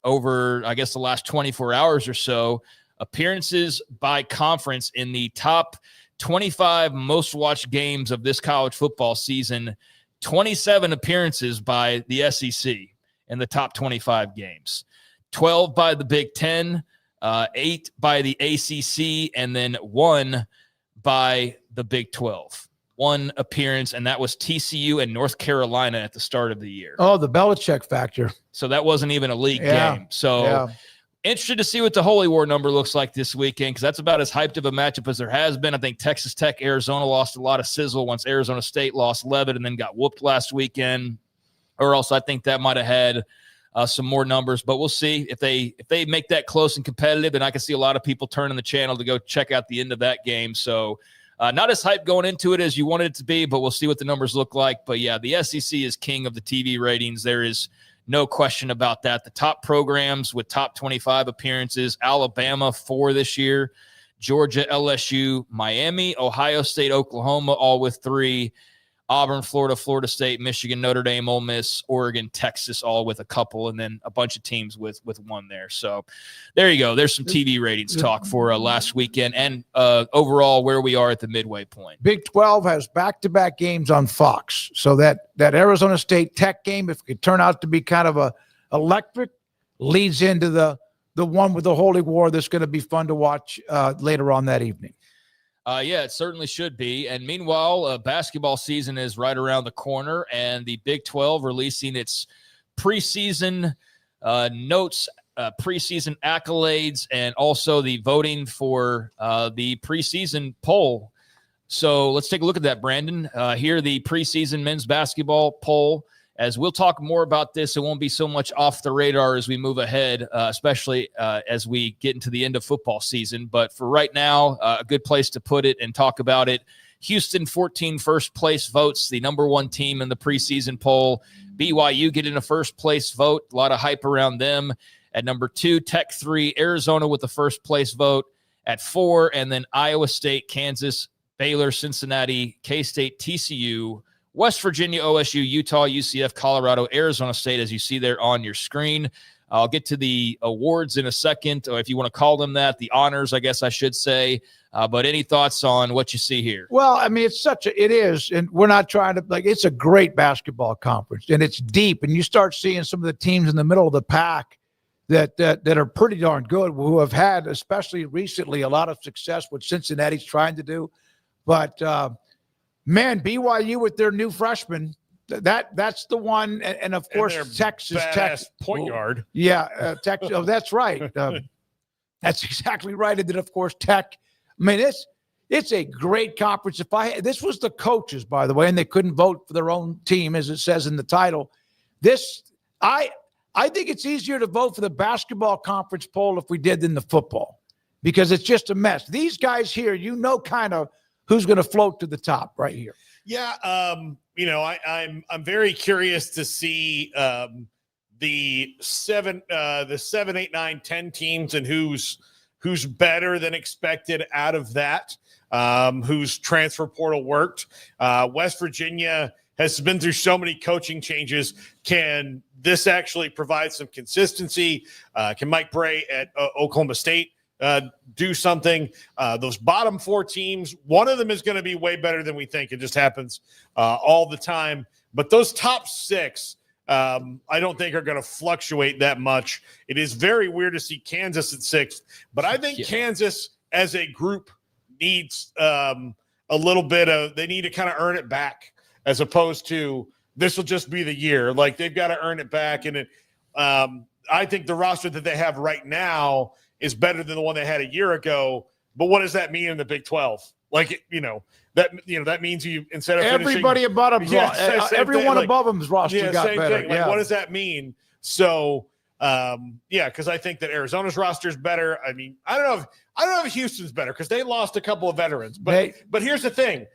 over, I guess, the last 24 hours or so. Appearances by conference in the top 25 most watched games of this college football season, 27 appearances by the SEC in the top 25 games, 12 by the Big Ten, 8 by the ACC, and then 1 by the Big 12. One appearance, and that was TCU and North Carolina at the start of the year. Oh, the Belichick factor. So that wasn't even a league game. So interested to see what the Holy War number looks like this weekend, because that's about as hyped of a matchup as there has been. I think Texas Tech, Arizona lost a lot of sizzle once Arizona State lost Levitt and then got whooped last weekend. Or else I think that might have had some more numbers, but we'll see if they make that close and competitive. And I can see a lot of people turning the channel to go check out the end of that game. So not as hyped going into it as you wanted it to be, but we'll see what the numbers look like. But yeah, the SEC is king of the TV ratings. There is no question about that. The top programs with top 25 appearances: Alabama 4 this year, Georgia, LSU, Miami, Ohio State, Oklahoma, all with 3. Auburn, Florida, Florida State, Michigan, Notre Dame, Ole Miss, Oregon, Texas, all with a couple, and then a bunch of teams with 1 there. So there you go. There's some TV ratings talk for last weekend and overall where we are at the midway point. Big 12 has back-to-back games on Fox. So that Arizona State Tech game, if it could turn out to be kind of a electric, leads into the one with the Holy War that's going to be fun to watch later on that evening. Yeah, it certainly should be. And meanwhile, basketball season is right around the corner, and the Big 12 releasing its preseason notes, preseason accolades, and also the voting for the preseason poll. So let's take a look at that, Brandon. Here, the preseason men's basketball poll. As we'll talk more about this, it won't be so much off the radar as we move ahead, especially as we get into the end of football season. But for right now, a good place to put it and talk about it. Houston, 14 first place votes, the number 1 team in the preseason poll. BYU getting a first place vote, a lot of hype around them. At number 2, Tech 3, Arizona with the first place vote at 4, and then Iowa State, Kansas, Baylor, Cincinnati, K-State, TCU, West Virginia, OSU, Utah, UCF, Colorado, Arizona State, as you see there on your screen. I'll get to the awards in a second, or if you want to call them that, the honors, I guess I should say. But any thoughts on what you see here? Well, I mean, it is, and we're not trying to, it's a great basketball conference, and it's deep, and you start seeing some of the teams in the middle of the pack that are pretty darn good, who have had, especially recently, a lot of success, what Cincinnati's trying to do. But, man, BYU with their new freshman, that's the one. And of course, Texas Tech point guard. Yeah. Texas. Oh, that's right. That's exactly right. And then, of course, Tech. I mean, it's a great conference. This was the coaches, by the way, and they couldn't vote for their own team, as it says in the title. I think it's easier to vote for the basketball conference poll if we did than the football, because it's just a mess. These guys here, kind of who's going to float to the top right here. Yeah, I'm very curious to see the 7, 8, 9, 10 teams and who's better than expected out of that. Whose transfer portal worked. West Virginia has been through so many coaching changes. Can this actually provide some consistency? Can Mike Bray at Oklahoma State do something? Those bottom 4 teams, one of them is going to be way better than we think. It just happens all the time. But those top 6, I don't think are going to fluctuate that much. It is very weird to see Kansas at 6th, but I think Kansas as a group needs a little bit of, they need to kind of earn it back, as opposed to this will just be the year. Like, they've got to earn it back. And I think the roster that they have right now is better than the one they had a year ago. But what does that mean in the Big 12? That means you, instead of everybody above them, everyone above them's roster got better. Thing. What does that mean? So, because I think that Arizona's roster is better. I mean, I don't know if Houston's better because they lost a couple of veterans. But here's the thing.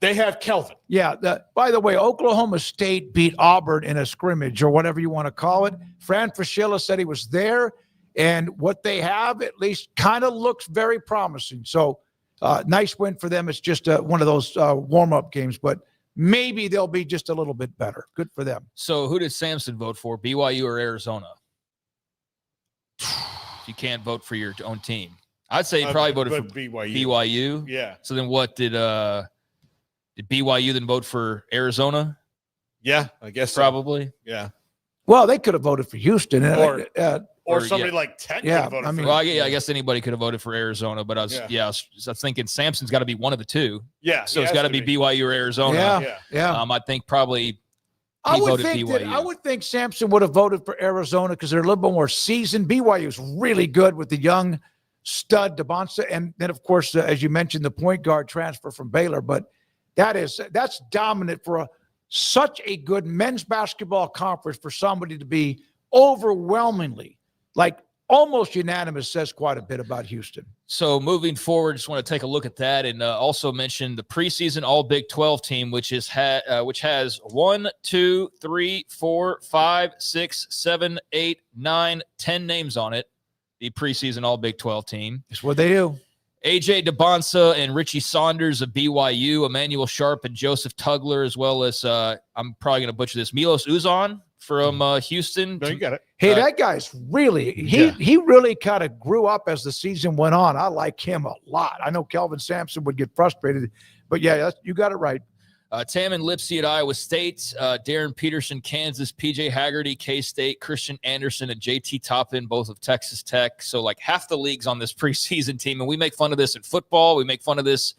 They have Kelvin. Yeah. By the way, Oklahoma State beat Auburn in a scrimmage, or whatever you want to call it. Fran Fraschilla said he was there, and what they have at least kind of looks very promising. So Nice win for them. It's just one of those warm-up games, but maybe they'll be just a little bit better. Good for them. So who did Samson vote for, BYU or Arizona? You can't vote for your own team. I'd say you probably voted for BYU. Yeah. So then what did BYU then vote for Arizona? Yeah, I guess probably. So. Yeah. Well, they could have voted for Houston. Or somebody like Tech could have voted for. Well, I guess anybody could have voted for Arizona, but I was thinking Samson's got to be one of the two. Yeah. So it's got to be BYU or Arizona. Yeah. I think probably I would voted think BYU. I would think Samson would have voted for Arizona because they're a little bit more seasoned. BYU is really good with the young stud DeBonsa, and then of course, as you mentioned, the point guard transfer from Baylor. But that's dominant for such a good men's basketball conference for somebody to be overwhelmingly, like almost unanimous, says quite a bit about Houston. So moving forward, just want to take a look at that and also mention the preseason All Big 12 team, which has 1, 2, 3, 4, 5, 6, 7, 8, 9, 10 names on it. The preseason All Big 12 team. That's what they do. AJ DeBonsa and Richie Saunders of BYU, Emmanuel Sharp and Joseph Tugler, as well as I'm probably going to butcher this, Milos Uzan from Houston. No, you got it. Hey, that guy's really he really kind of grew up as the season went on. I like him a lot. I know Kelvin Sampson would get frustrated, but yeah, you got it right. Tamin Lipsy at Iowa State, Darren Peterson, Kansas, PJ Haggerty, K-State, Christian Anderson, and JT Toppin, both of Texas Tech. So like half the league's on this preseason team, and we make fun of this in football. We make fun of this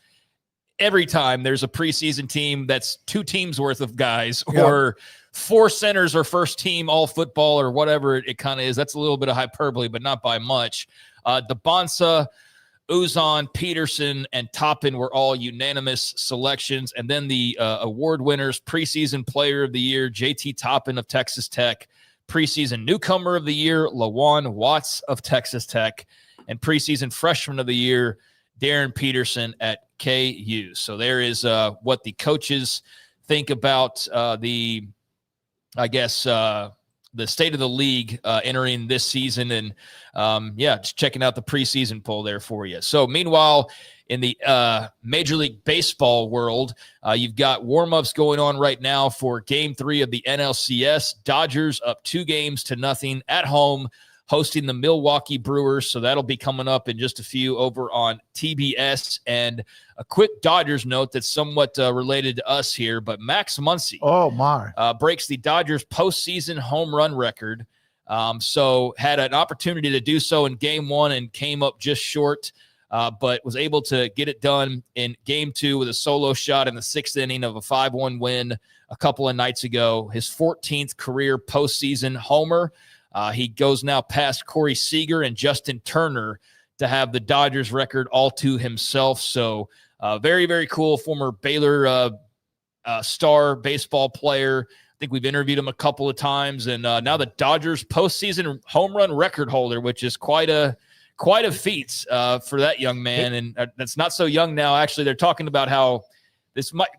every time there's a preseason team that's 2 teams worth of guys or 4 centers or first team all football or whatever it kind of is. That's a little bit of hyperbole, but not by much. DeBonsa, Uzan, Peterson, and Toppin were all unanimous selections. And then the award winners, preseason player of the year, JT Toppin of Texas Tech, preseason newcomer of the year, Lawan Watts of Texas Tech, and preseason freshman of the year, Darren Peterson at KU. So there is what the coaches think about the state of the league entering this season. And just checking out the preseason poll there for you. So meanwhile, in the Major League Baseball world, you've got warm-ups going on right now for Game 3 of the NLCS. Dodgers up 2-0 at home, hosting the Milwaukee Brewers. So that'll be coming up in just a few over on TBS. And a quick Dodgers note that's somewhat related to us here, but Max Muncy breaks the Dodgers postseason home run record. So had an opportunity to do so in Game 1 and came up just short, but was able to get it done in Game 2 with a solo shot in the 6th inning of a 5-1 win a couple of nights ago. His 14th career postseason homer. He goes now past Corey Seager and Justin Turner to have the Dodgers record all to himself. So very, very cool. Former Baylor star baseball player. I think we've interviewed him a couple of times. And now the Dodgers postseason home run record holder, which is quite a feat for that young man. And that's not so young now. Actually, they're talking about how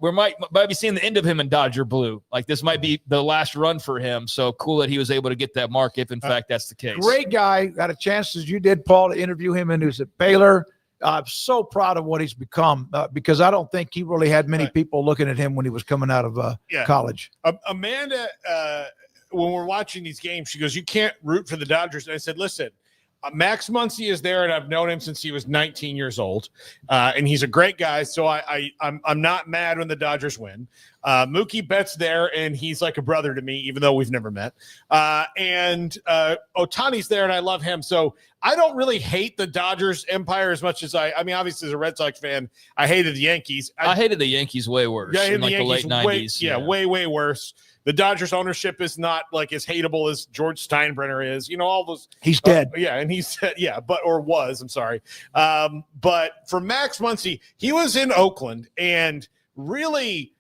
we might be seeing the end of him in Dodger blue. Like this might be the last run for him. So cool that he was able to get that mark if in fact that's the case. Great guy. Got a chance, as you did, Paul, to interview him, and who's at Baylor. I'm so proud of what he's become because I don't think he really had many people looking at him when he was coming out of college. Amanda, when we're watching these games, she goes, "You can't root for the Dodgers." And I said, "Listen, Max Muncy is there, and I've known him since he was 19 years old, and he's a great guy. So I'm not mad when the Dodgers win. Mookie Betts there, and he's like a brother to me, even though we've never met. And Ohtani's there, and I love him. So I don't really hate the Dodgers empire as much as I mean, obviously as a Red Sox fan, I hated the Yankees. I hated the Yankees way worse. Yeah, in the late 90s. Way worse. The Dodgers ownership is not like as hateable as George Steinbrenner is. You know, all those. He's dead. And he's was. I'm sorry. But for Max Muncy, he was in Oakland and really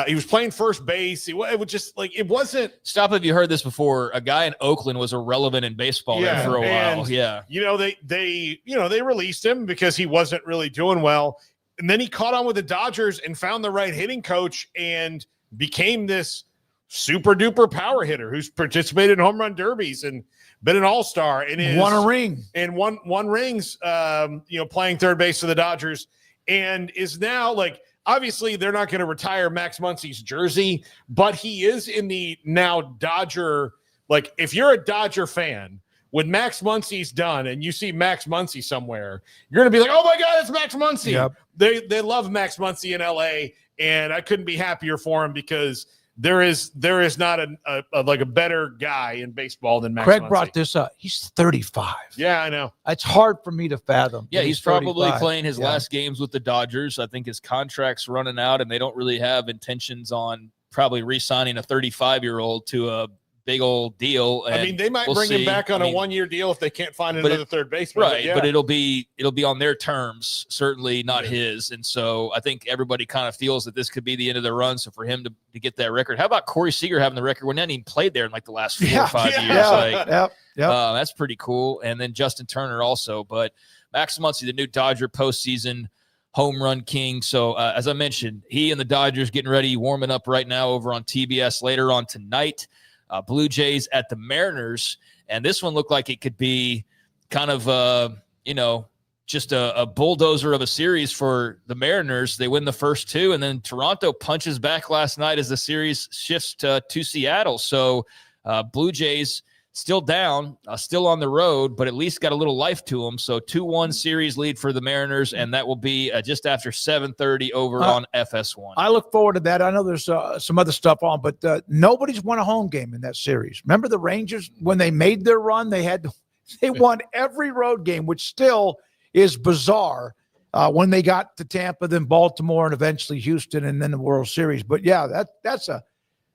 he was playing first base. It was just like it wasn't. Stop if you heard this before. A guy in Oakland was irrelevant in baseball there for a while. Yeah. You know, they released him because he wasn't really doing well. And then he caught on with the Dodgers and found the right hitting coach and became this super duper power hitter who's participated in home run derbies and been an all-star and won a ring and won rings, playing third base for the Dodgers. and is now like, obviously they're not going to retire Max Muncy's jersey, but he is in the now Dodger. Like, if you're a Dodger fan, when Max Muncy's done and you see Max Muncy somewhere, you're going to be like, oh my God, it's Max Muncy. Yep. They love Max Muncy in LA, and I couldn't be happier for him because there is not a better guy in baseball than Max Craig Muncy. brought this up. He's 35. Yeah, I know. It's hard for me to fathom. Yeah, he's probably 35. playing his last games with the Dodgers. I think his contract's running out, and they don't really have intentions on probably re-signing a 35-year-old to a big old deal. And I mean, they might bring him back on a one-year deal if they can't find another third baseman. Right, but it'll be on their terms, certainly not his. And so I think everybody kind of feels that this could be the end of the run. So for him to get that record, how about Corey Seager having the record when he hadn't even played there in like the last 4 or 5 years? That's pretty cool. And then Justin Turner also. But Max Muncy, the new Dodger postseason home run king. So as I mentioned, he and the Dodgers getting ready, warming up right now over on TBS later on tonight. Blue Jays at the Mariners, and this one looked like it could be kind of, just a bulldozer of a series for the Mariners. They win the first two, and then Toronto punches back last night as the series shifts to Seattle. So Blue Jays still down, still on the road, but at least got a little life to them. So 2-1 series lead for the Mariners, and that will be just after 7:30 over on FS1. I look forward to that. I know there's some other stuff on, but nobody's won a home game in that series. Remember the Rangers, when they made their run, they won every road game, which still is bizarre when they got to Tampa, then Baltimore, and eventually Houston, and then the World Series. But yeah,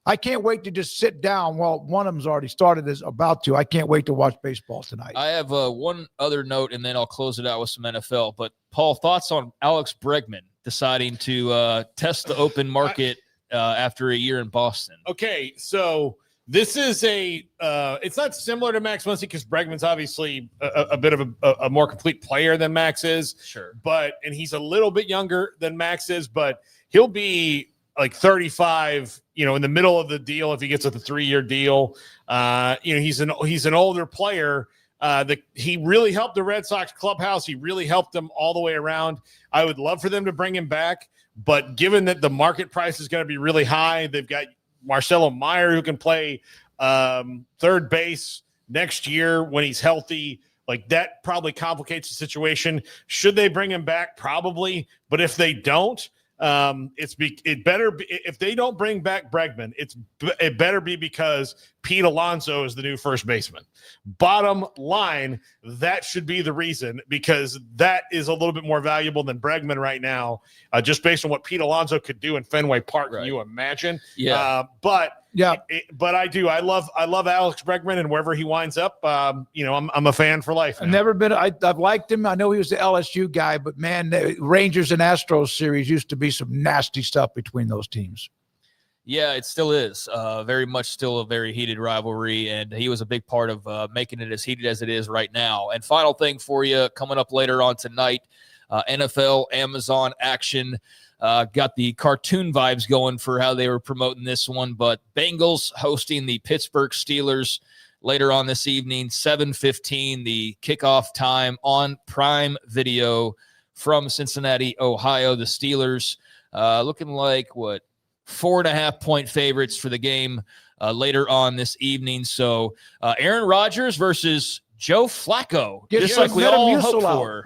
I can't wait to just sit down. Well, one of them's already started, is about to. I can't wait to watch baseball tonight. I have one other note, and then I'll close it out with some NFL. But, Paul, thoughts on Alex Bregman deciding to test the open market after a year in Boston? Okay, so this is it's not similar to Max Muncy because Bregman's obviously a bit of a more complete player than Max is. Sure. And he's a little bit younger than Max is, but he'll be like 35, in the middle of the deal if he gets a 3-year deal. He's an older player. He really helped the Red Sox clubhouse. He really helped them all the way around. I would love for them to bring him back, but given that the market price is going to be really high, they've got Marcelo Meyer who can play third base next year when he's healthy. Like, that probably complicates the situation. Should they bring him back? Probably. But if they don't, it better be, if they don't bring back Bregman, it better be because Pete Alonso is the new first baseman. Bottom line, that should be the reason, because that is a little bit more valuable than Bregman right now, just based on what Pete Alonso could do in Fenway Park. Right. Can you imagine? Yeah. But I love Alex Bregman, and wherever he winds up, I'm a fan for life. I've liked him. I know he was the LSU guy, but man, the Rangers and Astros series used to be some nasty stuff between those teams. Yeah, it still is very much still a very heated rivalry, and he was a big part of making it as heated as it is right now. And final thing for you, coming up later on tonight, NFL Amazon action. Got the cartoon vibes going for how they were promoting this one, but Bengals hosting the Pittsburgh Steelers later on this evening, 7:15, the kickoff time on Prime Video from Cincinnati, Ohio. The Steelers looking like 4.5-point favorites for the game later on this evening. So Aaron Rodgers versus Joe Flacco, just like we all hoped for.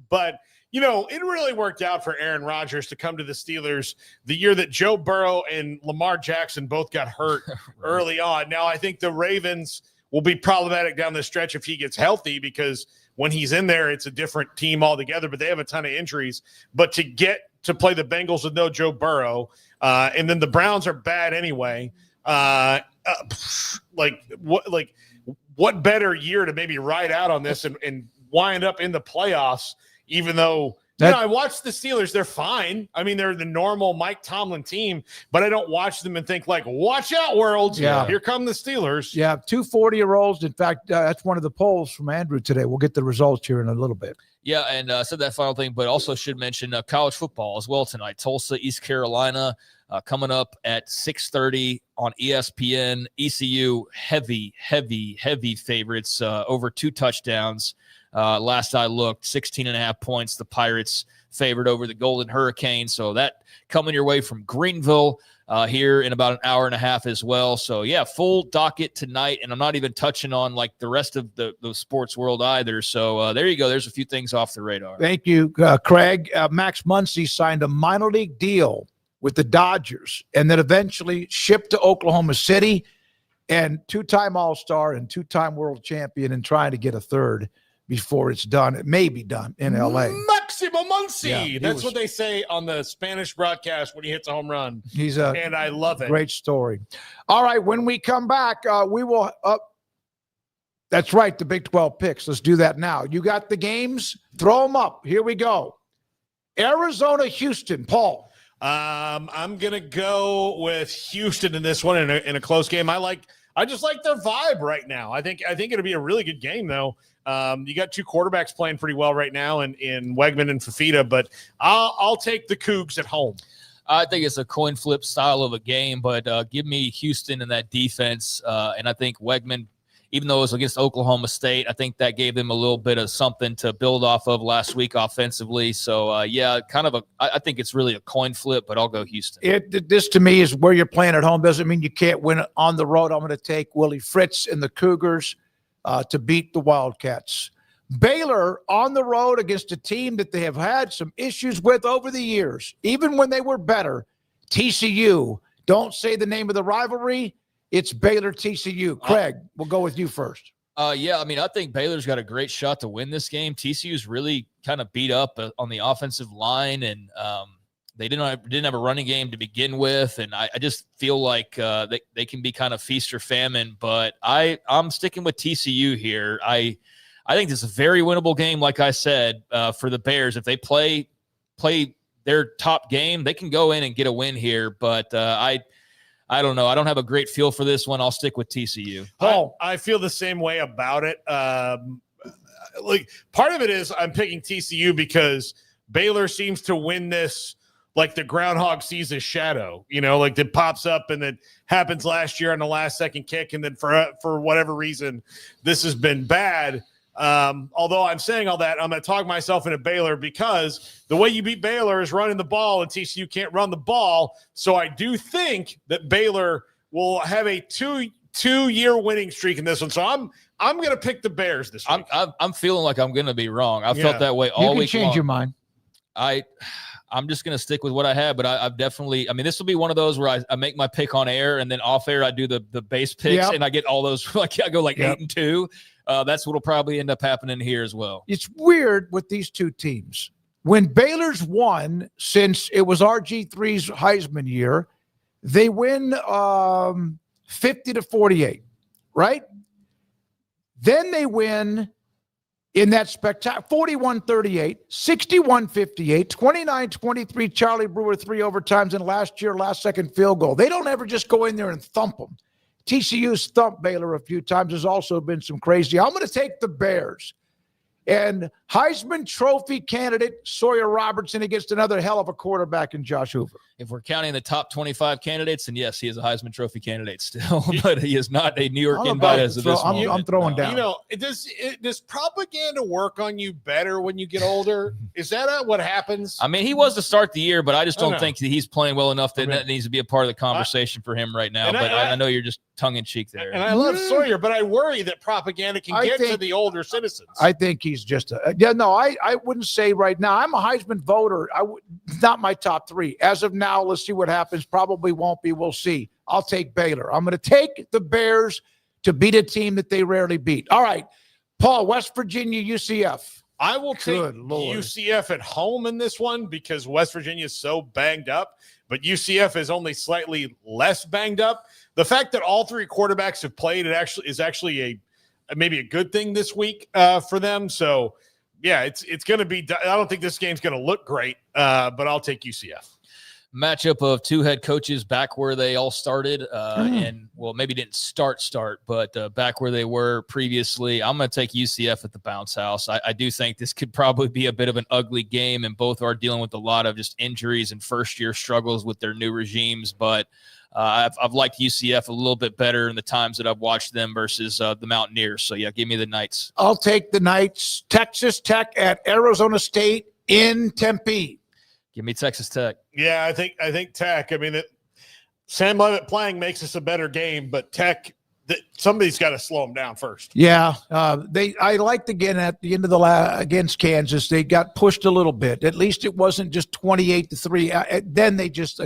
But it really worked out for Aaron Rodgers to come to the Steelers the year that Joe Burrow and Lamar Jackson both got hurt early on. Now, I think the Ravens will be problematic down the stretch if he gets healthy, because when he's in there, it's a different team altogether, but they have a ton of injuries. But to get to play the Bengals with no Joe Burrow, and then the Browns are bad anyway, what better year to maybe ride out on this and wind up in the playoffs, even though I watch the Steelers. They're fine. I mean, they're the normal Mike Tomlin team, but I don't watch them and think like, watch out, world. Yeah. Here come the Steelers. Yeah, 2 40-year-olds. In fact, that's one of the polls from Andrew today. We'll get the results here in a little bit. Yeah, and said that final thing, but also should mention college football as well tonight. Tulsa, East Carolina, coming up at 6:30 on ESPN. ECU, heavy favorites, over 2 touchdowns Last I looked, 16.5 points. The Pirates favored over the Golden Hurricane. So that coming your way from Greenville here in about an hour and a half as well. So yeah, full docket tonight. And I'm not even touching on like the rest of the sports world either. So there you go. There's a few things off the radar. Thank you, Craig. Max Muncy signed a minor league deal with the Dodgers and then eventually shipped to Oklahoma City, and two-time All-Star and two-time world champion, and trying to get a third before it's done. It may be done in L.A. Maximo Muncy. Yeah, That's what they say on the Spanish broadcast when he hits a home run. And I love it. Great story. All right, when we come back, we will that's right, the Big 12 picks. Let's do that now. You got the games? Throw them up. Here we go. Arizona, Houston. Paul. I'm gonna go with Houston in this one in a close game. I just like their vibe right now. I think it'll be a really good game though. You got two quarterbacks playing pretty well right now in Wegman and Fafita, but I'll take the Cougs at home. I think it's a coin flip style of a game, but give me Houston and that defense. And I think Wegman, even though it was against Oklahoma State, I think that gave them a little bit of something to build off of last week offensively. So, I think it's really a coin flip, but I'll go Houston. This to me is where you're playing at home. Doesn't mean you can't win it on the road. I'm going to take Willie Fritz and the Cougars to beat the Wildcats. Baylor on the road against a team that they have had some issues with over the years, even when they were better. TCU, don't say the name of the rivalry. It's Baylor-TCU. Craig, we'll go with you first. I think Baylor's got a great shot to win this game. TCU's really kind of beat up on the offensive line, and they didn't have a running game to begin with. And I just feel like they can be kind of feast or famine. But I'm sticking with TCU here. I think this is a very winnable game, like I said, for the Bears. If they play their top game, they can go in and get a win here. But I don't know. I don't have a great feel for this one. I'll stick with TCU. Paul, I feel the same way about it. Part of it is I'm picking TCU because Baylor seems to win this like the groundhog sees his shadow, like that pops up and it happens last year on the last second kick. And then for whatever reason, this has been bad. Although I'm saying all that, I'm going to talk myself into Baylor because the way you beat Baylor is running the ball, and TCU can't run the ball. So I do think that Baylor will have a two-year winning streak in this one. So I'm going to pick the Bears this week. I'm feeling like I'm going to be wrong. I felt that way all week. You can change your mind. I'm just going to stick with what I have, but I've definitely, this will be one of those where I make my pick on air, and then off air I do the base picks, and I get all those, I go 8-2. That's what will probably end up happening here as well. It's weird with these two teams. When Baylor's won, since it was RG3's Heisman year, they win 50-48, right? Then they win in that spectacular 41-38, 61-58, 29-23, Charlie Brewer 3 overtimes, and last year, last second field goal. They don't ever just go in there and thump them. TCU's thumped Baylor a few times. There's also been some crazy. I'm going to take the Bears. And Heisman Trophy candidate Sawyer Robertson against another hell of a quarterback in Josh Hoover. If we're counting the top 25 candidates, then yes, he is a Heisman Trophy candidate still, but he is not a New York invite as of this moment. I'm throwing down. Does propaganda work on you better when you get older? Is that what happens? He was to start the year, but I just don't think that he's playing well enough that that needs to be a part of the conversation for him right now. But I know you're just tongue-in-cheek there. And I love Sawyer, but I worry that propaganda can get to the older citizens. I think he's just I wouldn't say right now. I'm a Heisman voter. Not my top 3. As of now, let's see what happens. Probably won't be. We'll see. I'll take Baylor. I'm going to take the Bears to beat a team that they rarely beat. All right, Paul, West Virginia, UCF. I will take UCF at home in this one because West Virginia is so banged up, but UCF is only slightly less banged up. The fact that all 3 quarterbacks have played is actually maybe a good thing this week for them. So, yeah, it's going to be – I don't think this game's going to look great, but I'll take UCF. matchup of two head coaches back where they all started, and well, maybe didn't start, but back where they were previously. I'm going to take UCF at the bounce house. I do think this could probably be a bit of an ugly game, and both are dealing with a lot of just injuries and first-year struggles with their new regimes, but I've liked UCF a little bit better in the times that I've watched them versus the Mountaineers. So, yeah, give me the Knights. I'll take the Knights. Texas Tech at Arizona State in Tempe. Give me Texas Tech. Yeah, I think Tech. I mean, Sam Levitt playing makes this a better game, but Tech, somebody's got to slow them down first. Yeah, I liked again at the end of against Kansas. They got pushed a little bit. At least it wasn't just 28-3. Then they just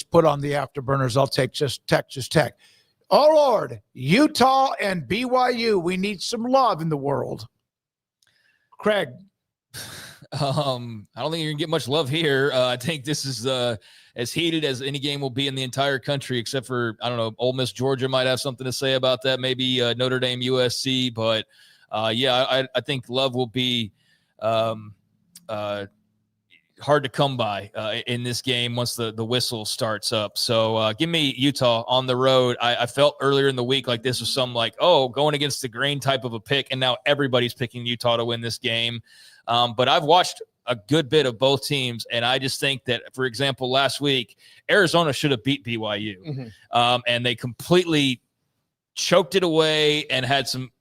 put on the afterburners. I'll take just Texas Tech. Oh Lord, Utah and BYU. We need some love in the world. Craig. I don't think you're gonna get much love here. I think this is as heated as any game will be in the entire country, except for, I don't know, Ole Miss Georgia might have something to say about that. Maybe Notre Dame USC, but I think love will be hard to come by in this game once the whistle starts up. So give me Utah on the road. I felt earlier in the week like this was some going against the grain type of a pick, and now everybody's picking Utah to win this game. But I've watched a good bit of both teams, and I just think that, for example, last week, Arizona should have beat BYU, and they completely choked it away and had some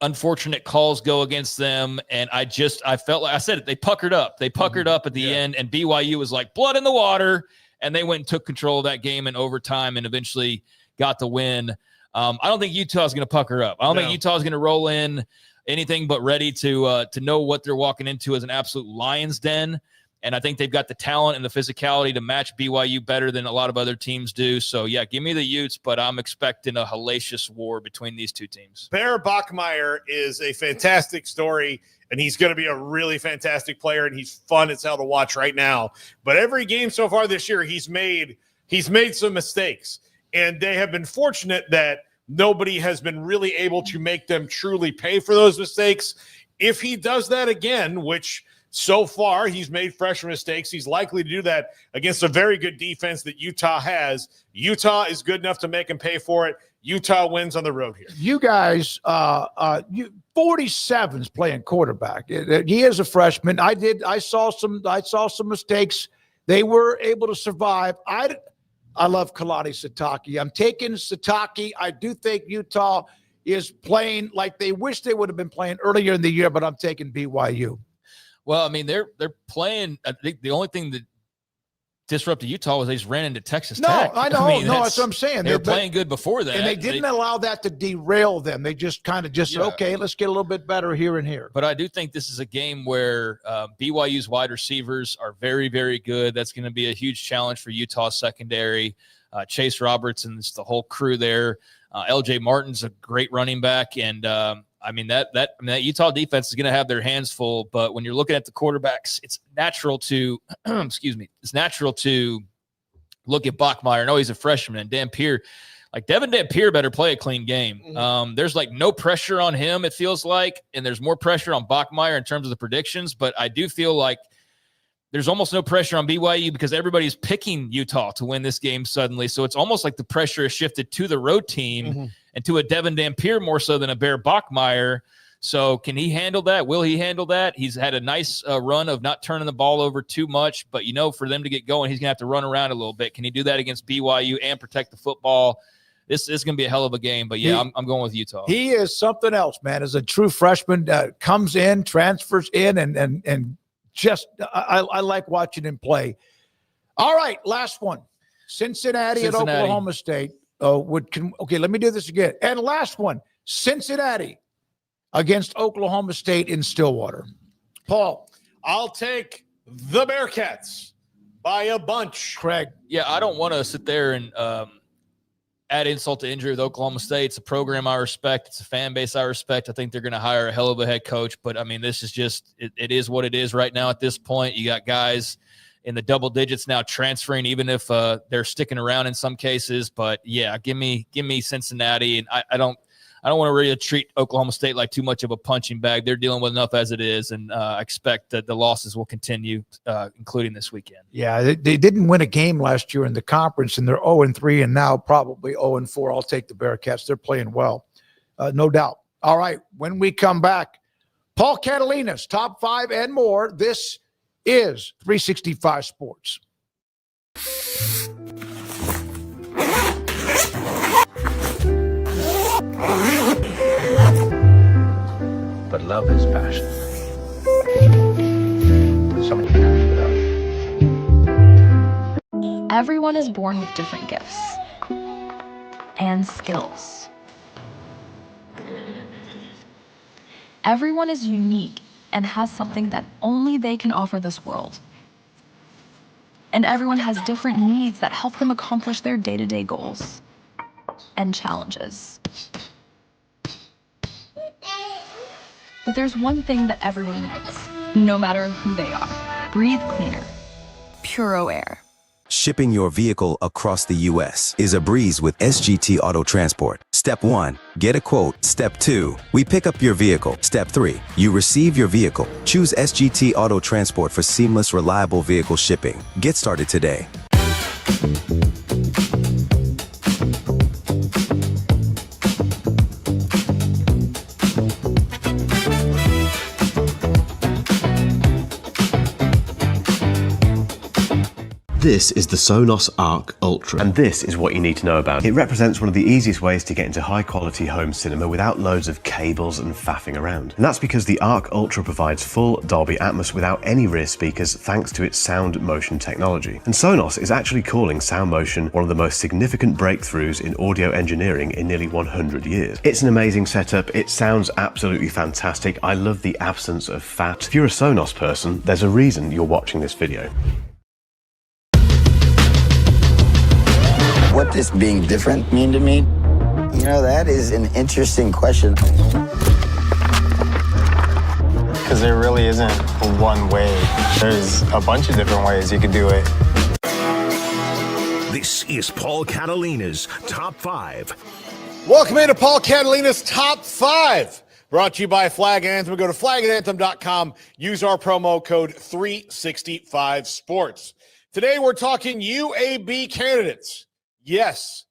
unfortunate calls go against them. And I felt like I said it, they puckered up. They puckered up at the end, and BYU was like blood in the water, and they went and took control of that game in overtime and eventually got the win. I don't think Utah is going to pucker up. I don't think Utah is going to roll in anything but ready to know what they're walking into as an absolute lion's den. And I think they've got the talent and the physicality to match BYU better than a lot of other teams do. So, yeah, give me the Utes, but I'm expecting a hellacious war between these two teams. Bear Bachmeier is a fantastic story, and he's going to be a really fantastic player, and he's fun as hell to watch right now. But every game so far this year, he's made some mistakes, and they have been fortunate that nobody has been really able to make them truly pay for those mistakes. If he does that again, which so far he's made fresh mistakes, he's likely to do that against a very good defense that Utah has. Utah is good enough to make him pay for it. Utah wins on the road here. You guys, 47's playing quarterback. He is a freshman. I saw some mistakes. They were able to survive. I love Kalani Sitake. I'm taking Sitake. I do think Utah is playing like they wish they would have been playing earlier in the year, but I'm taking BYU. Well, I mean, they're playing. I think the only thing that disrupted Utah was they just ran into Texas Tech. I know. That's what I'm saying. They were playing good before that. And they didn't allow that to derail them. They just said, okay, let's get a little bit better here and here. But I do think this is a game where BYU's wide receivers are very, very good. That's going to be a huge challenge for Utah's secondary. Chase Roberts and the whole crew there. LJ Martin's a great running back. And that Utah defense is going to have their hands full. But when you're looking at the quarterbacks, it's natural to it's natural to look at Bachmeier. No, he's a freshman, and Dampier, Devin Dampier better play a clean game. There's no pressure on him, it feels like, and there's more pressure on Bachmeier in terms of the predictions. But I do feel like there's almost no pressure on BYU because everybody's picking Utah to win this game suddenly. So it's almost like the pressure is shifted to the road team and to a Devin Dampier more so than a Bear Bachmeier. So can he handle that? Will he handle that? He's had a nice run of not turning the ball over too much, but for them to get going, he's going to have to run around a little bit. Can he do that against BYU and protect the football? This is going to be a hell of a game, but I'm going with Utah. He is something else, man. As a true freshman, comes in, transfers in, and just I like watching him play. All right, last one. Cincinnati. At Oklahoma State. Okay, let me do this again. And last one, Cincinnati against Oklahoma State in Stillwater. Paul. I'll take the Bearcats by a bunch. Craig. Yeah, I don't want to sit there and add insult to injury with Oklahoma State. It's a program I respect. It's a fan base I respect. I think they're going to hire a hell of a head coach. But, this is just it is what it is right now at this point. You got guys in the double digits now transferring, even if they're sticking around in some cases. But, yeah, give me Cincinnati. And I don't I don't want to really treat Oklahoma State like too much of a punching bag. They're dealing with enough as it is, and I expect that the losses will continue, including this weekend. Yeah, they didn't win a game last year in the conference, and they're 0-3, and now probably 0-4. I'll take the Bearcats. They're playing well, no doubt. All right, when we come back, Paul Catalina's top 5 and more. This is 365 Sports. But love is passion. So many passion. Everyone is born with different gifts and skills. Everyone is unique and has something that only they can offer this world. And everyone has different needs that help them accomplish their day-to-day goals and challenges. But there's one thing that everyone needs, no matter who they are. Breathe cleaner. Puro Air. Shipping your vehicle across the U.S. is a breeze with SGT Auto Transport. Step 1, get a quote. Step 2, we pick up your vehicle. Step 3, you receive your vehicle. Choose SGT Auto Transport for seamless, reliable vehicle shipping. Get started today. This is the Sonos Arc Ultra, and this is what you need to know about. It represents one of the easiest ways to get into high-quality home cinema without loads of cables and faffing around. And that's because the Arc Ultra provides full Dolby Atmos without any rear speakers thanks to its sound motion technology. And Sonos is actually calling sound motion one of the most significant breakthroughs in audio engineering in nearly 100 years. It's an amazing setup, it sounds absolutely fantastic. I love the absence of fat. If you're a Sonos person, there's a reason you're watching this video. What does being different mean to me? You know, that is an interesting question. Because there really isn't one way. There's a bunch of different ways you could do it. This is Paul Catalina's Top 5. Welcome into Paul Catalina's Top 5. Brought to you by Flag Anthem. Go to flagandanthem.com. Use our promo code 365sports. Today we're talking UAB candidates. Yes,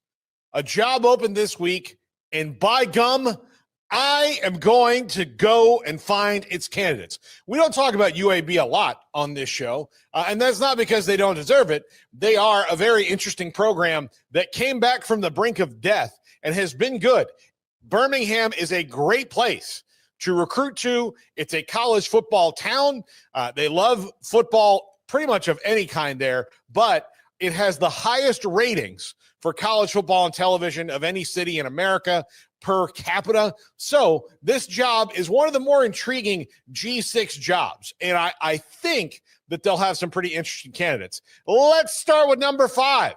a job opened this week, and by gum, I am going to go and find its candidates. We don't talk about UAB a lot on this show, and that's not because they don't deserve it. They are a very interesting program that came back from the brink of death and has been good. Birmingham is a great place to recruit to. It's a college football town. They love football pretty much of any kind there, but it has the highest ratings for college football on television of any city in America per capita. So this job is one of the more intriguing G6 jobs. And I think that they'll have some pretty interesting candidates. Let's start with number 5.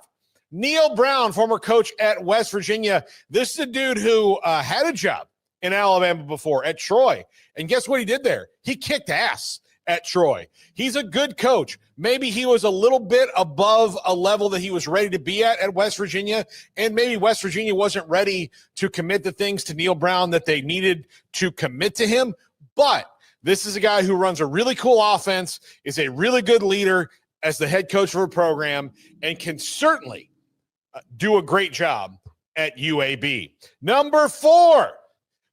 Neil Brown, former coach at West Virginia. This is a dude who had a job in Alabama before at Troy. And guess what he did there? He kicked ass at Troy. He's a good coach. Maybe he was a little bit above a level that he was ready to be at West Virginia, and maybe West Virginia wasn't ready to commit the things to Neil Brown that they needed to commit to him. But this is a guy who runs a really cool offense, is a really good leader as the head coach of a program, and can certainly do a great job at UAB. Number 4,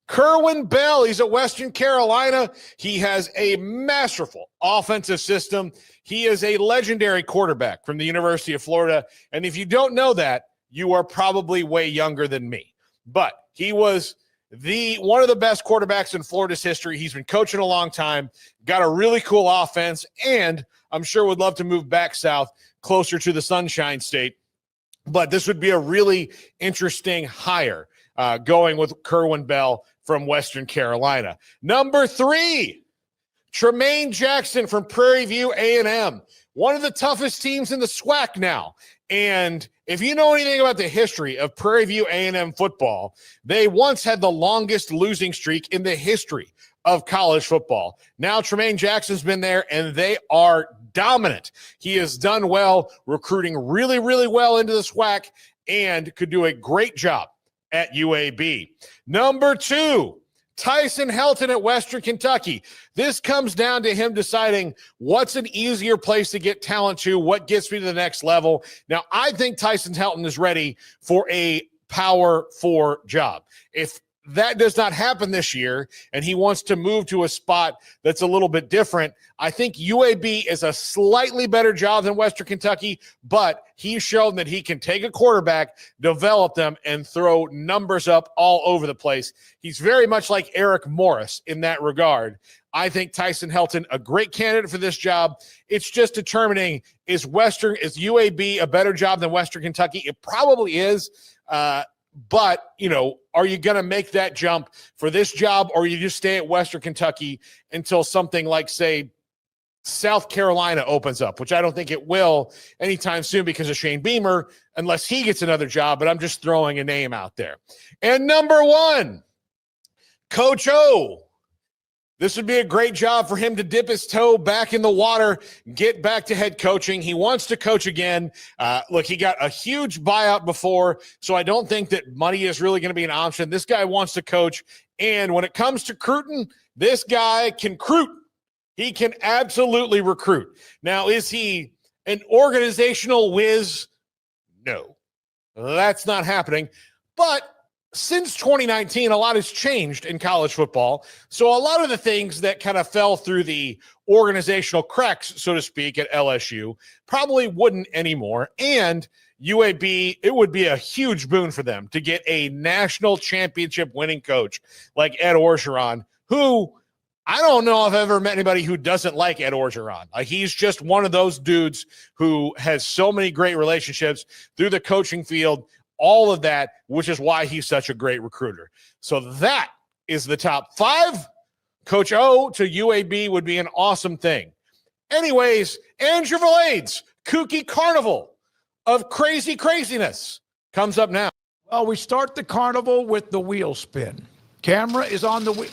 Kerwin Bell. He's at Western Carolina. He has a masterful offensive system. He is a legendary quarterback from the University of Florida. And if you don't know that, you are probably way younger than me. But he was one of the best quarterbacks in Florida's history. He's been coaching a long time, got a really cool offense, and I'm sure would love to move back south, closer to the Sunshine State. But this would be a really interesting hire going with Kerwin Bell from Western Carolina. Number 3, Tremaine Jackson from Prairie View A&M, one of the toughest teams in the SWAC now. And if you know anything about the history of Prairie View A&M football, they once had the longest losing streak in the history of college football. Now Tremaine Jackson's been there, and they are dominant. He has done well, recruiting really, really well into the SWAC, and could do a great job at UAB. Number 2, Tyson Helton at Western Kentucky. This comes down to him deciding what's an easier place to get talent to, what gets me to the next level. Now, I think Tyson Helton is ready for a Power 4 job. If that does not happen this year and he wants to move to a spot that's a little bit different, I think UAB is a slightly better job than Western Kentucky, but he's shown that he can take a quarterback, develop them, and throw numbers up all over the place. He's very much like Eric Morris in that regard. I think Tyson Helton, a great candidate for this job. It's just determining, is UAB a better job than Western Kentucky? It probably is. But, are you going to make that jump for this job, or you just stay at Western Kentucky until something like, say, South Carolina opens up, which I don't think it will anytime soon because of Shane Beamer, unless he gets another job, but I'm just throwing a name out there. And number 1, Coach O. This would be a great job for him to dip his toe back in the water, get back to head coaching. He wants to coach again. Look, he got a huge buyout before, so I don't think that money is really going to be an option. This guy wants to coach, and when it comes to recruiting, this guy can recruit. He can absolutely recruit. Now, is he an organizational whiz? No, that's not happening. But since 2019, a lot has changed in college football. So a lot of the things that kind of fell through the organizational cracks, so to speak, at LSU probably wouldn't anymore. And UAB, it would be a huge boon for them to get a national championship winning coach like Ed Orgeron, who I don't know if I've ever met anybody who doesn't like Ed Orgeron. He's just one of those dudes who has so many great relationships through the coaching field, all of that, which is why he's such a great recruiter. So that is the top 5. Coach O to UAB would be an awesome thing. Anyways, Andrew Valade's kooky carnival of craziness comes up now. Well, we start the carnival with the wheel spin. Camera is on the wheel.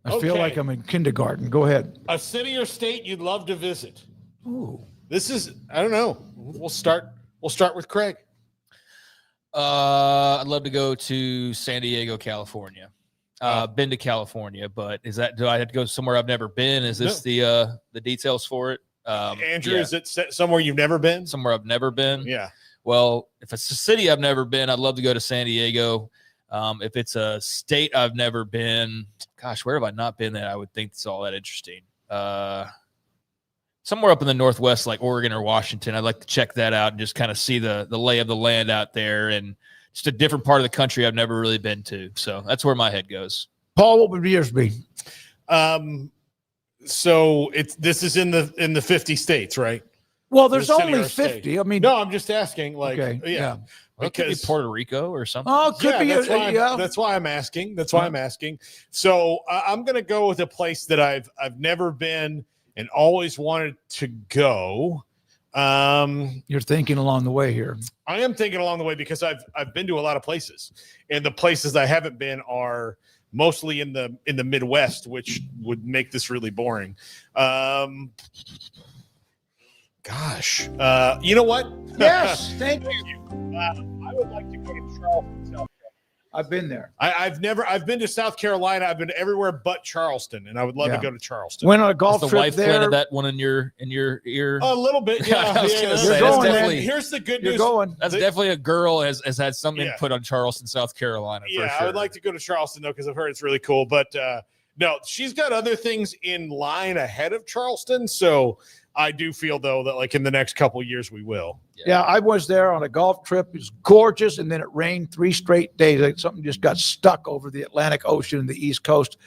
I feel like I'm in kindergarten. Go ahead. A city or state you'd love to visit. Ooh. This is, I don't know. We'll start with Craig. I'd love to go to San Diego, California. Been to California, but do I have to go somewhere I've never been? Is this the details for it? Andrew, is it somewhere you've never been? Somewhere I've never been. Yeah. Well, if it's a city I've never been, I'd love to go to San Diego. If it's a state I've never been, gosh, where have I not been that I would think it's all that interesting? Somewhere up in the Northwest, like Oregon or Washington. I'd like to check that out and just kind of see the lay of the land out there, and just a different part of the country I've never really been to. So that's where my head goes. Paul, what would yours be? So this is in the 50 states, right? Well, there's only 50. I mean, no, I'm just asking. Like, okay, yeah. Well, it could be Puerto Rico or something. Oh, it could be. That's why I'm asking. That's why I'm asking. So I'm going to go with a place that I've never been and always wanted to go. You're thinking along the way here. I am thinking along the way because I've been to a lot of places, and the places I haven't been are mostly in the Midwest, which would make this really boring. Gosh, you know what? Yes, thank you. I would like to go to Charleston, South Carolina. I've been there. I've been to South Carolina. I've been everywhere but Charleston, and I would love to go to Charleston. Went on a golf the trip wife there. planted that one in your ear. A little bit, yeah. I was gonna say, going, definitely, here's the good You're news. going. That's definitely a girl has had some input on Charleston, South Carolina. Yeah, for sure. I would like to go to Charleston though because I've heard it's really cool. But no, she's got other things in line ahead of Charleston, so I do feel though that like in the next couple of years we will. Yeah, I was there on a golf trip. It was gorgeous, and then it rained 3 straight days. Like something just got stuck over the Atlantic Ocean and the East Coast.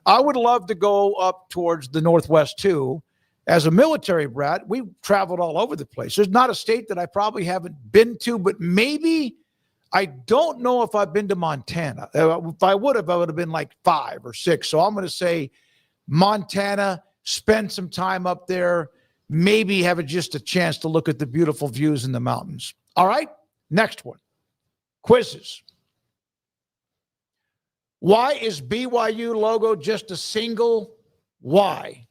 I would love to go up towards the Northwest too. As a military brat, we traveled all over the place. There's not a state that I probably haven't been to, but maybe I don't know if I've been to Montana. If I would have been like 5 or 6. So I'm going to say Montana, spend some time up there. Maybe have just a chance to look at the beautiful views in the mountains. All right, next one. Quizzes. Why is BYU logo just a single Y?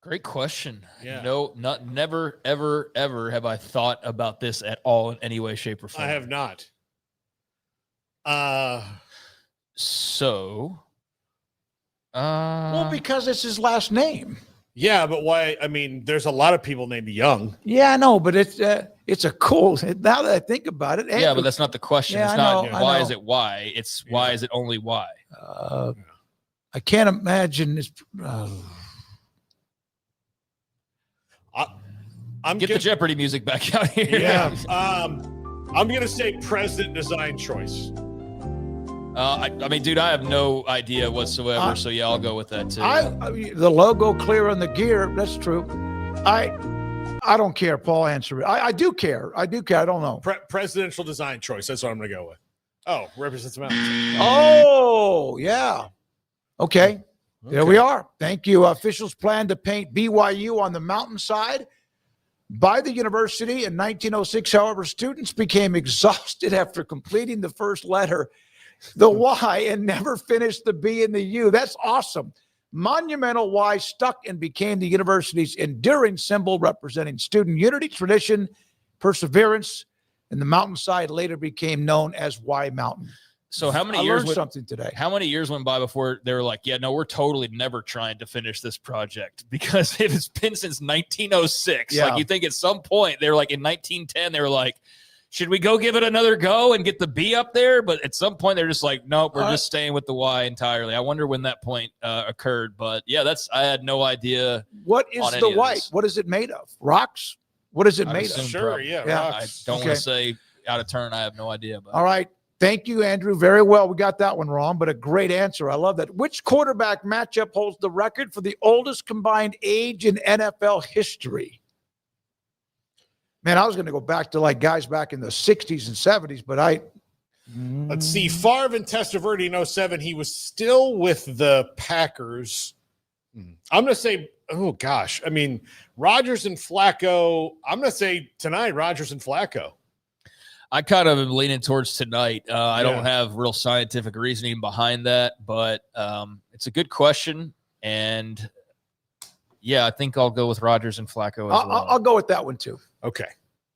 Great question. Yeah. No, never, ever, ever have I thought about this at all in any way, shape, or form. I have not. Well, because it's his last name. Yeah, but why? I mean, there's a lot of people named Young. Yeah, I know, but it's a cool. Now that I think about it, Yeah, but that's not the question. Yeah, it's I not know, why I know. is it why. It's why is it only why. I can't imagine this. I'm Get the Jeopardy music back out here. Yeah. I'm gonna say President Design Choice. I mean, dude, I have no idea whatsoever. So yeah, I'll go with that too. I the logo clear on the gear. That's true. I don't care. Paul, answer it. I do care. I do care. I don't know. Presidential Design Choice. That's what I'm gonna go with. Oh, represents the mountains. Oh, yeah. Okay. There we are. Thank you. Officials plan to paint BYU on the mountainside by the university in 1906. However, students became exhausted after completing the first letter, the Y, and never finished the B and the U. That's awesome. Monumental Y stuck and became the university's enduring symbol representing student unity, tradition, perseverance, and the mountainside later became known as Y Mountain. So how many I years learned went, something today? How many years went by before they were like, yeah, no, we're totally never trying to finish this project? Because if it's been since 1906, Yeah. like you think at some point they were like in 1910, they were like, should we go give it another go and get the B up there? But at some point they're just like, nope, we're just staying with the Y entirely. I wonder when that point occurred. But yeah, I had no idea. What is on the any of white? this. What is it made of? Rocks? What is it I'd made assume of? Sure, probably. yeah. Yeah. I Rocks. don't want Okay. to say out of turn. I have no idea. But All right. Thank you, Andrew. Very well. We got that one wrong, but a great answer. I love that. Which quarterback matchup holds the record for the oldest combined age in NFL history? Man, I was going to go back to like guys back in the 60s and 70s, but Let's see. Favre and Testaverde in 07. He was still with the Packers. I'm going to say, oh, gosh. I mean, Rodgers and Flacco. I'm going to say tonight, Rodgers and Flacco. I kind of am leaning towards tonight. I don't Yeah. have real scientific reasoning behind that, but it's a good question. And yeah, I think I'll go with Rodgers and Flacco as well. I'll go with that one too. Okay.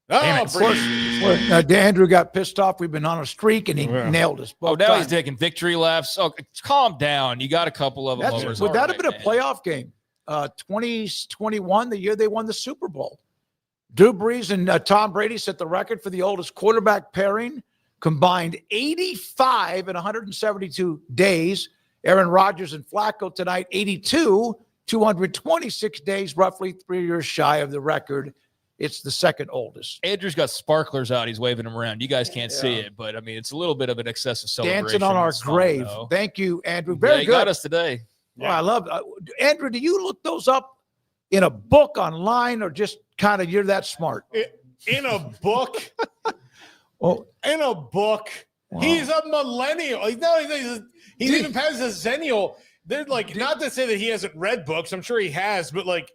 Damn it. Andrew got pissed off. We've been on a streak, and he nailed us. Oh, both now he's times. taking victory laps. Oh, calm down. You got a couple of them over. Would that have been a playoff game? 2021, the year they won the Super Bowl. Drew Brees and Tom Brady set the record for the oldest quarterback pairing, combined 85 in 172 days. Aaron Rodgers and Flacco tonight, 82, 226 days, roughly 3 years shy of the record. It's the second oldest. Andrew's got sparklers out. He's waving them around. You guys can't see it, but I mean, it's a little bit of an excessive celebration. Dancing on our It's fun, grave. though. Thank you, Andrew. Yeah, Very you good. got us today. Oh, I love Andrew, do you look those up in a book online or just kind of you're that smart? In a book. In a book. Wow. He's a millennial. He's even past a zennial. They're like, not to say that he hasn't read books. I'm sure he has, but like,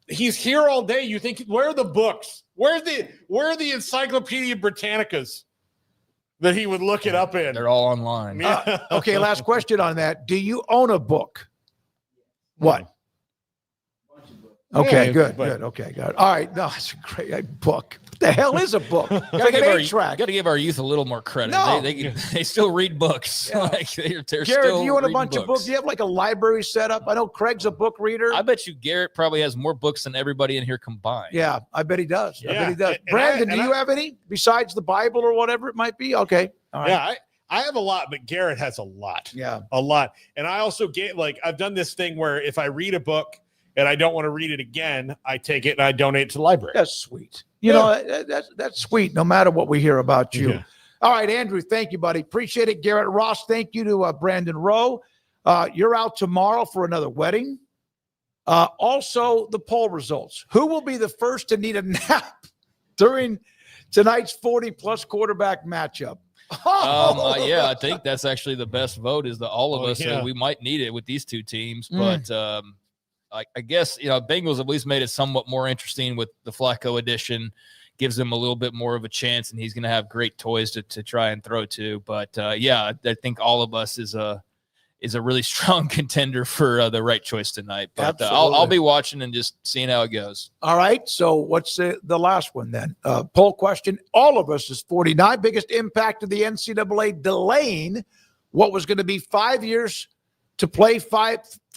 he's here all day. You think, where are the books? Where are the Encyclopedia Britannicas that he would look it up in? They're all online. Okay, last question on that. Do you own a book? What? Okay, Yeah, good. but- Okay, good. All right. No, it's a great book. What the hell is a book? It's Gotta like an give, our, 8-track. gotta give our youth a little more credit. No. They still read books. Like they're Garrett, still do you own a reading bunch of books? Do you have like a library set up? I know Craig's a book reader. I bet you Garrett probably has more books than everybody in here combined. Yeah, I bet he does. I bet Yeah, he does. and Brandon, I- do you have any besides the Bible or whatever it might be? Okay. All right. Yeah, I have a lot, but Garrett has a lot. Yeah. A lot. And I also get I've done this thing where if I read a book and I don't want to read it again, I take it and I donate it to the library. That's sweet. You know, that's sweet, no matter what we hear about you. Yeah. All right, Andrew, thank you, buddy. Appreciate it. Garrett Ross, thank you to Brandon Rowe. You're out tomorrow for another wedding. Also, the poll results. Who will be the first to need a nap during tonight's 40-plus quarterback matchup? Yeah, I think that's actually the best vote is all of us. yeah. We might need it with these two teams, but I guess, Bengals at least made it somewhat more interesting with the Flacco edition, gives them a little bit more of a chance, and he's going to have great toys to try and throw to. But I think all of us is is a really strong contender for the right choice tonight. But Absolutely. I'll be watching and just seeing how it goes. All right. So what's the last one then? Poll question. All of us is 49. Biggest impact of the NCAA delaying what was going to be 5 years to play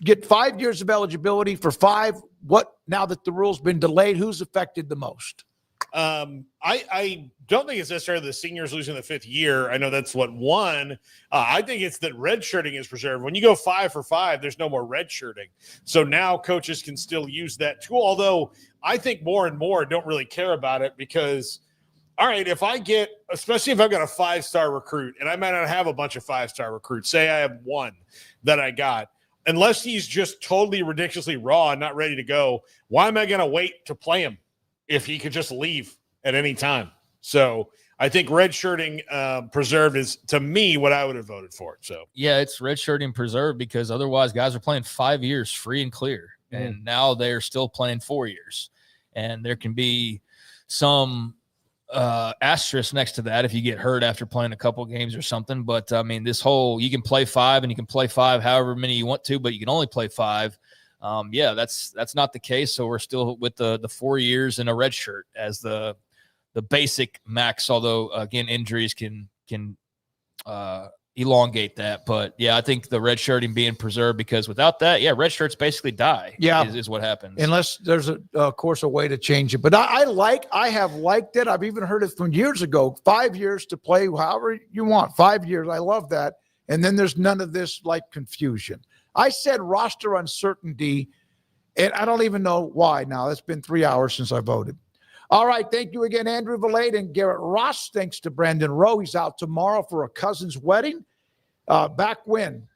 get 5 years of eligibility for 5. What, now that the rule's been delayed, who's affected the most? I don't think it's necessarily the seniors losing the 5th year. I know that's what won. I think it's that redshirting is preserved. When you go 5 for 5, there's no more redshirting. So now coaches can still use that tool. Although I think more and more don't really care about it because, all right, if I get, especially if I've got a 5-star recruit, and I might not have a bunch of 5-star recruits, say I have one that I got, unless he's just totally ridiculously raw and not ready to go, why am I going to wait to play him if he could just leave at any time? So I think redshirting preserved is, to me, what I would have voted for. So yeah, it's redshirting preserved because otherwise guys are playing 5 years free and clear. And now they're still playing 4 years. And there can be some asterisk next to that if you get hurt after playing a couple games or something. But I mean, this whole, you can play 5 and you can play 5 however many you want to, but you can only play 5. Yeah, that's not the case. So we're still with the 4 years and a red shirt as the basic max, although again, injuries can elongate that. But yeah, I think the red shirting being preserved, because without that, yeah, red shirts basically die. Yeah, is what happens unless there's of course a way to change it. But I have liked it. I've even heard it from years ago. 5 years to play however you want. 5 years. I love that. And then there's none of this like confusion. I said roster uncertainty, and I don't even know why now. It's been 3 hours since I voted. All right. Thank you again, Andrew Valade and Garrett Ross. Thanks to Brandon Rowe. He's out tomorrow for a cousin's wedding. Back when?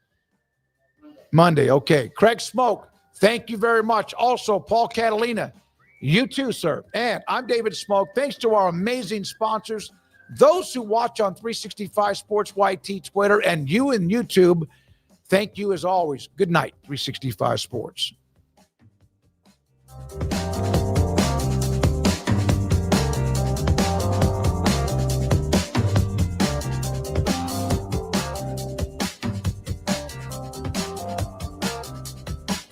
Monday. Okay. Craig Smoak, thank you very much. Also, Paul Catalina, you too, sir. And I'm David Smoak. Thanks to our amazing sponsors, those who watch on 365 Sports YT Twitter, and you in YouTube. Thank you as always. Good night, 365 Sports.